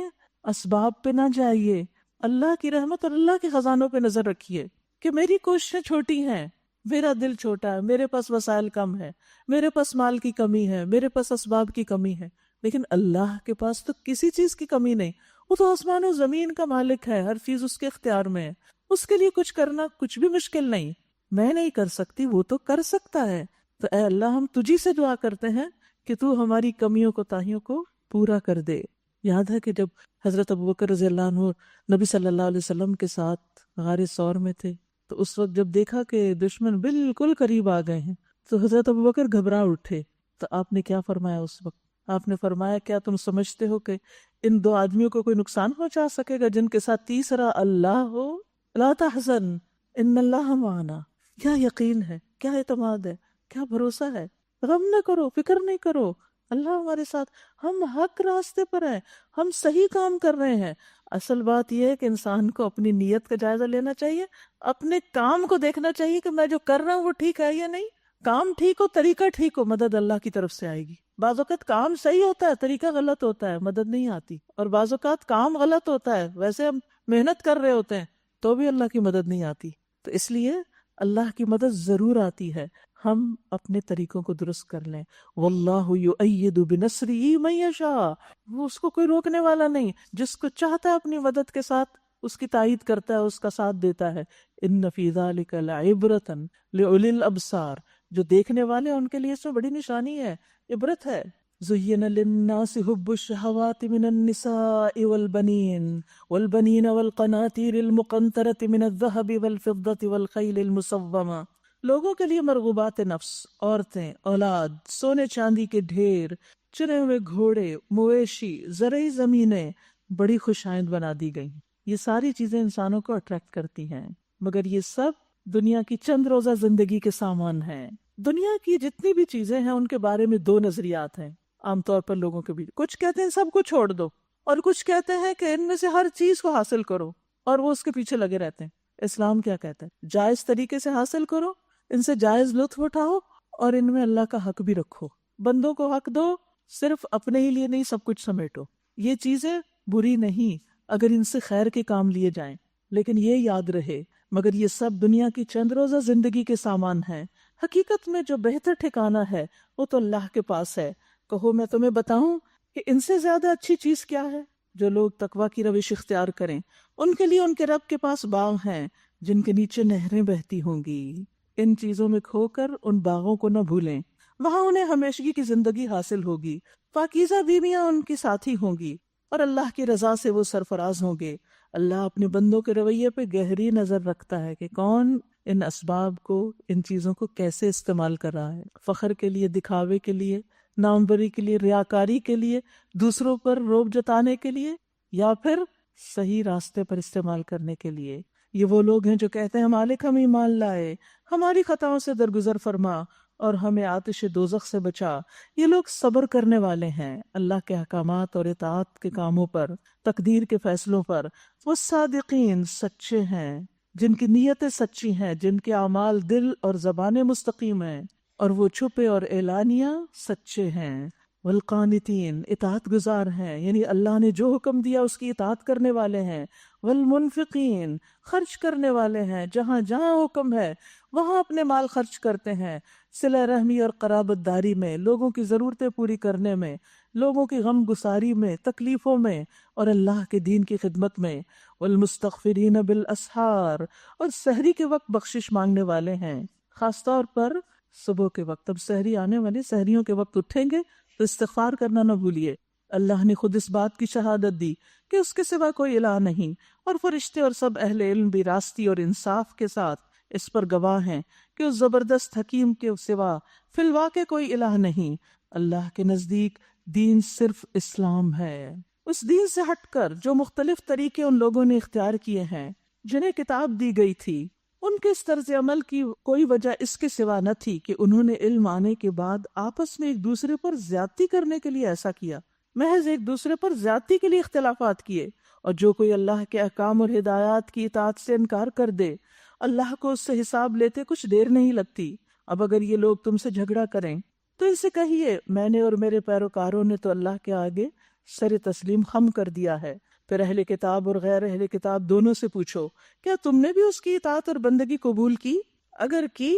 اسباب پہ نہ جائیے، اللہ کی رحمت اور اللہ کے خزانوں پہ نظر رکھیے کہ میری کوششیں چھوٹی ہیں، میرا دل چھوٹا ہے، میرے پاس وسائل کم ہے، میرے پاس مال کی کمی ہے، میرے پاس اسباب کی کمی ہے، لیکن اللہ کے پاس تو کسی چیز کی کمی نہیں، وہ تو آسمان و زمین کا مالک ہے، ہر چیز اس کے اختیار میں ہے، اس کے لیے کچھ کرنا کچھ بھی مشکل نہیں۔ میں نہیں کر سکتی، وہ تو کر سکتا ہے۔ تو اے اللہ، ہم تجھی سے دعا کرتے ہیں کہ تو ہماری کمیوں کوتاہیوں کو پورا کر دے۔ یاد ہے کہ جب حضرت ابوبکر رضی اللہ عنہ نبی صلی اللہ علیہ وسلم کے ساتھ غار ثور میں تھے تو اس وقت جب دیکھا کہ دشمن بالکل قریب آ گئے ہیں تو حضرت ابوبکر گھبرا اٹھے، تو آپ نے کیا فرمایا اس وقت؟ آپ نے فرمایا کیا تم سمجھتے ہو کہ ان دو آدمیوں کو کوئی نقصان پہنچا سکے گا جن کے ساتھ تیسرا اللہ ہو؟ لا تحزن ان اللہ معنا۔ کیا یقین ہے، کیا اعتماد ہے، کیا بھروسہ ہے، غم نہ کرو، فکر نہیں کرو، اللہ ہمارے ساتھ، ہم حق راستے پر ہیں، ہم صحیح کام کر رہے ہیں۔ اصل بات یہ ہے کہ انسان کو اپنی نیت کا جائزہ لینا چاہیے، اپنے کام کو دیکھنا چاہیے کہ میں جو کر رہا ہوں وہ ٹھیک ہے یا نہیں۔ کام ٹھیک ہو، طریقہ ٹھیک ہو، مدد اللہ کی طرف سے آئے گی۔ بعض اوقات کام صحیح ہوتا ہے، طریقہ غلط ہوتا ہے، مدد نہیں آتی، اور بعض اوقات کام غلط ہوتا ہے، ویسے ہم محنت کر رہے ہوتے ہیں تو بھی اللہ کی مدد نہیں آتی۔ تو اس لیے اللہ کی مدد ضرور آتی ہے، ہم اپنے طریقوں کو درست کر لیں۔ واللہ یؤید بنصرہ من یشاء، وہ اس کو کوئی روکنے والا نہیں، جس کو چاہتا ہے اپنی مدد کے ساتھ اس کی تائید کرتا ہے، اس کا ساتھ دیتا ہے۔ ان فی ذلک لعبرۃ لأولی الابصار، جو دیکھنے والے ان کے لیے اس میں بڑی نشانی ہے، عبرت ہے۔ زین للناس حب الشہوات من النساء والبنین والقناطیر المقنطرۃ من الذہب والفضة والخیل المسومہ، لوگوں کے لیے مرغوبات نفس، عورتیں، اولاد، سونے چاندی کے ڈھیر، چنے ہوئے گھوڑے، مویشی، زرعی زمینیں بڑی خوشائند بنا دی گئی۔ یہ ساری چیزیں انسانوں کو اٹریکٹ کرتی ہیں، مگر یہ سب دنیا کی چند روزہ زندگی کے سامان ہیں۔ دنیا کی جتنی بھی چیزیں ہیں ان کے بارے میں دو نظریات ہیں عام طور پر لوگوں کے بیچ۔ کچھ کہتے ہیں سب کو چھوڑ دو، اور کچھ کہتے ہیں کہ ان میں سے ہر چیز کو حاصل کرو، اور وہ اس کے پیچھے لگے رہتے ہیں۔ اسلام کیا کہتا ہے؟ جائز طریقے سے حاصل کرو، ان سے جائز لطف اٹھاؤ، اور ان میں اللہ کا حق بھی رکھو۔ بندوں کو حق دو، صرف اپنے ہی لیے نہیں، سب کچھ سمیٹو۔ یہ چیزیں بری نہیں اگر ان سے خیر کے کام لیے جائیں، لیکن یہ یاد رہے مگر یہ سب دنیا کی چند روزہ زندگی کے سامان ہیں، حقیقت میں جو بہتر ٹھکانہ ہے وہ تو اللہ کے پاس ہے۔ کہو میں تمہیں بتاؤں کہ ان سے زیادہ اچھی چیز کیا ہے؟ جو لوگ تقویٰ کی روش اختیار کریں ان کے لیے ان کے رب کے پاس باغ ہیں جن کے نیچے نہریں بہتی ہوں گی۔ ان چیزوں میں کھو کر ان باغوں کو نہ بھولیں، وہاں انہیں ہمیشگی کی زندگی حاصل ہوگی، پاکیزہ بیویاں ان کی ساتھی ہوں گی اور اللہ کی رضا سے وہ سرفراز ہوں گے۔ اللہ اپنے بندوں کے رویے پہ گہری نظر رکھتا ہے کہ کون ان اسباب کو، ان چیزوں کو کیسے استعمال کر رہا ہے، فخر کے لیے، دکھاوے کے لیے، ناموری کے لیے، ریاکاری کے لیے، دوسروں پر رعب جتانے کے لیے، یا پھر صحیح راستے پر استعمال کرنے کے لیے۔ یہ وہ لوگ ہیں جو کہتے ہیں مالک ہم ایمان لائے، ہماری خطاؤں سے درگزر فرما اور ہمیں آتش دوزخ سے بچا۔ یہ لوگ صبر کرنے والے ہیں اللہ کے احکامات اور اطاعت کے کاموں پر، تقدیر کے فیصلوں پر۔ وہ صادقین، سچے ہیں، جن کی نیتیں سچی ہیں، جن کے اعمال دل اور زبانیں مستقیم ہیں، اور وہ چھپے اور اعلانیہ سچے ہیں۔ والقانتین، اطاعت گزار ہیں، یعنی اللہ نے جو حکم دیا اس کی اطاعت کرنے والے ہیں۔ والمنفقین، خرچ کرنے والے ہیں، جہاں جہاں حکم ہے وہاں اپنے مال خرچ کرتے ہیں، صلہ رحمی اور قرابت داری میں، لوگوں کی ضرورتیں پوری کرنے میں، لوگوں کی غم گساری میں، تکلیفوں میں، اور اللہ کے دین کی خدمت میں۔ والمستغفرین بالاسحار، اور سحری کے وقت بخشش مانگنے والے ہیں، خاص طور پر صبح کے وقت۔ اب سحری آنے والی، سحریوں کے وقت اٹھیں گے تو استغفار کرنا نہ بھولیے۔ اللہ نے خود اس بات کی شہادت دی کہ اس کے سوا کوئی الہ نہیں، اور فرشتے اور سب اہل علم بھی راستی اور انصاف کے ساتھ اس پر گواہ ہیں کہ اس زبردست حکیم کے سوا فی الواقع کوئی الہ نہیں۔ اللہ کے نزدیک دین صرف اسلام ہے۔ اس دین سے ہٹ کر جو مختلف طریقے ان لوگوں نے اختیار کیے ہیں جنہیں کتاب دی گئی تھی، ان کے اس طرز عمل کی کوئی وجہ اس کے سوا نہ تھی کہ انہوں نے علم آنے کے بعد آپس میں ایک دوسرے پر زیادتی کرنے کے لیے ایسا کیا، محض ایک دوسرے پر زیادتی کے لیے اختلافات کیے۔ اور جو کوئی اللہ کے احکام اور ہدایات کی اطاعت سے انکار کر دے، اللہ کو اس سے حساب لیتے کچھ دیر نہیں لگتی۔ اب اگر یہ لوگ تم سے جھگڑا کریں تو ان سے کہیے میں نے اور میرے پیروکاروں نے تو اللہ کے آگے سر تسلیم خم کر دیا ہے۔ پھر اہل کتاب اور غیر اہل کتاب دونوں سے پوچھو کیا تم نے بھی اس کی اطاعت اور بندگی قبول کی؟ اگر کی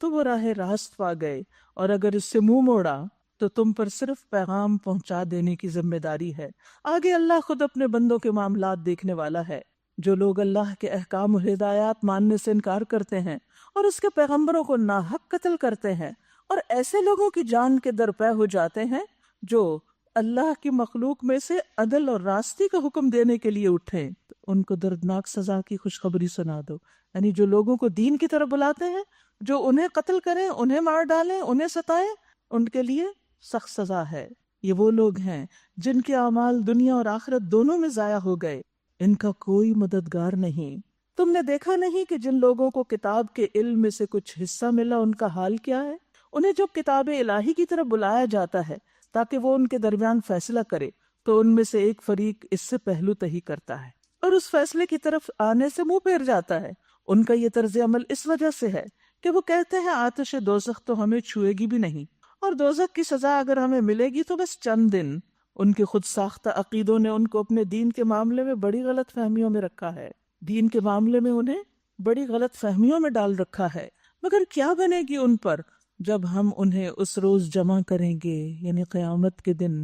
تو وہ راہ راست پا گئے، اور اگر اس سے منہ موڑا تو تم پر صرف پیغام پہنچا دینے کی ذمہ داری ہے۔ آگے اللہ خود اپنے بندوں کے معاملات دیکھنے والا ہے۔ جو لوگ اللہ کے احکام و ہدایات ماننے سے انکار کرتے ہیں اور اس کے پیغمبروں کو ناحق قتل کرتے ہیں، اور ایسے لوگوں کی جان کے درپے ہو جاتے ہیں جو اللہ کی مخلوق میں سے عدل اور راستی کا حکم دینے کے لیے اٹھیں، تو ان کو دردناک سزا کی خوشخبری سنا دو۔ یعنی جو لوگوں کو دین کی طرف بلاتے ہیں، جو انہیں قتل کریں، انہیں مار ڈالیں، انہیں ستائیں، ان کے لیے سخت سزا ہے۔ یہ وہ لوگ ہیں جن کے اعمال دنیا اور آخرت دونوں میں ضائع ہو گئے، ان کا کوئی مددگار نہیں۔ تم نے دیکھا نہیں کہ جن لوگوں کو کتاب کے علم میں سے کچھ حصہ ملا ان کا حال کیا ہے؟ انہیں جب کتاب الہی کی طرف بلایا جاتا ہے تاکہ وہ ان کے درمیان فیصلہ کرے، تو ان میں سے ایک فریق اس سے پہلو تہی کرتا ہے اور اس فیصلے کی طرف آنے سے منہ پھیر جاتا ہے۔ ان کا یہ طرز عمل اس وجہ سے ہے کہ وہ کہتے ہیں آتش دوزخ تو ہمیں چھوئے گی بھی نہیں، اور دوزخ کی سزا اگر ہمیں ملے گی تو بس چند دن۔ ان کے خود ساختہ عقیدوں نے ان کو اپنے دین کے معاملے میں بڑی غلط فہمیوں میں رکھا ہے، دین کے معاملے میں انہیں بڑی غلط فہمیوں میں ڈال رکھا ہے۔ مگر کیا بنے گی ان پر جب ہم انہیں اس روز جمع کریں گے، یعنی قیامت کے دن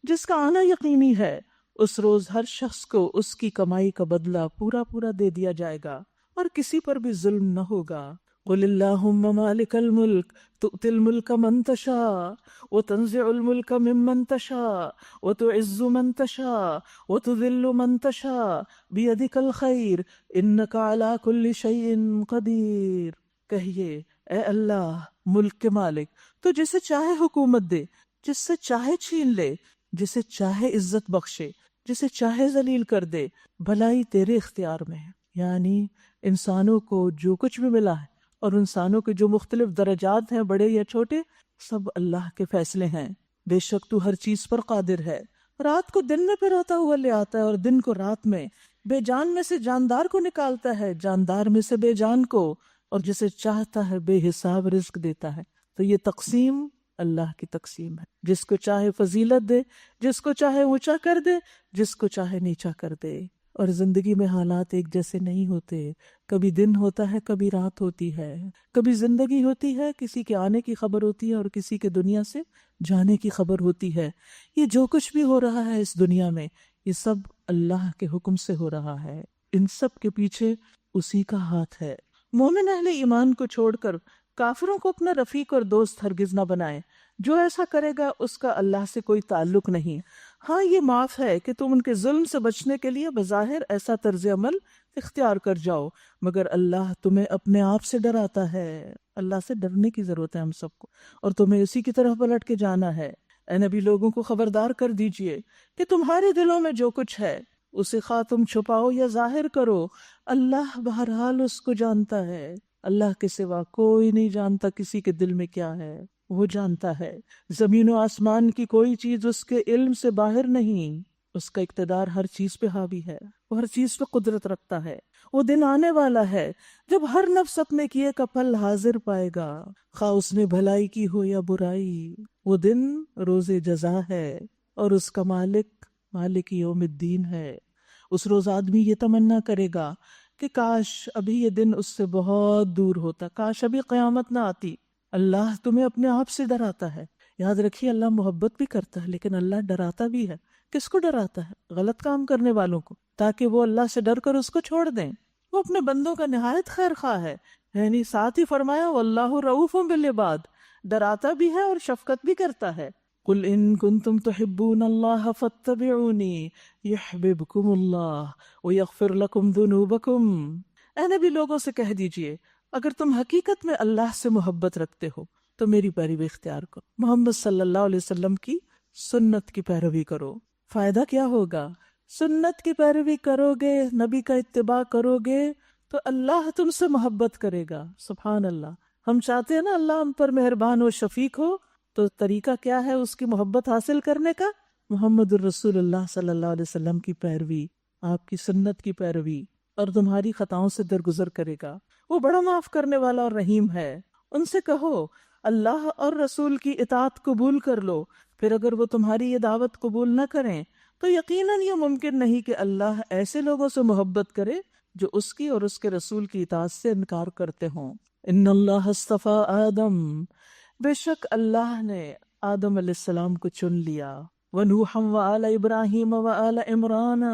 جس کا آنا یقینی ہے۔ اس روز ہر شخص کو اس کی کمائی کا بدلہ پورا پورا دے دیا جائے گا اور کسی پر بھی ظلم نہ ہوگا۔ قل اللہم مالک الملک تؤتی الملک من تشاء وتنزع الملک ممن تشاء وتعز من تشاء وتذل من تشاء بیدک الخیر انک علی کل شیء قدیر۔ کہیے اے اللہ ملک کے مالک، تو جسے چاہے حکومت دے، جس سے چاہے چھین لے، جسے چاہے عزت بخشے، جسے چاہے ذلیل کر دے، بھلائی تیرے اختیار میں ہے۔ یعنی انسانوں کو جو کچھ بھی ملا ہے اور انسانوں کے جو مختلف درجات ہیں، بڑے یا چھوٹے، سب اللہ کے فیصلے ہیں۔ بے شک تو ہر چیز پر قادر ہے۔ رات کو دن میں پھروتا ہوا لے آتا ہے اور دن کو رات میں، بے جان میں سے جاندار کو نکالتا ہے، جاندار میں سے بے جان کو، اور جسے چاہتا ہے بے حساب رزق دیتا ہے۔ تو یہ تقسیم اللہ کی تقسیم ہے، جس کو چاہے فضیلت دے، جس کو چاہے اونچا کر دے، جس کو چاہے نیچا کر دے۔ اور زندگی میں حالات ایک جیسے نہیں ہوتے، کبھی دن ہوتا ہے، کبھی رات ہوتی ہے، کبھی زندگی ہوتی ہے، کسی کے آنے کی خبر ہوتی ہے اور کسی کے دنیا سے جانے کی خبر ہوتی ہے۔ یہ جو کچھ بھی ہو رہا ہے اس دنیا میں، یہ سب اللہ کے حکم سے ہو رہا ہے، ان سب کے پیچھے اسی کا ہاتھ ہے۔ مومن اہل ایمان کو چھوڑ کر کافروں کو اپنا رفیق اور دوست ہرگز نہ بنائے، جو ایسا کرے گا اس کا اللہ سے کوئی تعلق نہیں۔ ہاں یہ معاف ہے کہ تم ان کے ظلم سے بچنے کے لیے بظاہر ایسا طرز عمل اختیار کر جاؤ، مگر اللہ تمہیں اپنے آپ سے ڈراتا ہے۔ اللہ سے ڈرنے کی ضرورت ہے ہم سب کو، اور تمہیں اسی کی طرف پلٹ کے جانا ہے۔ اے نبی، لوگوں کو خبردار کر دیجئے کہ تمہارے دلوں میں جو کچھ ہے اسے خواہ تم چھپاؤ یا ظاہر کرو، اللہ بہرحال اس کو جانتا ہے۔ اللہ کے سوا کوئی نہیں جانتا کسی کے دل میں کیا ہے، وہ جانتا ہے۔ زمین و آسمان کی کوئی چیز اس کے علم سے باہر نہیں، اس کا اقتدار ہر چیز پہ حاوی ہے، وہ ہر چیز پہ قدرت رکھتا ہے۔ وہ دن آنے والا ہے جب ہر نفس اپنے کیے کا پھل حاضر پائے گا، خواہ اس نے بھلائی کی ہو یا برائی۔ وہ دن روز جزا ہے اور اس کا مالک یوم الدین ہے۔ اس روز آدمی یہ تمنا کرے گا کہ کاش ابھی یہ دن اس سے بہت دور ہوتا، کاش ابھی قیامت نہ آتی۔ اللہ تمہیں اپنے آپ سے ڈراتا ہے۔ یاد رکھیے، اللہ محبت بھی کرتا ہے لیکن اللہ ڈراتا بھی ہے۔ کس کو ڈراتا ہے؟ غلط کام کرنے والوں کو، تاکہ وہ اللہ سے ڈر کر اس کو چھوڑ دیں۔ وہ اپنے بندوں کا نہایت خیر خواہ ہے، یعنی ساتھ ہی فرمایا واللہ رؤوف بالعباد، ڈراتا بھی ہے اور شفقت بھی کرتا ہے۔ قل ان کنتم تحبون اللہ فاتبعونی یحببکم اللہ ویغفر لکم ذنوبکم۔ اے نبی، لوگوں سے کہہ دیجئے اگر تم حقیقت میں اللہ سے محبت رکھتے ہو تو میری پیروی اختیار کرو، محمد صلی اللہ علیہ وسلم کی سنت کی پیروی کرو۔ فائدہ کیا ہوگا؟ سنت کی پیروی کرو گے، نبی کا اتباع کرو گے تو اللہ تم سے محبت کرے گا۔ سبحان اللہ۔ ہم چاہتے ہیں نا اللہ ہم پر مہربان و شفیق ہو، تو طریقہ کیا ہے اس کی محبت حاصل کرنے کا؟ محمد الرسول اللہ صلی اللہ علیہ وسلم کی پیروی، آپ کی سنت کی پیروی، اور تمہاری خطاؤں سے درگزر کرے گا۔ وہ بڑا معاف کرنے والا اور رحیم ہے۔ ان سے کہو اللہ اور رسول کی اطاعت قبول کر لو، پھر اگر وہ تمہاری یہ دعوت قبول نہ کریں تو یقیناً یہ ممکن نہیں کہ اللہ ایسے لوگوں سے محبت کرے جو اس کی اور اس کے رسول کی اطاعت سے انکار کرتے ہوں۔ ان اللہ اصطفیٰ آدم، بے شک اللہ نے آدم علیہ السلام کو چن لیا، وَنُوحًا وَآلَ إِبْرَاهِيمَ وَآلَ عِمْرَانَ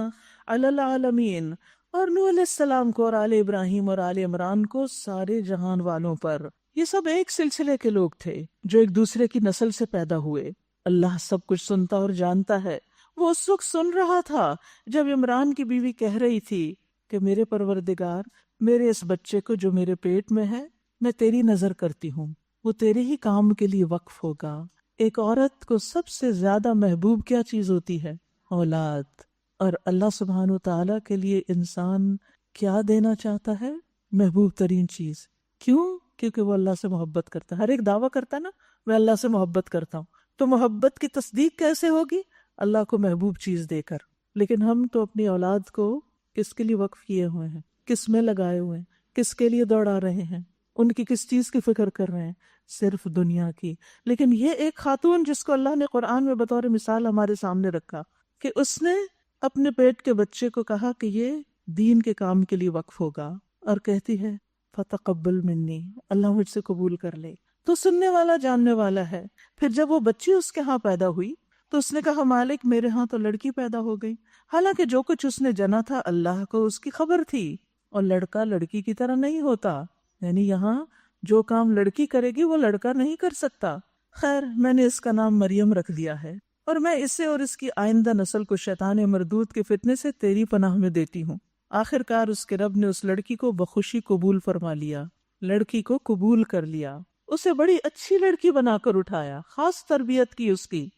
عَلَى الْعَالَمِينَ، اور نوح علیہ السلام کو اور آل ابراہیم اور آل عمران کو سارے جہان والوں پر۔ یہ سب ایک سلسلے کے لوگ تھے جو ایک دوسرے کی نسل سے پیدا ہوئے۔ اللہ سب کچھ سنتا اور جانتا ہے۔ وہ اس وقت سن رہا تھا جب عمران کی بیوی کہہ رہی تھی کہ میرے پروردگار، میرے اس بچے کو جو میرے پیٹ میں ہے میں تیری نظر کرتی ہوں، وہ تیرے ہی کام کے لیے وقف ہوگا۔ ایک عورت کو سب سے زیادہ محبوب کیا چیز ہوتی ہے؟ اولاد۔ اور اللہ سبحانہ و تعالیٰ کے لیے انسان کیا دینا چاہتا ہے؟ محبوب ترین چیز۔ کیوں؟ کیونکہ وہ اللہ سے محبت کرتا ہے۔ ہر ایک دعویٰ کرتا ہے نا میں اللہ سے محبت کرتا ہوں، تو محبت کی تصدیق کیسے ہوگی؟ اللہ کو محبوب چیز دے کر۔ لیکن ہم تو اپنی اولاد کو کس کے لیے وقف کیے ہوئے ہیں، کس میں لگائے ہوئے ہیں، کس کے لیے دوڑا رہے ہیں، ان کی کس چیز کی فکر کر رہے ہیں؟ صرف دنیا کی۔ لیکن یہ ایک خاتون جس کو اللہ نے قرآن میں بطور مثال ہمارے سامنے رکھا کہ اس نے اپنے پیٹ کے بچے کو کہا کہ یہ دین کے کام کے لیے وقف ہوگا، اور کہتی ہے فتقبل منی، اللہ مجھ سے قبول کر لے۔ تو سننے والا جاننے والا ہے۔ پھر جب وہ بچی اس کے ہاں پیدا ہوئی تو اس نے کہا مالک میرے ہاں تو لڑکی پیدا ہو گئی، حالانکہ جو کچھ اس نے جنا تھا اللہ کو اس کی خبر تھی، اور لڑکا لڑکی کی طرح نہیں ہوتا، یعنی یہاں جو کام لڑکی کرے گی وہ لڑکا نہیں کر سکتا۔ خیر، میں نے اس کا نام مریم رکھ دیا ہے، اور میں اسے اور اس کی آئندہ نسل کو شیطان مردود کے فتنے سے تیری پناہ میں دیتی ہوں۔ آخر کار اس کے رب نے اس لڑکی کو بخوشی قبول فرما لیا، لڑکی کو قبول کر لیا، اسے بڑی اچھی لڑکی بنا کر اٹھایا، خاص تربیت کی اس کی،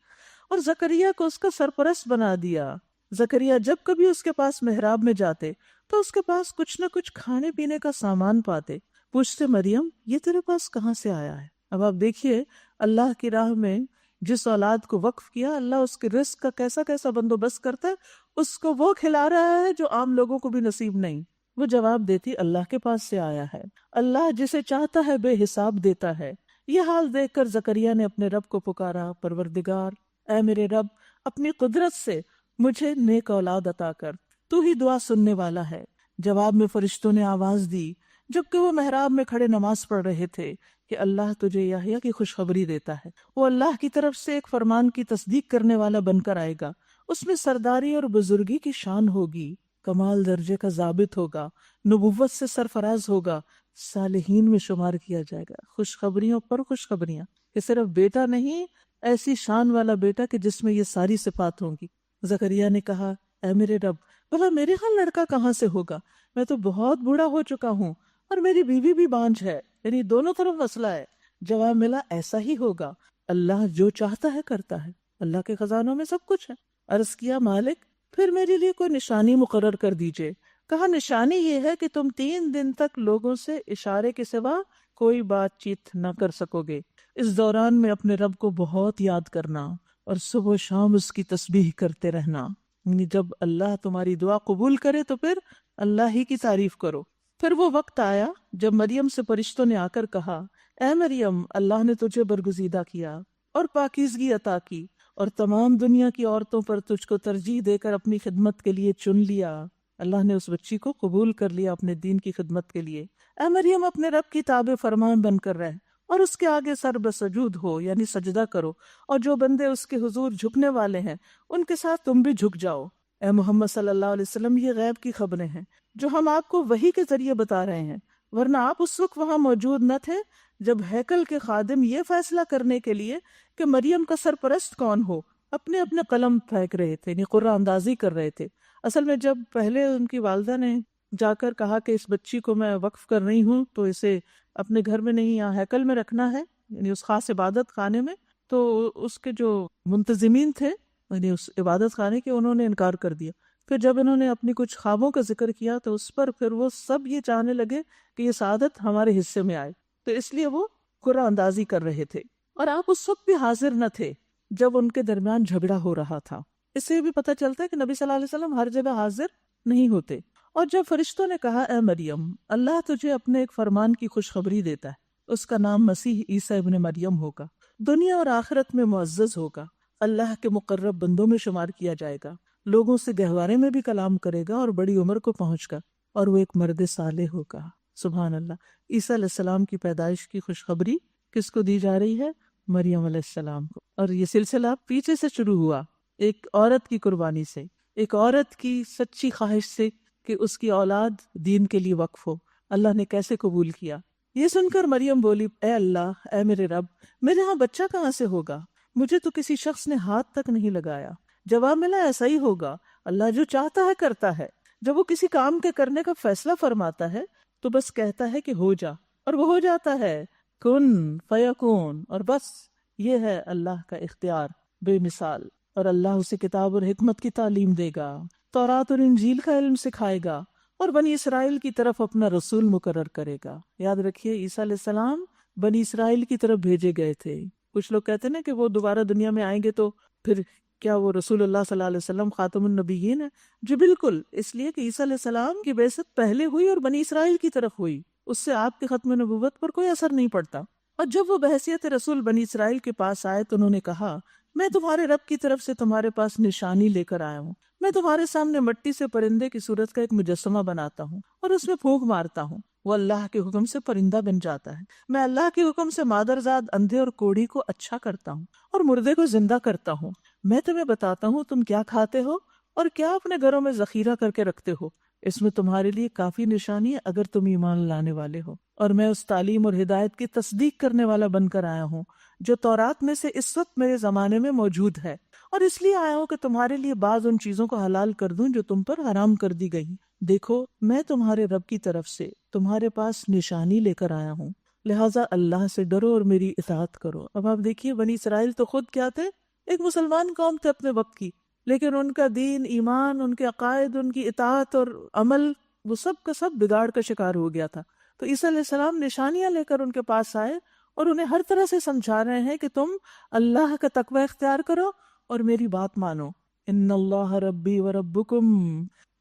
اور زکریہ کو اس کا سرپرست بنا دیا۔ زکریہ جب کبھی اس کے پاس محراب میں جاتے تو اس کے پاس کچھ نہ کچھ کھانے پینے کا سامان پاتے۔ پوچھتے مریم یہ تیرے پاس کہاں سے آیا ہے؟ اب آپ دیکھیے اللہ کی راہ میں جس اولاد کو وقف کیا، اللہ اس کے رزق کا کیسا کیسا بندوبست کرتا ہے، اس کو وہ کھلا رہا ہے جو عام لوگوں کو بھی نصیب نہیں۔ وہ جواب دیتی اللہ کے پاس سے آیا ہے، اللہ جسے چاہتا ہے بے حساب دیتا ہے۔ یہ حال دیکھ کر زکریا نے اپنے رب کو پکارا، پروردگار اے میرے رب، اپنی قدرت سے مجھے نیک اولاد عطا کر۔ تو ہی دعا سننے والا ہے۔ جواب میں فرشتوں نے آواز دی جبکہ وہ محراب میں کھڑے نماز پڑھ رہے تھے کہ اللہ تجھے یحییٰ کی خوشخبری دیتا ہے، وہ اللہ کی طرف سے ایک فرمان کی تصدیق کرنے والا بن کر آئے گا، اس میں سرداری اور بزرگی کی شان ہوگی، کمال درجے کا ضابط ہوگا، نبوت سے سرفراز ہوگا، صالحین میں شمار کیا جائے گا۔ خوشخبریوں پر خوشخبریاں کہ صرف بیٹا نہیں، ایسی شان والا بیٹا کہ جس میں یہ ساری صفات ہوں گی۔ زکریا نے کہا اے میرے رب، بھلا میرے ہاں لڑکا کہاں سے ہوگا؟ میں تو بہت بوڑھا ہو چکا ہوں اور میری بیوی بھی بانجھ ہے، یعنی دونوں طرف مسئلہ ہے۔ جواب ملا ایسا ہی ہوگا، اللہ جو چاہتا ہے کرتا ہے، اللہ کے خزانوں میں سب کچھ ہے۔ عرض کیا مالک پھر میرے لیے کوئی نشانی مقرر کر دیجئے۔ کہا نشانی یہ ہے کہ تم 3 دن تک لوگوں سے اشارے کے سوا کوئی بات چیت نہ کر سکو گے، اس دوران میں اپنے رب کو بہت یاد کرنا اور صبح و شام اس کی تسبیح کرتے رہنا، یعنی جب اللہ تمہاری دعا قبول کرے تو پھر اللہ ہی کی تعریف کرو۔ پھر وہ وقت آیا جب مریم سے فرشتوں نے آ کر کہا اے مریم، اللہ نے تجھے برگزیدہ کیا اور پاکیزگی عطا کی اور تمام دنیا کی عورتوں پر تجھ کو ترجیح دے کر اپنی خدمت کے لیے چن لیا۔ اللہ نے اس بچی کو قبول کر لیا اپنے دین کی خدمت کے لیے۔ اے مریم، اپنے رب کی تابع فرمان بن کر رہ اور اس کے آگے سر بسجود ہو، یعنی سجدہ کرو، اور جو بندے اس کے حضور جھکنے والے ہیں ان کے ساتھ تم بھی جھک جاؤ۔ اے محمد صلی اللہ علیہ وسلم، یہ غیب کی خبریں ہیں جو ہم آپ کو وحی کے ذریعے بتا رہے ہیں، ورنہ آپ اس وقت وہاں موجود نہ تھے جب ہیکل کے خادم یہ فیصلہ کرنے کے لیے کہ مریم کا سرپرست کون ہو اپنے اپنے قلم پھینک رہے تھے، یعنی قرعہ اندازی کر رہے تھے۔ اصل میں جب پہلے ان کی والدہ نے جا کر کہا کہ اس بچی کو میں وقف کر رہی ہوں تو اسے اپنے گھر میں نہیں یہاں ہیکل میں رکھنا ہے، یعنی اس خاص عبادت خانے میں، تو اس کے جو منتظمین تھے یعنی اس عبادت خانے کے، انہوں نے انکار کر دیا۔ پھر جب انہوں نے اپنی کچھ خوابوں کا ذکر کیا تو اس پر پھر وہ سب یہ چاہنے لگے کہ یہ سعادت ہمارے حصے میں آئے، تو اس لیے وہ قرعہ اندازی کر رہے تھے، اور آپ اس وقت بھی حاضر نہ تھے جب ان کے درمیان جھگڑا ہو رہا تھا۔ اس سے بھی پتہ چلتا ہے کہ نبی صلی اللہ علیہ وسلم ہر جگہ حاضر نہیں ہوتے۔ اور جب فرشتوں نے کہا اے مریم، اللہ تجھے اپنے ایک فرمان کی خوشخبری دیتا ہے، اس کا نام مسیح عیسیٰ ابن مریم ہوگا، دنیا اور آخرت میں معزز ہوگا، اللہ کے مقرب بندوں میں شمار کیا جائے گا، لوگوں سے گہوارے میں بھی کلام کرے گا اور بڑی عمر کو پہنچ گا، اور وہ ایک مرد صالح ہوگا۔ سبحان اللہ۔ عیسیٰ علیہ السلام کی پیدائش کی خوشخبری کس کو دی جا رہی ہے؟ مریم علیہ السلام کو۔ اور یہ سلسلہ پیچھے سے شروع ہوا، ایک عورت کی قربانی سے، ایک عورت کی سچی خواہش سے کہ اس کی اولاد دین کے لیے وقف ہو۔ اللہ نے کیسے قبول کیا؟ یہ سن کر مریم بولی اے اللہ، اے میرے رب، میرے ہاں بچہ کہاں سے ہوگا؟ مجھے تو کسی شخص نے ہاتھ تک نہیں لگایا۔ جواب ملا ایسا ہی ہوگا، اللہ جو چاہتا ہے کرتا ہے۔ جب وہ کسی کام کے کرنے کا فیصلہ فرماتا ہے تو بس کہتا ہے کہ ہو جا، اور وہ ہو جاتا ہے، کن فیکون، اور بس یہ ہے اللہ کا اختیار بے مثال۔ اور اللہ اسے کتاب اور حکمت کی تعلیم دے گا، تورات اور انجیل کا علم سکھائے گا، اور بنی اسرائیل کی طرف اپنا رسول مقرر کرے گا۔ یاد رکھیے عیسیٰ علیہ السلام بنی اسرائیل کی طرف بھیجے گئے تھے۔ کچھ لوگ کہتے ہیں نا کہ وہ دوبارہ دنیا میں آئیں گے تو پھر کیا وہ رسول اللہ صلی اللہ علیہ وسلم خاتم النبیین ہے؟ جی بالکل، اس لیے کہ عیسیٰ علیہ السلام کی بعثت پہلے ہوئی اور بنی اسرائیل کی طرف ہوئی، اس سے آپ کے ختم نبوت پر کوئی اثر نہیں پڑتا۔ اور جب وہ بحیثیت رسول بنی اسرائیل کے پاس آئے تو انہوں نے کہا میں تمہارے رب کی طرف سے تمہارے پاس نشانی لے کر آیا ہوں، میں تمہارے سامنے مٹی سے پرندے کی صورت کا ایک مجسمہ بناتا ہوں اور اس میں پھونک مارتا ہوں، وہ اللہ کے حکم سے پرندہ بن جاتا ہے، میں اللہ کے حکم سے مادرزاد اندھے اور کوڑھی کو اچھا کرتا ہوں اور مردے کو زندہ کرتا ہوں، میں تمہیں بتاتا ہوں تم کیا کھاتے ہو اور کیا اپنے گھروں میں ذخیرہ کر کے رکھتے ہو، اس میں تمہارے لیے کافی نشانی ہے اگر تم ایمان لانے والے ہو، اور میں اس تعلیم اور ہدایت کی تصدیق کرنے والا بن کر آیا ہوں جو تورات میں سے اس وقت میرے زمانے میں موجود ہے، اور اس لیے آیا ہوں کہ تمہارے لیے بعض ان چیزوں کو حلال کر دوں جو تم پر حرام کر دی گئی۔ دیکھو میں تمہارے رب کی طرف سے تمہارے پاس نشانی لے کر آیا ہوں، لہٰذا اللہ سے ڈرو اور میری اطاعت کرو۔ اب آپ دیکھیے بنی اسرائیل تو خود کیا تھے؟ ایک مسلمان قوم تھے اپنے وقت کی، لیکن ان کا دین، ایمان، ان کے عقائد، ان کی اطاعت اور عمل، وہ سب کا سب بگاڑ کا شکار ہو گیا تھا۔ تو عیسیٰ علیہ السلام نشانیاں لے کر ان کے پاس آئے اور انہیں ہر طرح سے سمجھا رہے ہیں کہ تم اللہ کا تقوی اختیار کرو اور میری بات مانو۔ ان اللہ ربی و ربکم،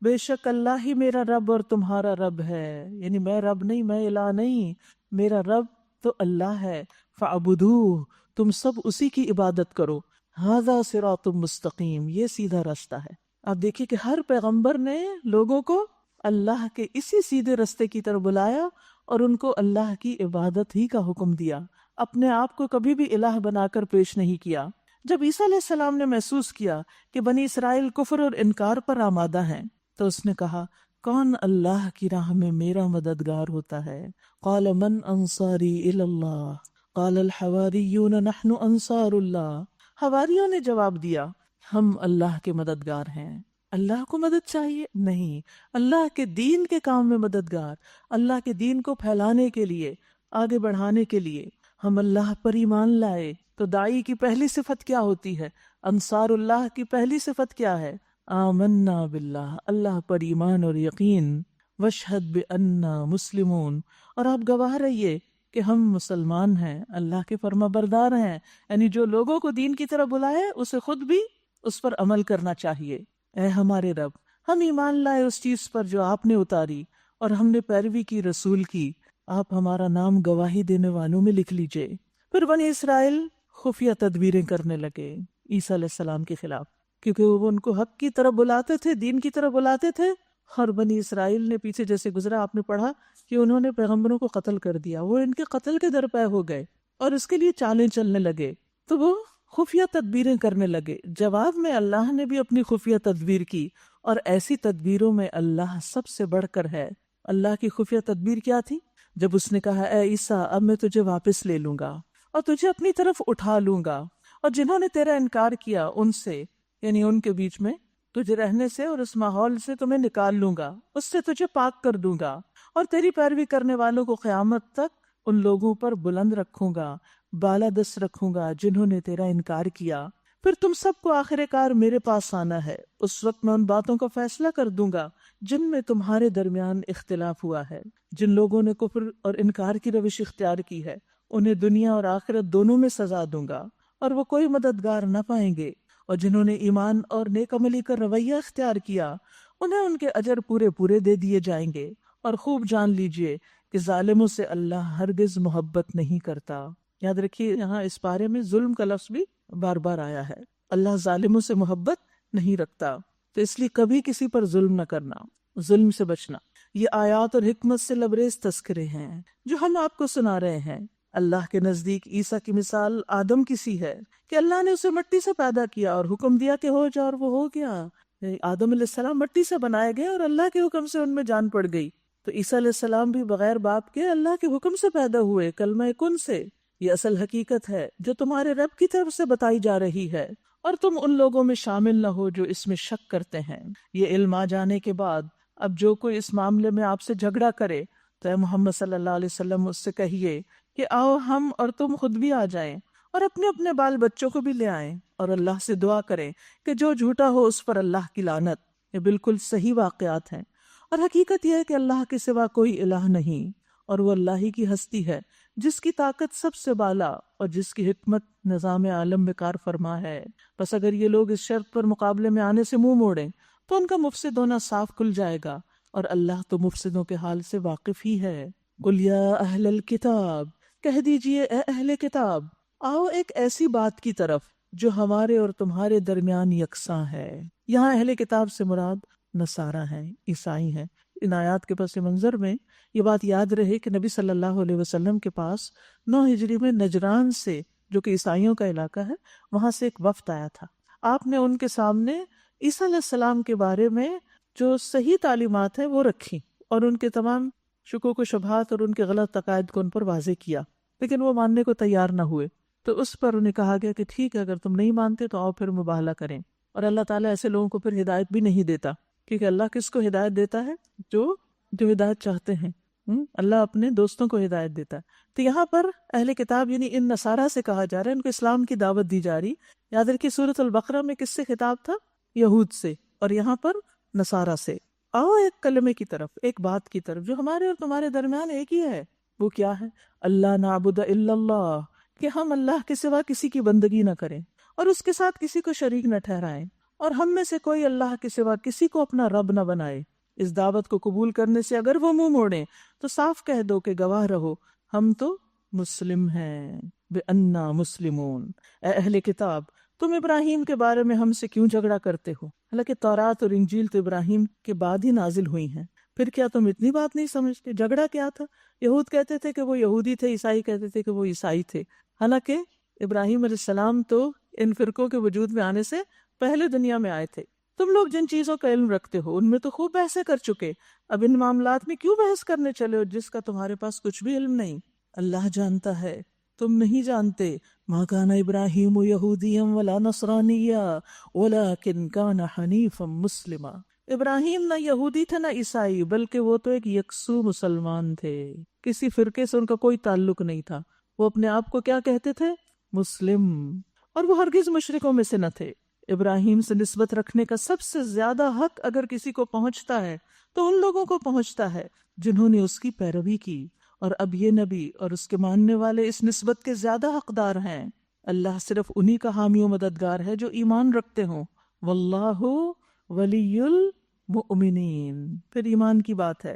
بے شک اللہ ہی میرا رب اور تمہارا رب ہے، یعنی میں رب نہیں، میں الہ نہیں، میرا رب تو اللہ ہے، فاعبدوہ، تم سب اسی کی عبادت کرو، ھذا صراط مستقیم، یہ سیدھا راستہ ہے۔ آپ دیکھیے کہ ہر پیغمبر نے لوگوں کو اللہ کے اسی سیدھے رستے کی طرف بلایا اور ان کو اللہ کی عبادت ہی کا حکم دیا، اپنے آپ کو کبھی بھی الہ بنا کر پیش نہیں کیا۔ جب عیسیٰ علیہ السلام نے محسوس کیا کہ بنی اسرائیل کفر اور انکار پر آمادہ ہیں تو اس نے کہا، کون اللہ کی راہ میں میرا مددگار ہوتا ہے؟ قال من انصاری الی اللہ قال الحواریون نحن انصار اللہ۔ حواریوں نے جواب دیا، ہم اللہ کے مددگار ہیں۔ اللہ کو مدد چاہیے؟ نہیں، اللہ کے دین کے کام میں مددگار، اللہ کے دین کو پھیلانے کے لیے، آگے بڑھانے کے لیے ہم اللہ پر ایمان لائے۔ تو داعی کی پہلی صفت کیا ہوتی ہے؟ انصار اللہ کی پہلی صفت کیا ہے؟ آمنا باللہ، اللہ پر ایمان اور یقین، واشہد بأننا مسلمون، اور آپ گواہ رہیے کہ ہم مسلمان ہیں، اللہ کے فرما بردار ہیں۔ یعنی جو لوگوں کو دین کی طرف بلائے اسے خود بھی اس پر عمل کرنا چاہیے۔ اے ہمارے رب، ہم ایمان لائے اس چیز پر جو آپ نے اتاری اور ہم نے پیروی کی رسول کی، آپ ہمارا نام گواہی دینے والوں میں لکھ لیجئے۔ پھر بنی اسرائیل خفیہ تدبیریں کرنے لگے عیسیٰ علیہ السلام کے خلاف، کیونکہ وہ ان کو حق کی طرف بلاتے تھے، دین کی طرف بلاتے تھے، اور بنی اسرائیل نے پیچھے جیسے گزرا آپ نے پڑھا کہ انہوں نے پیغمبروں کو قتل کر دیا، وہ ان کے قتل کے درپے ہو گئے اور اس کے لیے چالیں چلنے لگے، تو وہ خفیہ تدبیریں کرنے لگے۔ جواب میں اللہ نے بھی اپنی خفیہ تدبیر کی، اور ایسی تدبیروں میں اللہ سب سے بڑھ کر ہے۔ اللہ کی خفیہ تدبیر کیا تھی؟ جب اس نے کہا، اے عیسیٰ، اب میں تجھے واپس لے لوں گا اور تجھے اپنی طرف اٹھا لوں گا، اور جنہوں نے تیرا انکار کیا ان سے، یعنی ان کے بیچ میں تجھے رہنے سے اور اس ماحول سے تمہیں نکال لوں گا، اس سے تجھے پاک کر دوں گا، اور تیری پیروی کرنے والوں کو قیامت تک ان لوگوں پر بلند رکھوں گا، بالادست رکھوں گا جنہوں نے تیرا انکار کیا۔ پھر تم سب کو آخر کار میرے پاس آنا ہے، اس وقت میں ان باتوں کا فیصلہ کر دوں گا جن میں تمہارے درمیان اختلاف ہوا ہے۔ جن لوگوں نے کفر اور انکار کی روش اختیار کی ہے انہیں دنیا اور آخرت دونوں میں سزا دوں گا، اور وہ کوئی مددگار نہ پائیں گے، اور جنہوں نے ایمان اور نیک عملی کا رویہ اختیار کیا انہیں ان کے اجر پورے پورے دے دیے جائیں گے۔ اور خوب جان لیجئے کہ ظالموں سے اللہ ہرگز محبت نہیں کرتا۔ یاد رکھیے یہاں اس پارے میں ظلم کا لفظ بھی بار بار آیا ہے، اللہ ظالموں سے محبت نہیں رکھتا، تو اس لیے کبھی کسی پر ظلم نہ کرنا، ظلم سے بچنا۔ یہ آیات اور حکمت سے لبریز تذکرے ہیں جو ہم آپ کو سنا رہے ہیں۔ اللہ کے نزدیک عیسیٰ کی مثال آدم کی سی ہے کہ اللہ نے اسے مٹی سے پیدا کیا اور حکم دیا کہ ہو جا، اور وہ ہو گیا۔ آدم علیہ السلام مٹی سے بنائے گئے اور اللہ کے حکم سے ان میں جان پڑ گئی، تو عیسیٰ علیہ السلام بھی بغیر باپ کے اللہ کے حکم سے پیدا ہوئے، کلمہ کن سے۔ یہ اصل حقیقت ہے جو تمہارے رب کی طرف سے بتائی جا رہی ہے، اور تم ان لوگوں میں شامل نہ ہو جو اس میں شک کرتے ہیں۔ یہ علم آ جانے کے بعد اب جو کوئی اس معاملے میں آپ سے جھگڑا کرے تو اے محمد صلی اللہ علیہ وسلم اس سے کہیے کہ آؤ ہم اور تم خود بھی آ جائیں اور اپنے اپنے بال بچوں کو بھی لے آئیں، اور اللہ سے دعا کریں کہ جو جھوٹا ہو اس پر اللہ کی لعنت۔ یہ بالکل صحیح واقعات ہیں، اور حقیقت یہ ہے کہ اللہ کے سوا کوئی الہ نہیں، اور وہ اللہ ہی کی ہستی ہے جس کی طاقت سب سے بالا اور جس کی حکمت نظام عالم میں کار فرما ہے۔ بس اگر یہ لوگ اس شرط پر مقابلے میں آنے سے منہ موڑیں تو ان کا مفسد ہونا صاف کھل جائے گا، اور اللہ تو مفسدوں کے حال سے واقف ہی ہے۔ قل یا اہل الکتاب، کہہ دیجئے اے اہل کتاب، آؤ ایک ایسی بات کی طرف جو ہمارے اور تمہارے درمیان یکساں ہے۔ یہاں اہل کتاب سے مراد نصارہ ہیں، عیسائی ہیں۔ ان آیات کے پس منظر میں یہ بات یاد رہے کہ نبی صلی اللہ علیہ وسلم کے پاس 9 ہجری میں نجران سے، جو کہ عیسائیوں کا علاقہ ہے، وہاں سے ایک وفد آیا تھا۔ آپ نے ان کے سامنے عیسیٰ علیہ السلام کے بارے میں جو صحیح تعلیمات ہیں وہ رکھی، اور ان کے تمام شکوک و شبہات اور ان کے غلط عقائد کو ان پر واضح کیا، لیکن وہ ماننے کو تیار نہ ہوئے۔ تو اس پر انہیں کہا گیا کہ ٹھیک ہے، اگر تم نہیں مانتے تو آؤ پھر مباہلہ کریں۔ اور اللہ تعالیٰ ایسے لوگوں کو پھر ہدایت بھی نہیں دیتا، کیونکہ اللہ کس کو ہدایت دیتا ہے؟ جو ہدایت چاہتے ہیں۔ اللہ اپنے دوستوں کو ہدایت دیتا ہے۔ تو یہاں پر اہل کتاب یعنی ان نصارہ سے کہا جا رہا ہے، ان کو اسلام کی دعوت دی جا رہی۔ یاد رکھیے سورۃ البقرہ میں کس سے خطاب تھا؟ یہود سے، اور یہاں پر نصارہ سے۔ آؤ ایک کلمے کی طرف، ایک بات کی طرف جو ہمارے اور تمہارے درمیان ایک ہی ہے۔ وہ کیا ہے؟ اللہ نعبد الا اللہ، کہ ہم اللہ کے سوا کسی کی بندگی نہ کریں اور اس کے ساتھ کسی کو شریک نہ ٹھہرائیں، اور ہم میں سے کوئی اللہ کے سوا کسی کو اپنا رب نہ بنائے۔ اس دعوت کو قبول کرنے سے اگر وہ منہ موڑیں تو صاف کہہ دو کہ گواہ رہو ہم تو مسلم ہیں، بِأَنَّا مُسْلِمُونَ۔ اے اہل کتاب، تم ابراہیم کے بارے میں ہم سے کیوں جھگڑا کرتے ہو؟ حالانکہ تورات اور انجیل تو ابراہیم کے بعد ہی نازل ہوئی ہیں. پھر کیا تم اتنی بات نہیں سمجھتے؟ جھگڑا کیا تھا؟ یہود کہتے تھے کہ وہ یہودی تھے، عیسائی کہتے تھے کہ وہ عیسائی تھے. حالانکہ ابراہیم علیہ السلام تو ان فرقوں کے وجود میں آنے سے پہلے دنیا میں آئے تھے. تم لوگ جن چیزوں کا علم رکھتے ہو ان میں تو خوب بحثیں کر چکے، اب ان معاملات میں کیوں بحث کرنے چلے ہو جس کا تمہارے پاس کچھ بھی علم نہیں؟ اللہ جانتا ہے، تم نہیں جانتے. ما کان ابراہیم یہودیا ولا نصرانیا ولکن کان حنیفا مسلما. ابراہیم نہ یہودی تھے نہ عیسائی، بلکہ وہ تو ایک یکسو مسلمان تھے. کسی فرقے سے ان کا کوئی تعلق نہیں تھا. وہ اپنے آپ کو کیا کہتے تھے؟ مسلم. اور وہ ہرگز مشرکوں میں سے نہ تھے. ابراہیم سے نسبت رکھنے کا سب سے زیادہ حق اگر کسی کو پہنچتا ہے تو ان لوگوں کو پہنچتا ہے جنہوں نے اس کی پیروی کی، اور اب یہ نبی اور اس کے ماننے والے اس نسبت کے زیادہ حقدار ہیں. اللہ صرف انہی کا حامی و مددگار ہے جو ایمان رکھتے ہوں. واللہ ولی المؤمنین. پھر ایمان کی بات ہے.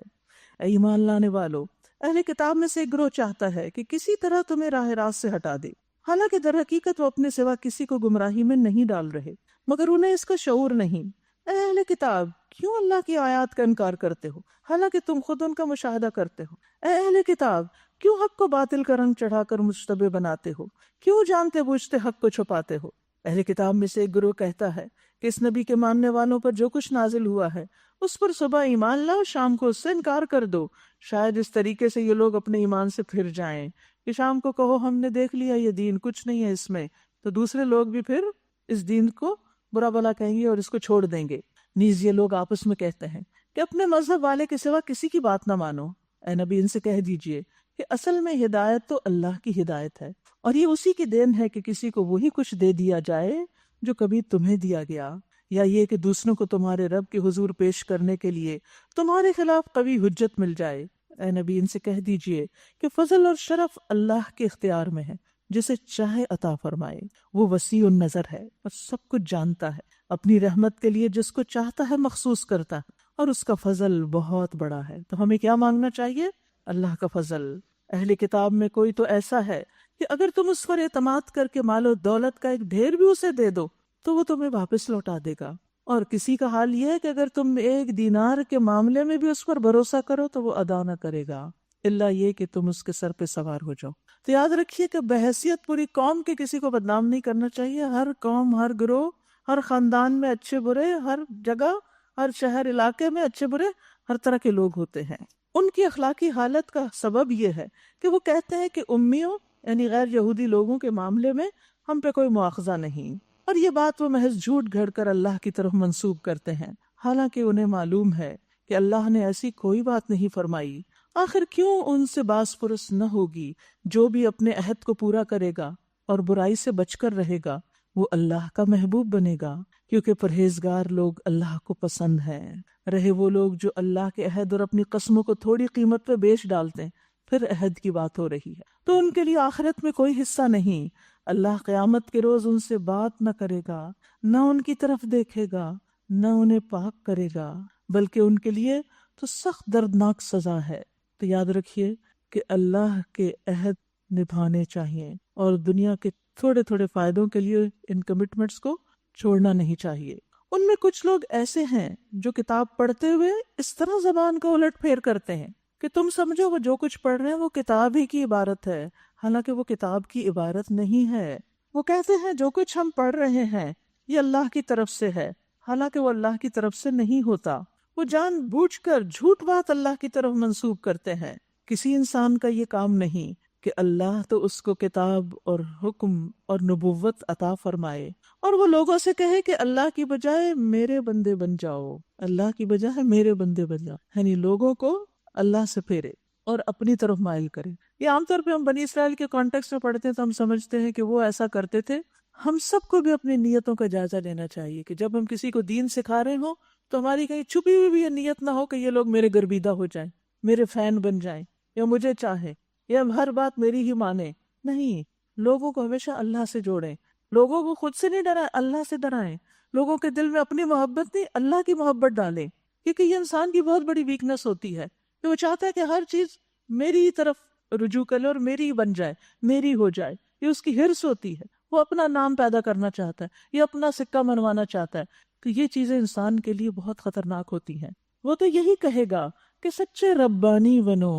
اے ایمان لانے والو، اہل کتاب میں سے ایک گروہ چاہتا ہے کہ کسی طرح تمہیں راہ راست سے ہٹا دے، حالانکہ در حقیقت وہ اپنے سوا کسی کو گمراہی میں نہیں ڈال رہے، مگر انہیں اس کا شعور نہیں. اے اہل کتاب، کیوں اللہ کی آیات کا انکار کرتے ہو حالانکہ تم خود ان کا مشاہدہ کرتے ہو؟ اے اہل کتاب، کیوں حق کو باطل کا رنگ چڑھا کر مشتبہ بناتے ہو؟ کیوں جانتے بوجھتے حق کو چھپاتے ہو؟ اہل کتاب میں سے ایک گروہ کہتا ہے کہ اس نبی کے ماننے والوں پر جو کچھ نازل ہوا ہے اس پر صبح ایمان لاؤ، شام کو اس سے انکار کر دو. شاید اس طریقے سے یہ لوگ اپنے ایمان سے پھر جائیں کہ شام کو کہو ہم نے دیکھ لیا یہ دین کچھ نہیں ہے اس میں، تو دوسرے لوگ بھی پھر اس دین کو برا بھلا کہیں گے اور اس کو چھوڑ دیں گے. نیز یہ لوگ آپس میں کہتے ہیں کہ اپنے مذہب والے کے سوا کسی کی بات نہ مانو. اے نبی ان سے کہہ دیجئے کہ اصل میں ہدایت تو اللہ کی ہدایت ہے، اور یہ اسی کی دین ہے کہ کسی کو وہی کچھ دے دیا جائے جو کبھی تمہیں دیا گیا، یا یہ کہ دوسروں کو تمہارے رب کے حضور پیش کرنے کے لیے تمہارے خلاف قوی حجت مل جائے. اے نبی ان سے کہہ دیجئے کہ فضل اور شرف اللہ کے اختیار میں ہے، جسے چاہے عطا فرمائے. وہ وسیع النظر ہے اور سب کچھ جانتا ہے، اپنی رحمت کے لیے جس کو چاہتا ہے مخصوص کرتا ہے، اور اس کا فضل بہت بڑا ہے. تو ہمیں کیا مانگنا چاہیے؟ اللہ کا فضل. اہل کتاب میں کوئی تو ایسا ہے کہ اگر تم اس پر اعتماد کر کے مال و دولت کا ایک ڈھیر بھی اسے دے دو تو وہ تمہیں واپس لوٹا دے گا، اور کسی کا حال یہ ہے کہ اگر تم ایک دینار کے معاملے میں بھی اس پر بھروسہ کرو تو وہ ادا نہ کرے گا، الا یہ کہ تم اس کے سر پہ سوار ہو جاؤ. تو یاد رکھیے کہ بحیثیت پوری قوم کے کسی کو بدنام نہیں کرنا چاہیے. ہر قوم، ہر گروہ، ہر خاندان میں اچھے برے، ہر جگہ، ہر شہر علاقے میں اچھے برے ہر طرح کے لوگ ہوتے ہیں. ان کی اخلاقی حالت کا سبب یہ ہے کہ وہ کہتے ہیں کہ امیوں یعنی غیر یہودی لوگوں کے معاملے میں ہم پہ کوئی مواخذہ نہیں، اور یہ بات وہ محض جھوٹ گھڑ کر اللہ کی طرف منسوب کرتے ہیں، حالانکہ انہیں معلوم ہے کہ اللہ نے ایسی کوئی بات نہیں فرمائی. آخر کیوں ان سے باس پرس نہ ہوگی؟ جو بھی اپنے عہد کو پورا کرے گا اور برائی سے بچ کر رہے گا وہ اللہ کا محبوب بنے گا، کیونکہ پرہیزگار لوگ اللہ کو پسند ہیں. رہے وہ لوگ جو اللہ کے عہد اور اپنی قسموں کو تھوڑی قیمت پہ بیچ ڈالتے ہیں، پھر عہد کی بات ہو رہی ہے تو ان کے لیے آخرت میں کوئی حصہ نہیں. اللہ قیامت کے روز ان سے بات نہ کرے گا، نہ ان کی طرف دیکھے گا، نہ انہیں پاک کرے گا، بلکہ ان کے لیے تو سخت دردناک سزا ہے. تو یاد رکھیے کہ اللہ کے عہد نبھانے چاہیے اور دنیا کے تھوڑے تھوڑے فائدوں کے لیے ان کمٹمنٹس کو چھوڑنا نہیں چاہیے. ان میں کچھ لوگ ایسے ہیں جو کتاب پڑھتے ہوئے اس طرح زبان کو الٹ پھیر کرتے ہیں کہ تم سمجھو وہ جو کچھ پڑھ رہے ہیں وہ کتاب ہی کی عبارت ہے، حالانکہ وہ کتاب کی عبارت نہیں ہے. وہ کہتے ہیں جو کچھ ہم پڑھ رہے ہیں یہ اللہ کی طرف سے ہے، حالانکہ وہ اللہ کی طرف سے نہیں ہوتا. وہ جان بوجھ کر جھوٹ بات اللہ کی طرف منسوب کرتے ہیں. کسی انسان کا یہ کام نہیں کہ اللہ تو اس کو کتاب اور حکم اور نبوت عطا فرمائے اور وہ لوگوں سے کہے کہ اللہ کی بجائے میرے بندے بن جاؤ، اللہ کی بجائے میرے بندے بن جاؤ، یعنی لوگوں کو اللہ سے پھیرے اور اپنی طرف مائل کرے. یہ عام طور پہ ہم بنی اسرائیل کے کانٹیکسٹ میں پڑھتے ہیں تو ہم سمجھتے ہیں کہ وہ ایسا کرتے تھے. ہم سب کو بھی اپنی نیتوں کا جائزہ لینا چاہیے کہ جب ہم کسی کو دین سکھا رہے ہوں تو ہماری کہیں چھپی ہوئی بھی یہ نیت نہ ہو کہ یہ لوگ میرے گرویدہ ہو جائیں، میرے فین بن جائیں، یا مجھے چاہیں، یا ہر بات میری ہی مانیں. نہیں، لوگوں کو ہمیشہ اللہ سے جوڑیں، لوگوں کو خود سے نہیں ڈرائیں، اللہ سے ڈرائیں. لوگوں کے دل میں اپنی محبت نہیں، اللہ کی محبت ڈالیں، کیونکہ یہ انسان کی بہت بڑی ویکنس ہوتی ہے کہ وہ چاہتا ہے کہ ہر چیز میری ہی طرف رجوع کرے اور میری ہی بن جائے، میری ہو جائے. یہ اس کی ہرس ہوتی ہے. وہ اپنا نام پیدا کرنا چاہتا ہے، یہ اپنا سکہ منوانا چاہتا ہے. تو یہ چیزیں انسان کے لیے بہت خطرناک ہوتی ہیں. وہ تو یہی کہے گا کہ سچے ربانی بنو،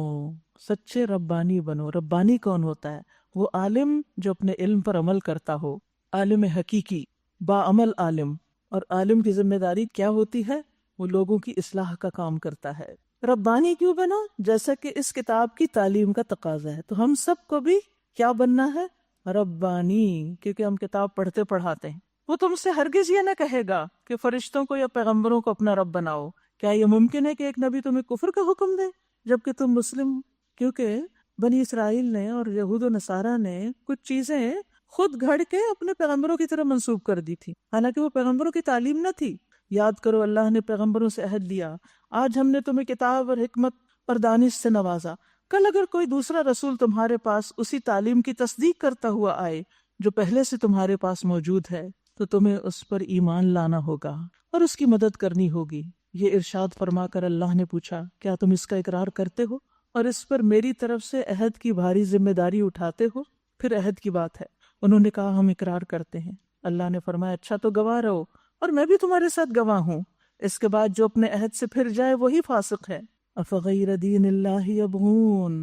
سچے ربانی بنو. ربانی کون ہوتا ہے؟ وہ عالم جو اپنے علم پر عمل کرتا ہو، عالم حقیقی، باعمل عالم. اور عالم کی ذمہ داری کیا ہوتی ہے؟ وہ لوگوں کی اصلاح کا کام کرتا ہے. ربانی کیوں بنا؟ جیسا کہ اس کتاب کی تعلیم کا تقاضا ہے. تو ہم سب کو بھی کیا بننا ہے؟ ربانی، کیونکہ ہم کتاب پڑھتے پڑھاتے ہیں. وہ تم سے ہرگز یہ نہ کہے گا کہ فرشتوں کو یا پیغمبروں کو اپنا رب بناؤ. کیا یہ ممکن ہے کہ ایک نبی تمہیں کفر کا حکم دے جبکہ تم مسلم؟ کیونکہ بنی اسرائیل نے اور یہود و نصارہ نے کچھ چیزیں خود گھڑ کے اپنے پیغمبروں کی طرف منسوب کر دی تھی، حالانکہ وہ پیغمبروں کی تعلیم نہ تھی. یاد کرو، اللہ نے پیغمبروں سے عہد لیا، آج ہم نے تمہیں کتاب اور حکمت اور دانش سے نوازا. کل اگر کوئی دوسرا رسول تمہارے پاس اسی تعلیم کی تصدیق کرتا ہوا آئے جو پہلے سے تمہارے پاس موجود ہے تو تمہیں اس پر ایمان لانا ہوگا اور اس کی مدد کرنی ہوگی. یہ ارشاد فرما کر اللہ نے پوچھا، کیا تم اس کا اقرار کرتے ہو اور اس پر میری طرف سے عہد کی بھاری ذمہ داری اٹھاتے ہو؟ پھر عہد کی بات ہے. انہوں نے کہا ہم اقرار کرتے ہیں. اللہ نے فرمایا اچھا تو گواہ رہو اور میں بھی تمہارے ساتھ گواہ ہوں. اس کے بعد جو اپنے عہد سے پھر جائے وہی فاسق ہے. افغیر دین اللہ یبغون،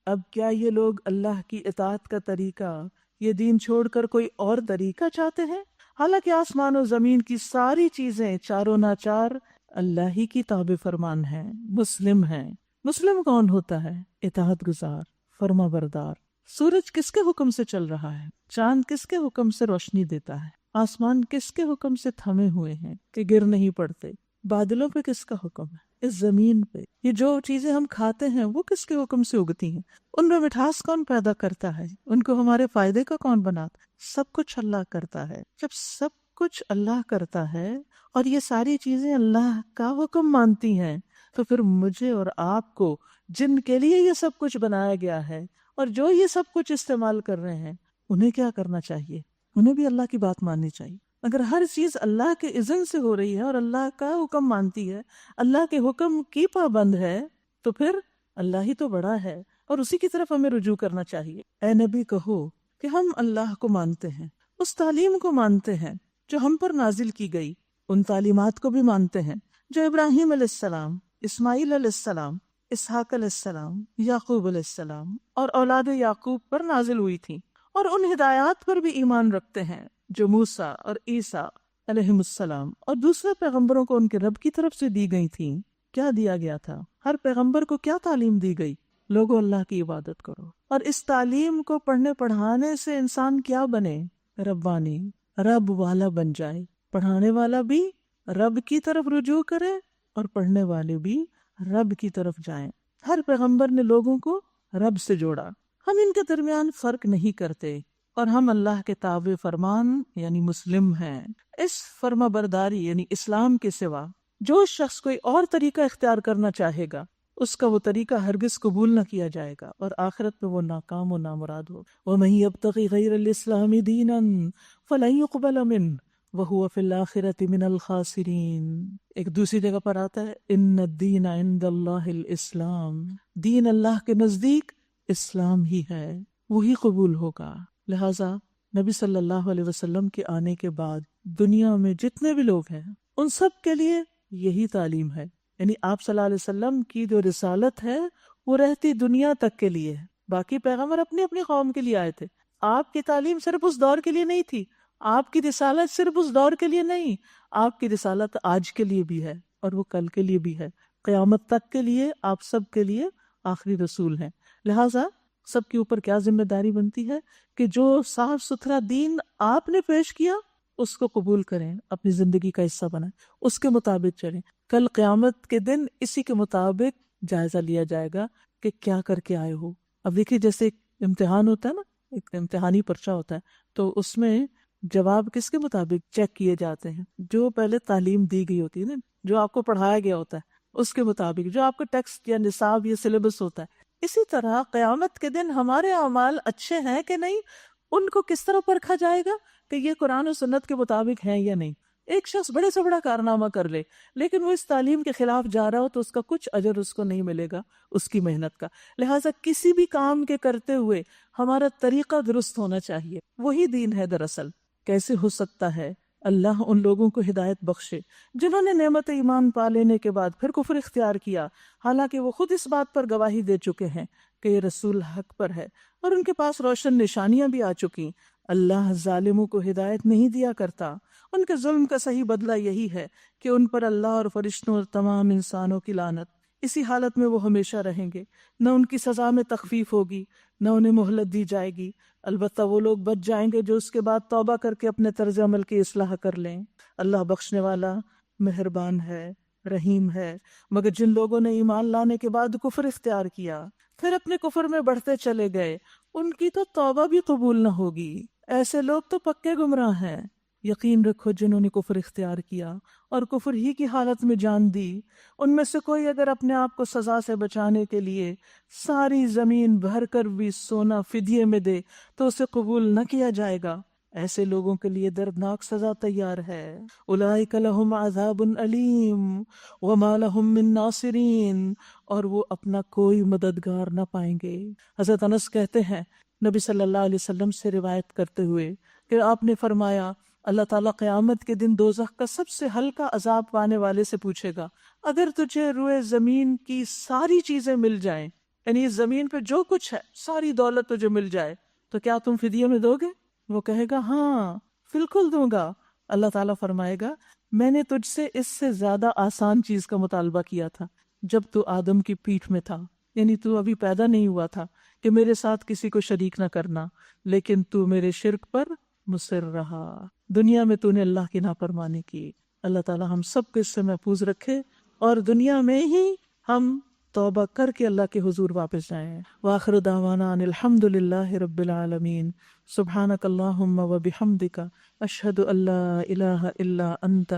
اب کیا یہ لوگ اللہ کی اطاعت کا طریقہ، یہ دین چھوڑ کر کوئی اور طریقہ چاہتے ہیں؟ حالانکہ آسمان و زمین کی ساری چیزیں چاروں ناچار اللہ ہی کی تابع فرمان ہیں، مسلم ہیں. مسلم کون ہوتا ہے؟ اطاعت گزار، فرما بردار. سورج کس کے حکم سے چل رہا ہے؟ چاند کس کے حکم سے روشنی دیتا ہے؟ آسمان کس کے حکم سے تھمے ہوئے ہیں کہ گر نہیں پڑتے؟ بادلوں پہ کس کا حکم ہے؟ اس زمین پہ یہ جو چیزیں ہم کھاتے ہیں وہ کس کے حکم سے اگتی ہیں؟ ان میں مٹھاس کون پیدا کرتا ہے؟ ان کو ہمارے فائدے کا کون بناتا ہے؟ سب کچھ اللہ کرتا ہے. جب سب کچھ اللہ کرتا ہے اور یہ ساری چیزیں اللہ کا حکم مانتی ہیں تو پھر مجھے اور آپ کو جن کے لیے یہ سب کچھ بنایا گیا ہے اور جو یہ سب کچھ استعمال کر رہے ہیں انہیں کیا کرنا چاہیے؟ انہیں بھی اللہ کی بات ماننی چاہیے. اگر ہر چیز اللہ کے اذن سے ہو رہی ہے اور اللہ کا حکم مانتی ہے، اللہ کے حکم کی پابند ہے، تو پھر اللہ ہی تو بڑا ہے اور اسی کی طرف ہمیں رجوع کرنا چاہیے. اے نبی کہو کہ ہم اللہ کو مانتے ہیں، اس تعلیم کو مانتے ہیں جو ہم پر نازل کی گئی، ان تعلیمات کو بھی مانتے ہیں جو ابراہیم علیہ السلام، اسماعیل علیہ السلام، اسحاق علیہ السلام، یعقوب علیہ السلام اور اولاد یعقوب پر نازل ہوئی تھی، اور ان ہدایات پر بھی ایمان رکھتے ہیں جو موسیٰ اور عیسیٰ علیہ السلام اور دوسرے پیغمبروں کو ان کے رب کی طرف سے دی گئی تھیں. کیا دیا گیا تھا؟ ہر پیغمبر کو کیا تعلیم دی گئی؟ لوگوں اللہ کی عبادت کرو. اور اس تعلیم کو پڑھنے پڑھانے سے انسان کیا بنے؟ ربانی، رب والا بن جائے. پڑھانے والا بھی رب کی طرف رجوع کرے اور پڑھنے والے بھی رب کی طرف جائیں. ہر پیغمبر نے لوگوں کو رب سے جوڑا. ہم ان کے درمیان فرق نہیں کرتے اور ہم اللہ کے تابع فرمان یعنی مسلم ہیں. اس فرما برداری یعنی اسلام کے سوا جو شخص کوئی اور طریقہ اختیار کرنا چاہے گا اس کا وہ طریقہ ہرگز قبول نہ کیا جائے گا اور آخرت میں وہ ناکام و نامراد ہو. وَمَن يَبْتَغِ غَيْرَ الْإِسْلَامِ دِينًا فَلَن يُقْبَلَ مِنْهُ وَهُوَ فِي الْآخِرَةِ مِنَ الْخَاسِرِينَ. ایک دوسری جگہ پر آتا ہے إِنَّ الدِّينَ عِندَ اللَّهِ الْإِسْلَامِ، دین اللہ کے نزدیک اسلام ہی ہے، وہی قبول ہوگا. لہٰذا نبی صلی اللہ علیہ وسلم کے آنے کے بعد دنیا میں جتنے بھی لوگ ہیں ان سب کے لیے یہی تعلیم ہے. یعنی آپ صلی اللہ علیہ وسلم کی جو رسالت ہے وہ رہتی دنیا تک کے لیے ہے. باقی پیغمبر اپنی اپنی قوم کے لیے آئے تھے. آپ کی تعلیم صرف اس دور کے لیے نہیں تھی، آپ کی رسالت صرف اس دور کے لیے نہیں، آپ کی رسالت آج کے لیے بھی ہے اور وہ کل کے لیے بھی ہے. قیامت تک کے لیے آپ سب کے لیے آخری رسول ہیں. لہٰذا سب کے اوپر کیا ذمہ داری بنتی ہے کہ جو صاف ستھرا دین آپ نے پیش کیا اس کو قبول کریں، اپنی زندگی کا حصہ بنائیں، اس کے مطابق چلیں. کل قیامت کے دن اسی کے مطابق جائزہ لیا جائے گا کہ کیا کر کے آئے ہو. اب دیکھیے جیسے ایک امتحان ہوتا ہے نا، ایک امتحانی پرچہ ہوتا ہے، تو اس میں جواب کس کے مطابق چیک کیے جاتے ہیں؟ جو پہلے تعلیم دی گئی ہوتی ہے نا، جو آپ کو پڑھایا گیا ہوتا ہے اس کے مطابق، جو آپ کا ٹیکسٹ یا نصاب یا سلیبس ہوتا ہے. اسی طرح قیامت کے دن ہمارے اعمال اچھے ہیں کہ نہیں، ان کو کس طرح پرکھا جائے گا کہ یہ قرآن و سنت کے مطابق ہیں یا نہیں. ایک شخص بڑے سے بڑا کارنامہ کر لے لیکن وہ اس تعلیم کے خلاف جا رہا ہو تو اس کا کچھ اجر اس کو نہیں ملے گا اس کی محنت کا. لہٰذا کسی بھی کام کے کرتے ہوئے ہمارا طریقہ درست ہونا چاہیے، وہی دین ہے. دراصل کیسے ہو سکتا ہے اللہ ان لوگوں کو ہدایت بخشے جنہوں نے نعمت ایمان پا لینے کے بعد پھر کفر اختیار کیا، حالانکہ وہ خود اس بات پر گواہی دے چکے ہیں کہ یہ رسول حق پر ہے اور ان کے پاس روشن نشانیاں بھی آ چکی۔ اللہ ظالموں کو ہدایت نہیں دیا کرتا۔ ان کے ظلم کا صحیح بدلہ یہی ہے کہ ان پر اللہ اور فرشتوں اور تمام انسانوں کی لعنت، اسی حالت میں وہ ہمیشہ رہیں گے، نہ ان کی سزا میں تخفیف ہوگی نہ انہیں مہلت دی جائے گی۔ البتہ وہ لوگ بچ جائیں گے جو اس کے بعد توبہ کر کے اپنے طرز عمل کی اصلاح کر لیں۔ اللہ بخشنے والا مہربان ہے، رحیم ہے۔ مگر جن لوگوں نے ایمان لانے کے بعد کفر اختیار کیا پھر اپنے کفر میں بڑھتے چلے گئے، ان کی تو توبہ بھی قبول نہ ہوگی۔ ایسے لوگ تو پکے گمراہ ہیں۔ یقین رکھو جنہوں نے کفر اختیار کیا اور کفر ہی کی حالت میں جان دی، ان میں سے کوئی اگر اپنے آپ کو سزا سے بچانے کے لیے ساری زمین بھر کر بھی سونا فدیے میں دے تو اسے قبول نہ کیا جائے گا۔ ایسے لوگوں کے لیے دردناک سزا تیار ہے۔ اولئک لہم عذاب علیم وما لہم من ناصرین، اور وہ اپنا کوئی مددگار نہ پائیں گے۔ حضرت انس کہتے ہیں نبی صلی اللہ علیہ وسلم سے روایت کرتے ہوئے کہ آپ نے فرمایا اللہ تعالیٰ قیامت کے دن دوزخ کا سب سے ہلکا عذاب پانے والے سے پوچھے گا، اگر تجھے روئے زمین کی ساری چیزیں مل جائیں، یعنی اس زمین پہ جو کچھ ہے ساری دولت تجھے مل جائے تو کیا تم فدیے میں دو گے؟ وہ کہے گا ہاں بالکل دوں گا۔ اللہ تعالیٰ فرمائے گا میں نے تجھ سے اس سے زیادہ آسان چیز کا مطالبہ کیا تھا جب تو آدم کی پیٹھ میں تھا، یعنی تو ابھی پیدا نہیں ہوا تھا، کہ میرے ساتھ کسی کو شریک نہ کرنا، لیکن تو میرے شرک پر مصر رہا، دنیا میں تو نے اللہ کی نافرمانی کی۔ اللہ تعالیٰ ہم سب کو اس سے محفوظ رکھے اور دنیا میں ہی ہم توبہ کر کے اللہ کے حضور واپس جائیں۔ وآخر دعوانا ان الحمد للہ رب العالمین۔ سبحانک اللہم و بحمدک اشہد ان لا الہ الا انت